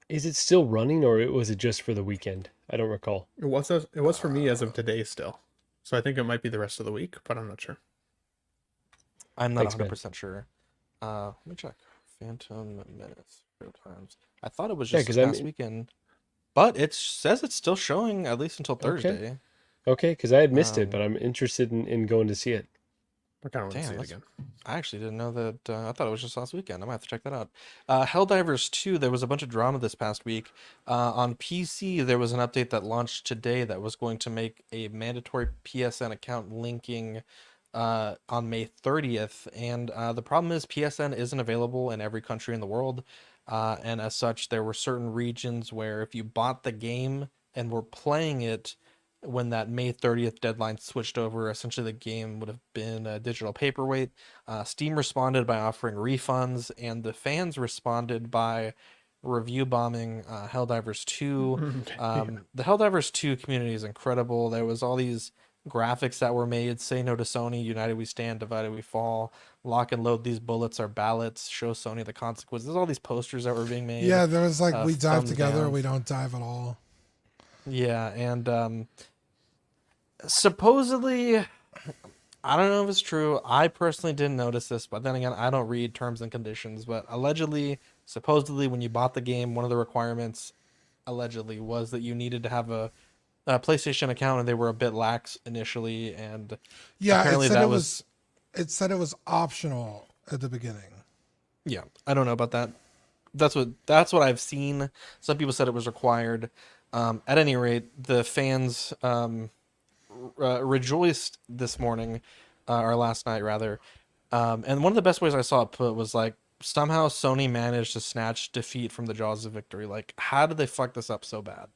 Is it still running, or was it just for the weekend? I don't recall. It was for me as of today still. So I think it might be the rest of the week, but I'm not sure. I'm not 100% sure. Let me check. Phantom Menace. Times. I thought it was just this past weekend, but it says it's still showing at least until Thursday. Okay, because I had missed it, but I'm interested in going to see it. I kind of want to Damn, see it that's, again. I actually didn't know that. I thought it was just last weekend. I might have to check that out. Helldivers 2, there was a bunch of drama this past week. On PC, there was an update that launched today that was going to make a mandatory PSN account linking on May 30th. And the problem is PSN isn't available in every country in the world. And as such, there were certain regions where if you bought the game and were playing it, when that May 30th deadline switched over, essentially the game would have been a digital paperweight. Steam responded by offering refunds, and the fans responded by review bombing Helldivers 2. The Helldivers 2 community is incredible. There was all these graphics that were made: say no to Sony, united we stand, divided we fall, lock and load, these bullets are ballots, show Sony the consequences. There's all these posters that were being made. Yeah, there was like, we dive thumbs together, down. we don't dive at all. Yeah, and supposedly, I don't know if it's true. I personally didn't notice this, but then again, I don't read terms and conditions. But allegedly, supposedly, when you bought the game, one of the requirements, allegedly, was that you needed to have a PlayStation account, and they were a bit lax initially. And yeah, apparently it said it was optional at the beginning. Yeah, I don't know about that. That's what I've seen. Some people said it was required. At any rate, the fans rejoiced this morning, or last night rather. And one of the best ways I saw it put was like, somehow Sony managed to snatch defeat from the jaws of victory. Like, how did they fuck this up so bad?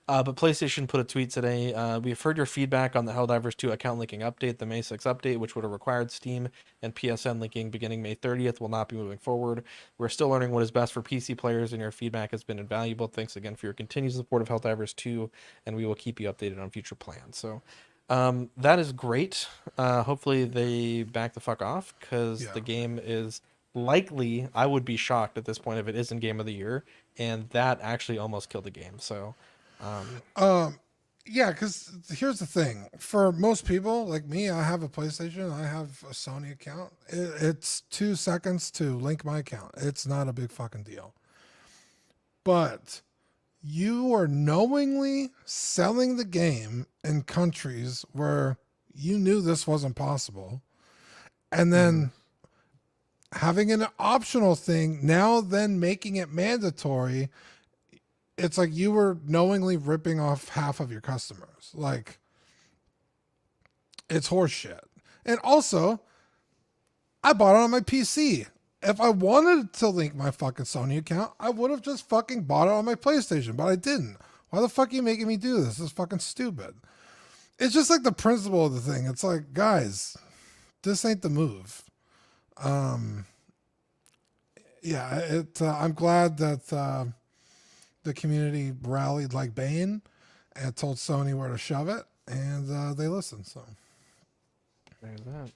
But PlayStation put a tweet today. We've heard your feedback on the Helldivers 2 account linking update. The May 6th update, which would have required Steam and PSN linking beginning May 30th, will not be moving forward. We're still learning what is best for PC players, and your feedback has been invaluable. Thanks again for your continued support of Helldivers 2, and we will keep you updated on future plans. So that is great. Hopefully they back the fuck off, because the game is likely, I would be shocked at this point if it isn't Game of the Year, and that actually almost killed the game. So yeah, because here's the thing. For most people like me, I have a PlayStation, I have a Sony account. It's 2 seconds to link my account. It's not a big fucking deal. But you are knowingly selling the game in countries where you knew this wasn't possible, and then having an optional thing, now then making it mandatory. It's like you were knowingly ripping off half of your customers. Like, it's horseshit. And also, I bought it on my PC. If I wanted to link my fucking Sony account, I would have just fucking bought it on my PlayStation, but I didn't. Why the fuck are you making me do this? This is fucking stupid. It's just like the principle of the thing. It's like, guys, this ain't the move. Yeah, I'm glad that the community rallied like Bane and told Sony where to shove it, and they listened. So there's that.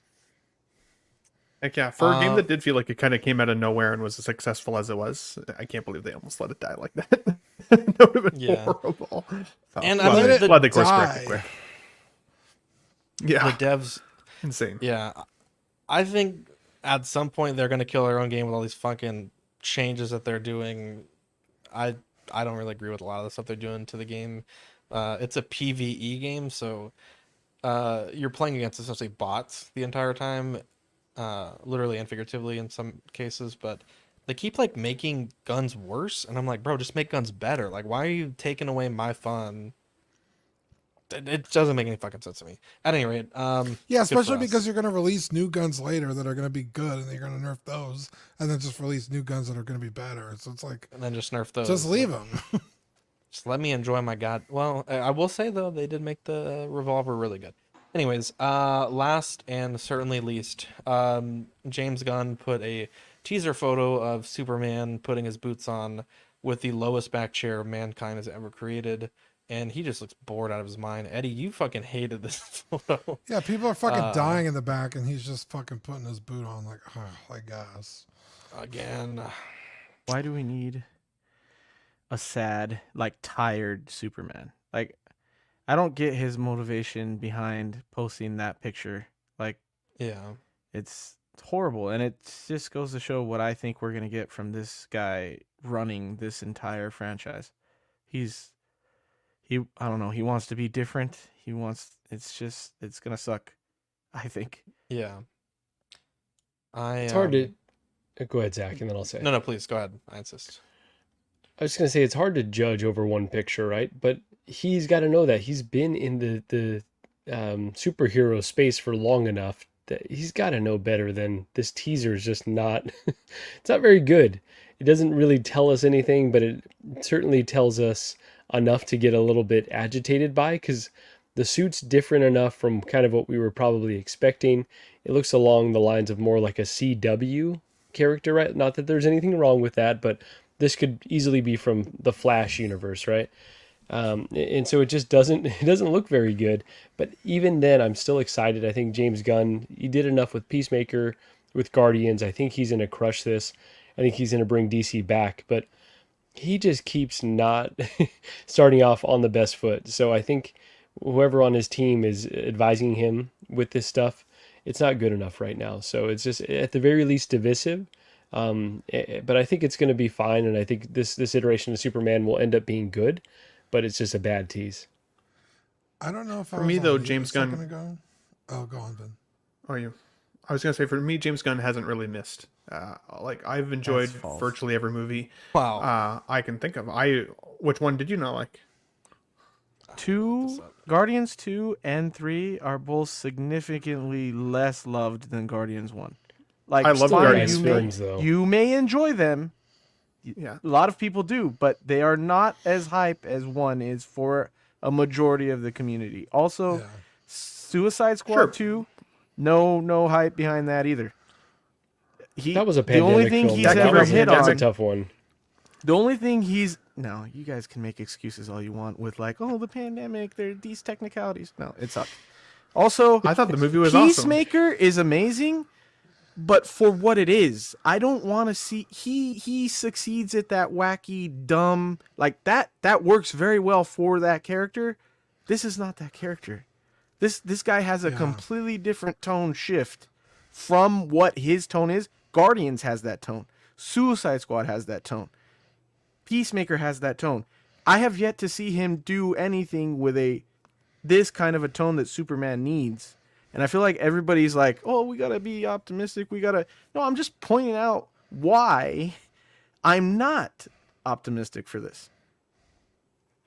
Heck yeah, for a game that did feel like it kind of came out of nowhere and was as successful as it was, I can't believe they almost let it die like that. That would have been horrible. And glad I mean, glad they course corrected quick. Yeah, the devs, insane. Yeah, I think at some point they're gonna kill their own game with all these fucking changes that they're doing. I don't really agree with a lot of the stuff they're doing to the game. It's a PvE game, so you're playing against essentially bots the entire time, literally and figuratively in some cases. But they keep like making guns worse, and I'm like, bro, just make guns better. Like, why are you taking away my fun? It doesn't make any fucking sense to me. At any rate, yeah, especially because you're going to release new guns later that are going to be good, and you're going to nerf those, and then just release new guns that are going to be better. So it's like, and then just nerf those. Just leave them. Just let me enjoy my god. Well, I will say though, they did make the revolver really good. Anyways, last and certainly least, James Gunn put a teaser photo of Superman putting his boots on with the lowest back chair mankind has ever created. And he just looks bored out of his mind. Eddie, you fucking hated this photo. Yeah, people are fucking dying in the back, and he's just fucking putting his boot on. Like, oh, I guess. Again. Why do we need a sad, like, tired Superman? Like, I don't get his motivation behind posting that picture. Like, yeah, it's horrible. And it just goes to show what I think we're going to get from this guy running this entire franchise. I don't know. He wants to be different. It's going to suck, I think. Yeah. It's hard to go ahead, Zach, and then I'll say. No, please go ahead. I insist. I was gonna say it's hard to judge over one picture, right? But he's got to know that he's been in the superhero space for long enough that he's got to know better than this teaser is just not. It's not very good. It doesn't really tell us anything, but it certainly tells us enough to get a little bit agitated by, because the suit's different enough from kind of what we were probably expecting. It looks along the lines of more like a CW character, right? Not that there's anything wrong with that, but this could easily be from the Flash universe, right? And so it just doesn't look very good. But even then, I'm still excited. I think James Gunn, he did enough with Peacemaker, with Guardians. I think he's going to crush this. I think he's going to bring DC back. But he just keeps not starting off on the best foot. So I think whoever on his team is advising him with this stuff, it's not good enough right now. So it's just, at the very least, divisive. But I think it's going to be fine, and I think this iteration of Superman will end up being good, but it's just a bad tease. I don't know if for me though, James Gunn. Oh, go on, Ben. Oh, you. I was going to say, for me, James Gunn hasn't really missed. Like, I've enjoyed virtually every movie. Wow. I can think of. Which one did you not like? Guardians 2 and 3 are both significantly less loved than Guardians 1. Like, I love Guardians films, though. You may enjoy them. Yeah. A lot of people do, but they are not as hype as 1 is for a majority of the community. Also, Suicide Squad 2, no hype behind that either. That was a pandemic the only thing film. he's ever hit on. That's a tough one. The only thing he's... No, you guys can make excuses all you want with like, oh, the pandemic, there are these technicalities. No, it's not. Also, I thought the movie was awesome. Peacemaker is amazing, but for what it is, I don't want to see... He succeeds at that wacky, dumb... Like, that works very well for that character. This is not that character. This guy has a completely different tone shift from what his tone is. Guardians has that tone. Suicide Squad has that tone. Peacemaker has that tone. I have yet to see him do anything with this kind of a tone that Superman needs. And I feel like everybody's like, oh, we got to be optimistic. No, I'm just pointing out why I'm not optimistic for this.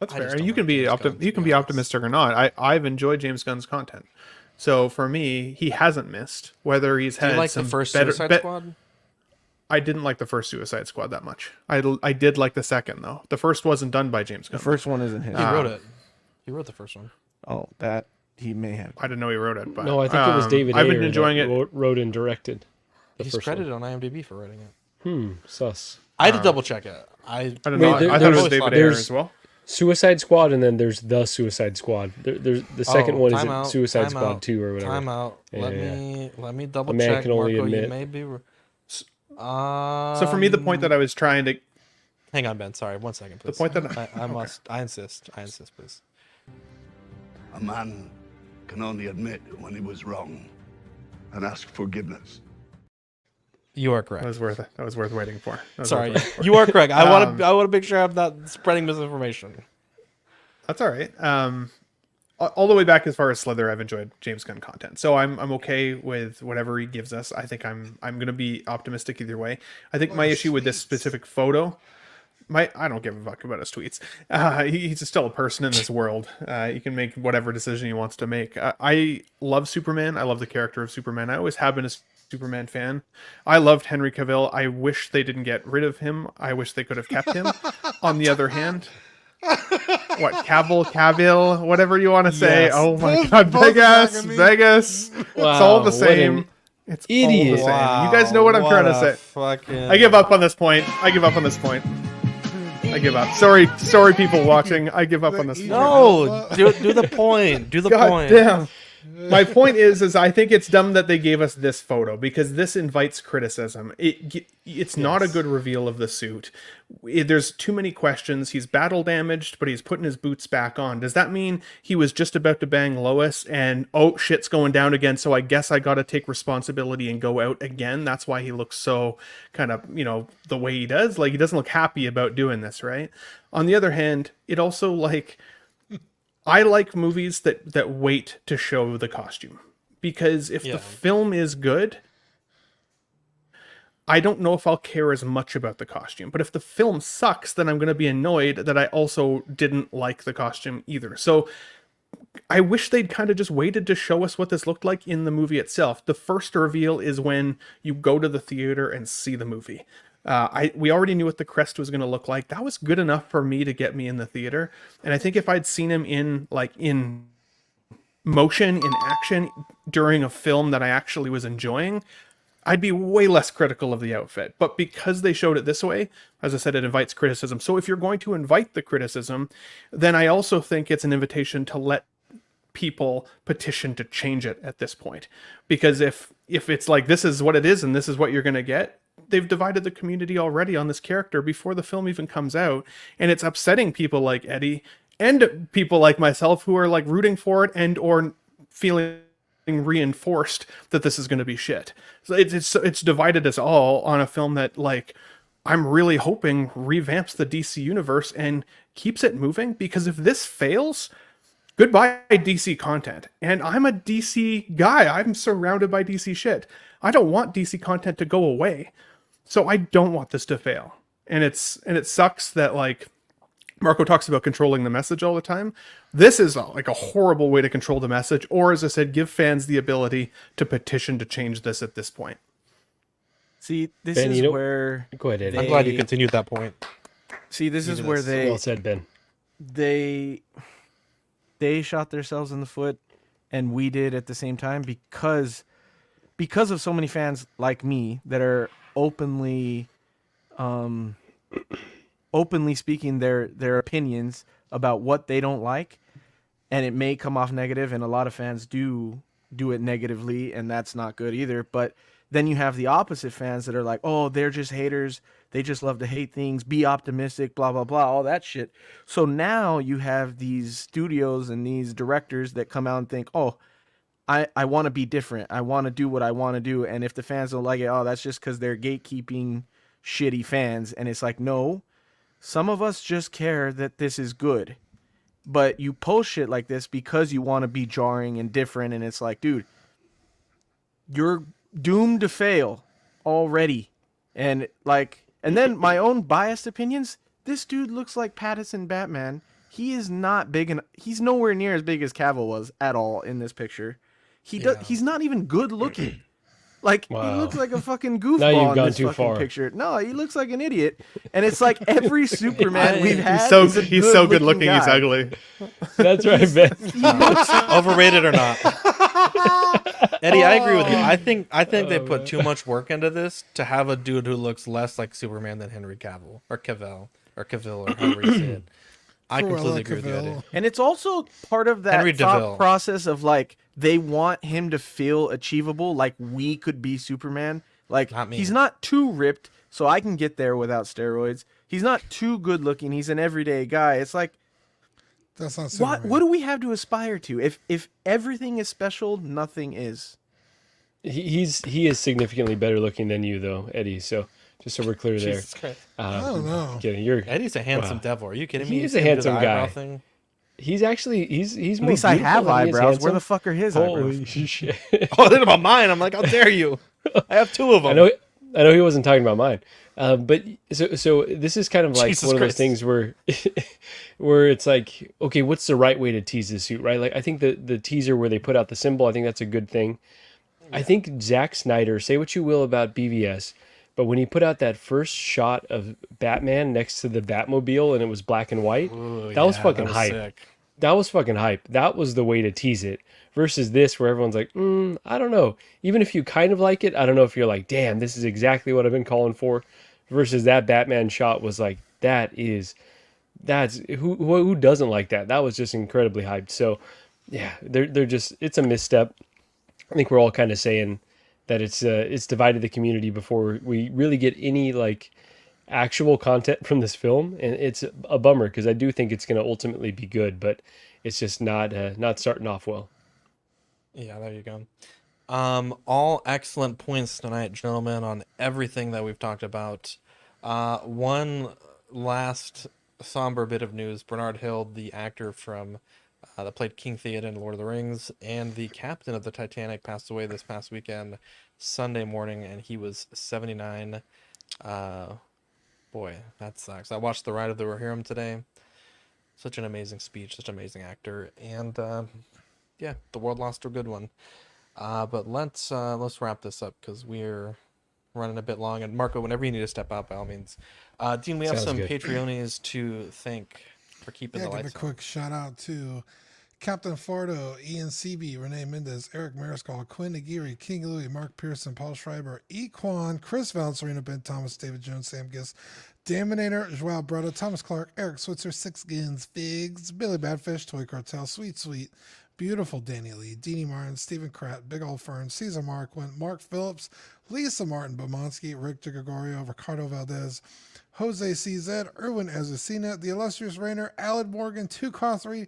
That's fair. You can be optimistic or not. I've enjoyed James Gunn's content. So for me, he hasn't missed. Whether he's had like some the first better, Suicide Squad? I didn't like the first Suicide Squad that much. I did like the second though. The first wasn't done by James Gunn. The first one isn't his. He wrote it. He wrote the first one. Oh, that he may have. I didn't know he wrote it. But no, I think it was David I've Ayer been enjoying that wrote and directed. He's credited on IMDb for writing it. Sus. I had to double check it. I don't know. I thought it was David Ayer as well. Suicide Squad, and then there's the Suicide Squad. There's the second one is Suicide Squad 2 or whatever. Time out. Let me double A man check. can only Marco, admit. you may be. So for me, the point that I was trying to... Hang on, Ben. Sorry, 1 second, please. The point that I insist, please. A man can only admit when he was wrong and ask forgiveness. You are correct. That was worth waiting for. Sorry, you are correct. I want to make sure I'm not spreading misinformation. That's all right. All the way back as far as Slither, I've enjoyed James Gunn content, so I'm okay with whatever he gives us. I think I'm going to be optimistic either way. I think my issue with this specific photo, I don't give a fuck about his tweets. He's still a person in this world. He can make whatever decision he wants to make. I love Superman. I love the character of Superman. I always have been a Superman fan. I loved Henry Cavill. I wish they didn't get rid of him. I wish they could have kept him. On the other hand, Cavill, whatever you want to say. Yes. Oh my God, Vegas. Wow, it's all the same. It's idiot. all the same. Wow, you guys know what I'm trying to say. Fucking... I give up on this point. I give up. Sorry, people watching. I give up on this point. No, do the point. Do the God point. Damn. My point is I think it's dumb that they gave us this photo because this invites criticism. It's not a good reveal of the suit. There's too many questions. He's battle damaged, but he's putting his boots back on. Does that mean he was just about to bang Lois and, oh, shit's going down again, so I guess I got to take responsibility and go out again? That's why he looks so kind of, the way he does. Like, he doesn't look happy about doing this, right? On the other hand, it also, like... I like movies that wait to show the costume, because if the film is good, I don't know if I'll care as much about the costume. But if the film sucks, then I'm going to be annoyed that I also didn't like the costume either. So I wish they'd kind of just waited to show us what this looked like in the movie itself. The first reveal is when you go to the theater and see the movie. We already knew what the crest was going to look like. That was good enough for me to get me in the theater. And I think if I'd seen him in motion, in action, during a film that I actually was enjoying, I'd be way less critical of the outfit. But because they showed it this way, as I said, it invites criticism. So if you're going to invite the criticism, then I also think it's an invitation to let people petition to change it at this point. Because if it's like, this is what it is and this is what you're going to get, they've divided the community already on this character before the film even comes out. And it's upsetting people like Eddie and people like myself who are like rooting for it and or feeling reinforced that this is going to be shit. So it's divided us all on a film that, like, I'm really hoping revamps the DC universe and keeps it moving, because if this fails, goodbye DC content. And I'm a DC guy. I'm surrounded by DC shit. I don't want DC content to go away. So I don't want this to fail. And it sucks that, like, Marco talks about controlling the message all the time. This is like a horrible way to control the message, or, as I said, give fans the ability to petition to change this at this point. See, this Ben, is where... Go ahead, Eddie. I'm glad you continued that point. See, this is where they... Well said, Ben. They shot themselves in the foot, and we did at the same time, because of so many fans like me that are openly speaking their opinions about what they don't like, and it may come off negative, and a lot of fans do it negatively, and that's not good either. But then you have the opposite fans that are like, oh, they're just haters, they just love to hate things, be optimistic, blah blah blah, all that shit. So now you have these studios and these directors that come out and think, oh, I want to be different, I want to do what I want to do, and if the fans don't like it, oh, that's just because they're gatekeeping shitty fans. And it's like, no, some of us just care that this is good. But you post shit like this because you want to be jarring and different, and it's like, dude, you're doomed to fail already. And then my own biased opinions, this dude looks like Pattinson Batman. He is not big, and he's nowhere near as big as Cavill was at all in this picture. He's not even good looking. Like, He looks like a fucking goofball in this fucking picture. No, he looks like an idiot. And it's like every Superman we've had. He's so good looking, he's ugly. That's right, Ben. Overrated or not? Eddie, I agree with you. I think they put too much work into this to have a dude who looks less like Superman than Henry Cavill or Cavill or however you say it. I completely agree with you, Eddie. And it's also part of that thought process of, like, they want him to feel achievable, like we could be Superman. Like, he's not too ripped, so I can get there without steroids. He's not too good looking. He's an everyday guy. It's like, that's not Superman. What do we have to aspire to? If everything is special, nothing is. He is significantly better looking than you, though, Eddie. So just so we're clear there. Jesus Christ. I don't know. Kidding. Eddie's a handsome devil. Are you kidding me? He's a handsome guy. He's actually he's more. At least I have eyebrows. Where the fuck are his eyebrows? Holy shit! Oh, they're about mine. I'm like, how dare you? I have two of them. I know he wasn't talking about mine. But so this is kind of like Jesus one of those Christ. things where it's like, okay, what's the right way to tease this suit, right? Like, I think the teaser where they put out the symbol, I think that's a good thing. Yeah. I think Zack Snyder, say what you will about BVS, but when he put out that first shot of Batman next to the Batmobile and it was black and white, that was fucking hype. Sick. That was fucking hype. That was the way to tease it. Versus this, where everyone's like, I don't know. Even if you kind of like it, I don't know if you're like, damn, this is exactly what I've been calling for. Versus that Batman shot was like, that's who doesn't like that? That was just incredibly hyped. So yeah, they're just, it's a misstep. I think we're all kind of saying that it's divided the community before we really get any like actual content from this film, and it's a bummer because I do think it's going to ultimately be good, but it's just not starting off well. Yeah, there you go. All excellent points tonight, gentlemen, on everything that we've talked about. One last somber bit of news: Bernard Hill, the actor from that played King Theoden in Lord of the Rings, and the captain of the Titanic passed away this past weekend, Sunday morning, and he was 79. Boy, that sucks. I watched The Ride of the Rohirrim today. Such an amazing speech, such an amazing actor, and yeah, the world lost a good one. But let's wrap this up because we're running a bit long. And Marco, whenever you need to step out, by all means. Dean, we have Sounds some good. Patreonies to thank for keeping the Give lights a quick shout out to Captain Fardo, Ian CB, Renee Mendez, Eric Mariscal, Quinn Aguirre, King Louie, Mark Pearson, Paul Schreiber, Equan, Chris Valencerino, Ben Thomas, David Jones, Sam Giss, Daminator, Joao Brother, Thomas Clark, Eric Switzer, Six Gins, Figs, Billy Badfish, Toy Cartel, Sweet Sweet, Beautiful Danny Lee, Deanie Martin, Stephen Kratt, Big Old Fern, Caesar Marquin, Mark Phillips, Lisa Martin Bomonsky, Rick DeGregorio, Ricardo Valdez, Jose CZ, Erwin Azucena, The Illustrious Rainer, Alad Morgan, 2Cothry,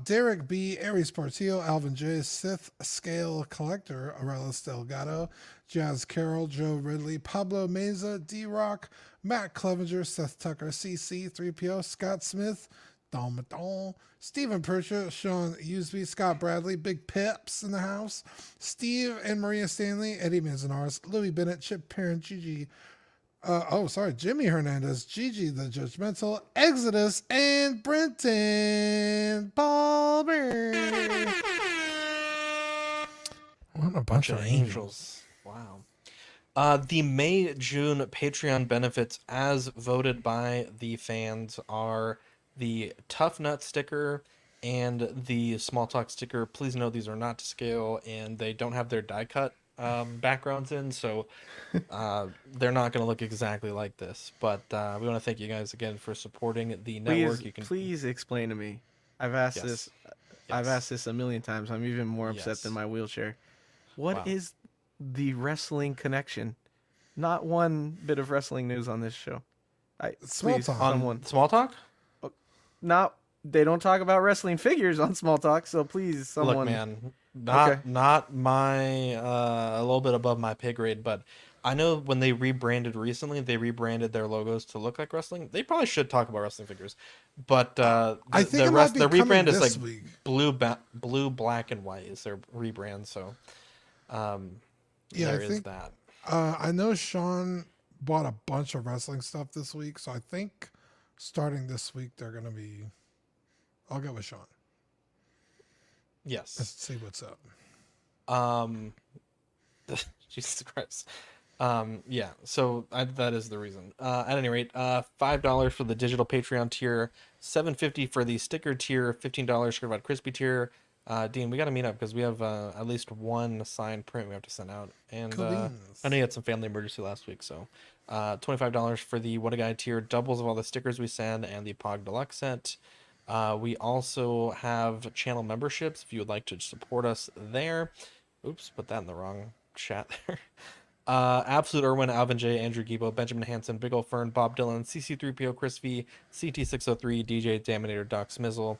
Derek B, Aries Portillo, Alvin J, Sith Scale Collector, Arelis Delgado, Jazz Carroll, Joe Ridley, Pablo Meza, D-Rock, Matt Clevenger, Seth Tucker, CC, 3PO, Scott Smith, Don Maton, Stephen Percha, Sean Usby, Scott Bradley, Big Pips in the house, Steve and Maria Stanley, Eddie Manzanares, Louis Bennett, Chip Perrin, Gigi, Jimmy Hernandez, Gigi the Judgmental, Exodus, and Brenton Palmer. What a bunch of angels. Wow. The May-June Patreon benefits as voted by the fans are the Tough Nut sticker and the Small Talk sticker. Please note these are not to scale and they don't have their die cut backgrounds in, so they're not going to look exactly like this. But we want to thank you guys again for supporting the network. Please explain to me. I've asked this. I've asked this a million times. I'm even more upset than my wheelchair. What is the wrestling connection? Not one bit of wrestling news on this show. Small Talk. Small Talk? They don't talk about wrestling figures on Small Talk, so please, someone. Look, man, not my a little bit above my pay grade, but I know when they rebranded recently, they rebranded their logos to look like wrestling. They probably should talk about wrestling figures, but I think the rebrand is like week. blue, black, and white is their rebrand. So, there is that. I know Sean bought a bunch of wrestling stuff this week, so I think starting this week they're gonna be. I'll go with Sean. Yes. Let's see what's up. Jesus Christ. Yeah, so that is the reason. At any rate, $5 for the digital Patreon tier, $7.50 for the sticker tier, $15 Certified Crispy tier. Dean, we got to meet up because we have at least one signed print we have to send out. And I know you had some family emergency last week, so $25 for the What a Guy tier, doubles of all the stickers we send, and the Pog Deluxe set. We also have channel memberships if you would like to support us there. Oops, put that in the wrong chat there. Absolute Irwin, Alvin J, Andrew Gibo, Benjamin Hansen, Big Ol' Fern, Bob Dylan, CC3PO, Chris V, CT603, DJ Daminator, Doc Smizzle,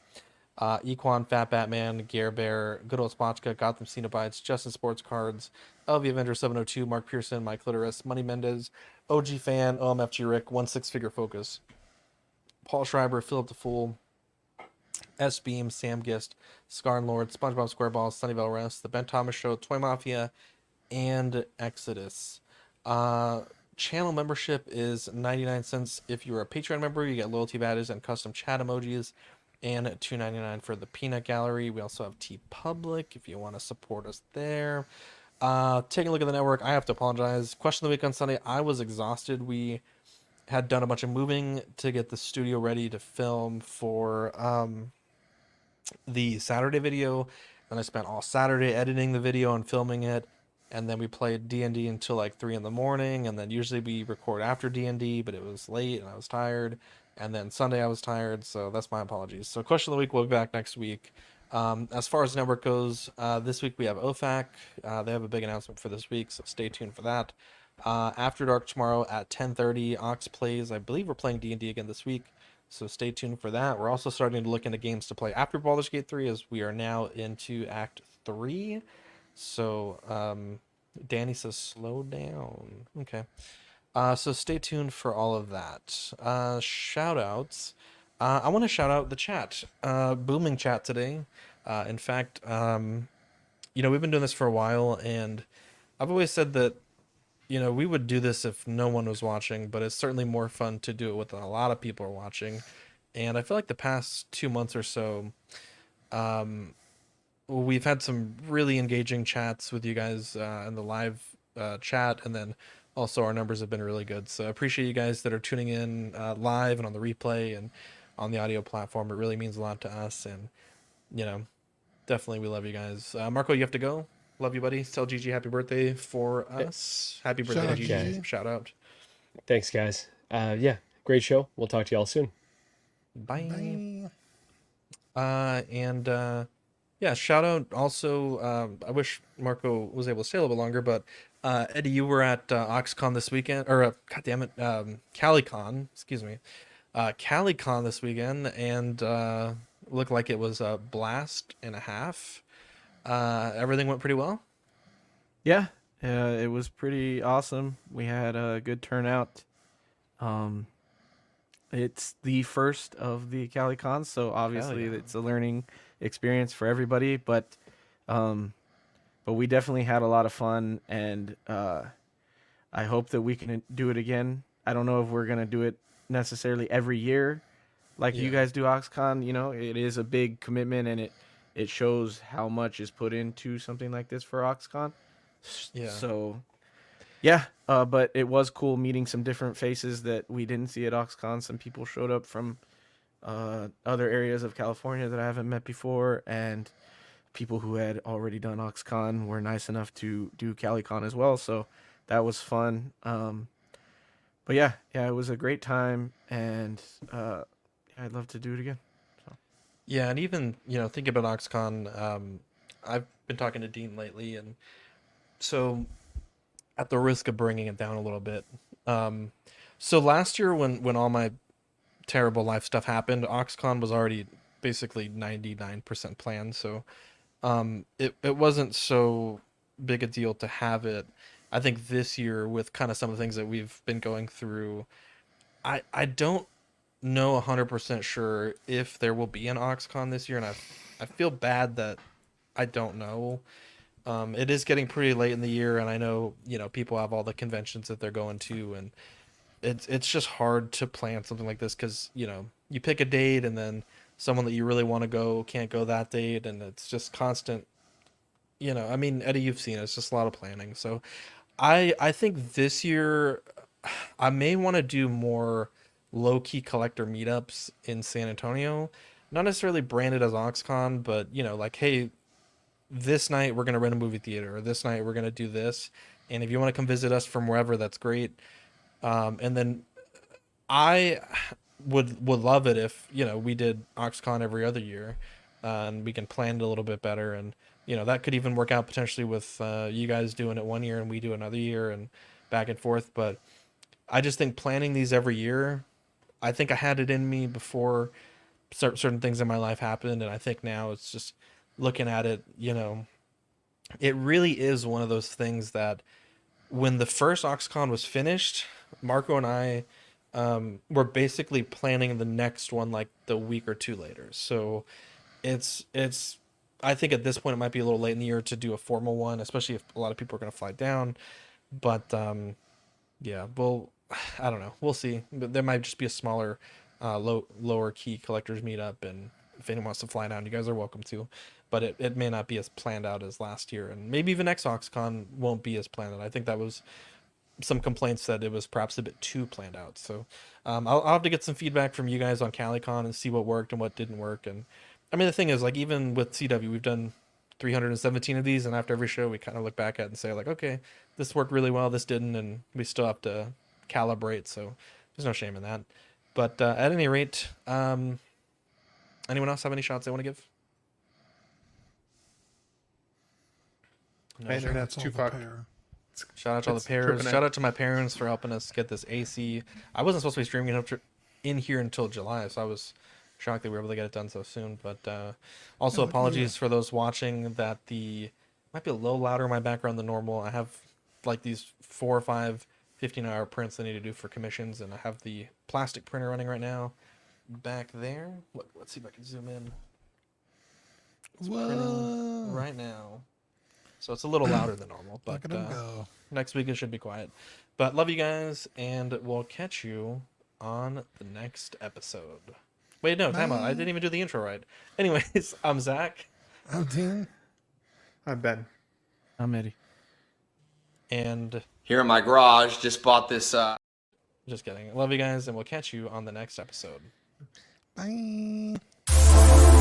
Equan, Fat Batman, Gare Bear, Good Old Spotchka, Gotham Cenobites, Justin Sports Cards, LV Avenger 702, Mark Pearson, Mike Clitoris, Money Mendez, OG Fan, OMFG Rick, 16 Figure Focus, Paul Schreiber, Philip the Fool, S Beam, Sam Gist, Scarn Lord, SpongeBob SquareBalls, Sunnyvale Rest, The Ben Thomas Show, Toy Mafia, and Exodus. Channel membership is 99 cents if you're a Patreon member. You get loyalty badges and custom chat emojis, and $2.99 for the Peanut Gallery. We also have TeePublic if you want to support us there. Taking a look at the network, I have to apologize. Question of the week on Sunday, I was exhausted. We had done a bunch of moving to get the studio ready to film for the Saturday video. Then I spent all Saturday editing the video and filming it. And then we played D&D until like 3 in the morning. And then usually we record after D&D, but it was late and I was tired. And then Sunday I was tired, so that's my apologies. So question of the week, we'll be back next week. As far as the network goes, this week we have OFAC. They have a big announcement for this week, so stay tuned for that. After Dark tomorrow at 10:30, Ox plays. I believe we're playing D&D again this week, so stay tuned for that. We're also starting to look into games to play after Baldur's Gate 3, as we are now into Act 3. So Danny says slow down. Okay. So stay tuned for all of that. Shout outs. I want to shout out the chat. Booming chat today. In fact, we've been doing this for a while, and I've always said that, we would do this if no one was watching, but it's certainly more fun to do it with a lot of people are watching. And I feel like the past 2 months or so, we've had some really engaging chats with you guys in the live chat, and then also our numbers have been really good. So I appreciate you guys that are tuning in live and on the replay and on the audio platform. It really means a lot to us, and definitely we love you guys. Marco, you have to go. Love you, buddy. Tell Gigi happy birthday for us. Happy birthday, Gigi. Shout out. Thanks, guys. Great show. We'll talk to y'all soon. Bye. Shout out also. I wish Marco was able to stay a little bit longer, but Eddie, you were at OxCon this weekend, or CaliCon, excuse me. CaliCon this weekend, and looked like it was a blast and a half. Everything went pretty well. Yeah, it was pretty awesome. We had a good turnout. It's the first of the CaliCons, so obviously it's a learning experience for everybody. But we definitely had a lot of fun, and I hope that we can do it again. I don't know if we're gonna do it necessarily every year, like you guys do OxCon. It is a big commitment, and it shows how much is put into something like this for OxCon. Yeah. So, yeah, but it was cool meeting some different faces that we didn't see at OxCon. Some people showed up from other areas of California that I haven't met before, and people who had already done OxCon were nice enough to do CaliCon as well. So that was fun. But yeah, it was a great time, and I'd love to do it again. Yeah, and even, thinking about OxCon, I've been talking to Dean lately, and so at the risk of bringing it down a little bit. So last year when all my terrible life stuff happened, OxCon was already basically 99% planned, so it wasn't so big a deal to have it. I think this year, with kind of some of the things that we've been going through, I don't know 100% sure if there will be an OxCon this year, and I feel bad that I don't know. It is getting pretty late in the year, and I know people have all the conventions that they're going to, and it's just hard to plan something like this because you pick a date, and then someone that you really want to go can't go that date, and it's just constant. I mean, Eddie, you've seen it. It's just a lot of planning. So I think this year I may want to do more low-key collector meetups in San Antonio, not necessarily branded as OxCon, but like, hey, this night we're going to rent a movie theater, or this night we're going to do this, and if you want to come visit us from wherever, that's great. And then I would love it if we did OxCon every other year, and we can plan it a little bit better, and that could even work out potentially with you guys doing it one year and we do another year, and back and forth. But I just think planning these every year, I think I had it in me before certain things in my life happened, and I think now it's just looking at it, it really is one of those things that when the first OxCon was finished, Marco and I were basically planning the next one like the week or two later. So it's I think at this point it might be a little late in the year to do a formal one, especially if a lot of people are going to fly down. But well, I don't know. We'll see. But there might just be a smaller, lower key collectors meetup, and if anyone wants to fly down, you guys are welcome to. But it may not be as planned out as last year, and maybe even next OxCon won't be as planned out. I think that was some complaints that it was perhaps a bit too planned out. So I'll have to get some feedback from you guys on CaliCon and see what worked and what didn't work. And I mean, the thing is, like, even with CW, we've done 317 of these, and after every show we kind of look back at it and say, like, okay, this worked really well, this didn't, and we still have to calibrate. So there's no shame in that. But at any rate, anyone else have any shots they want to give? No. My internet's too fucked. Shout out to all the pairs. Shout out to my parents for helping us get this AC. I wasn't supposed to be streaming in here until July, so I was shocked that we were able to get it done so soon. But also apologies for those watching that might be a little louder in my background than normal. I have like these 4 or 5 15-hour prints I need to do for commissions, and I have the plastic printer running right now. back there. Look, let's see if I can zoom in. It's Whoa. printing right now. So it's a little louder than normal, but Look at 'em go. next week it should be quiet. But love you guys, and we'll catch you on the next episode. Wait, no, time out. I didn't even do the intro right. Anyways, I'm Zach. I'm Dean. I'm Ben. I'm Eddie. And Here in my garage, just bought this. Just kidding. Love you guys, and we'll catch you on the next episode. Bye.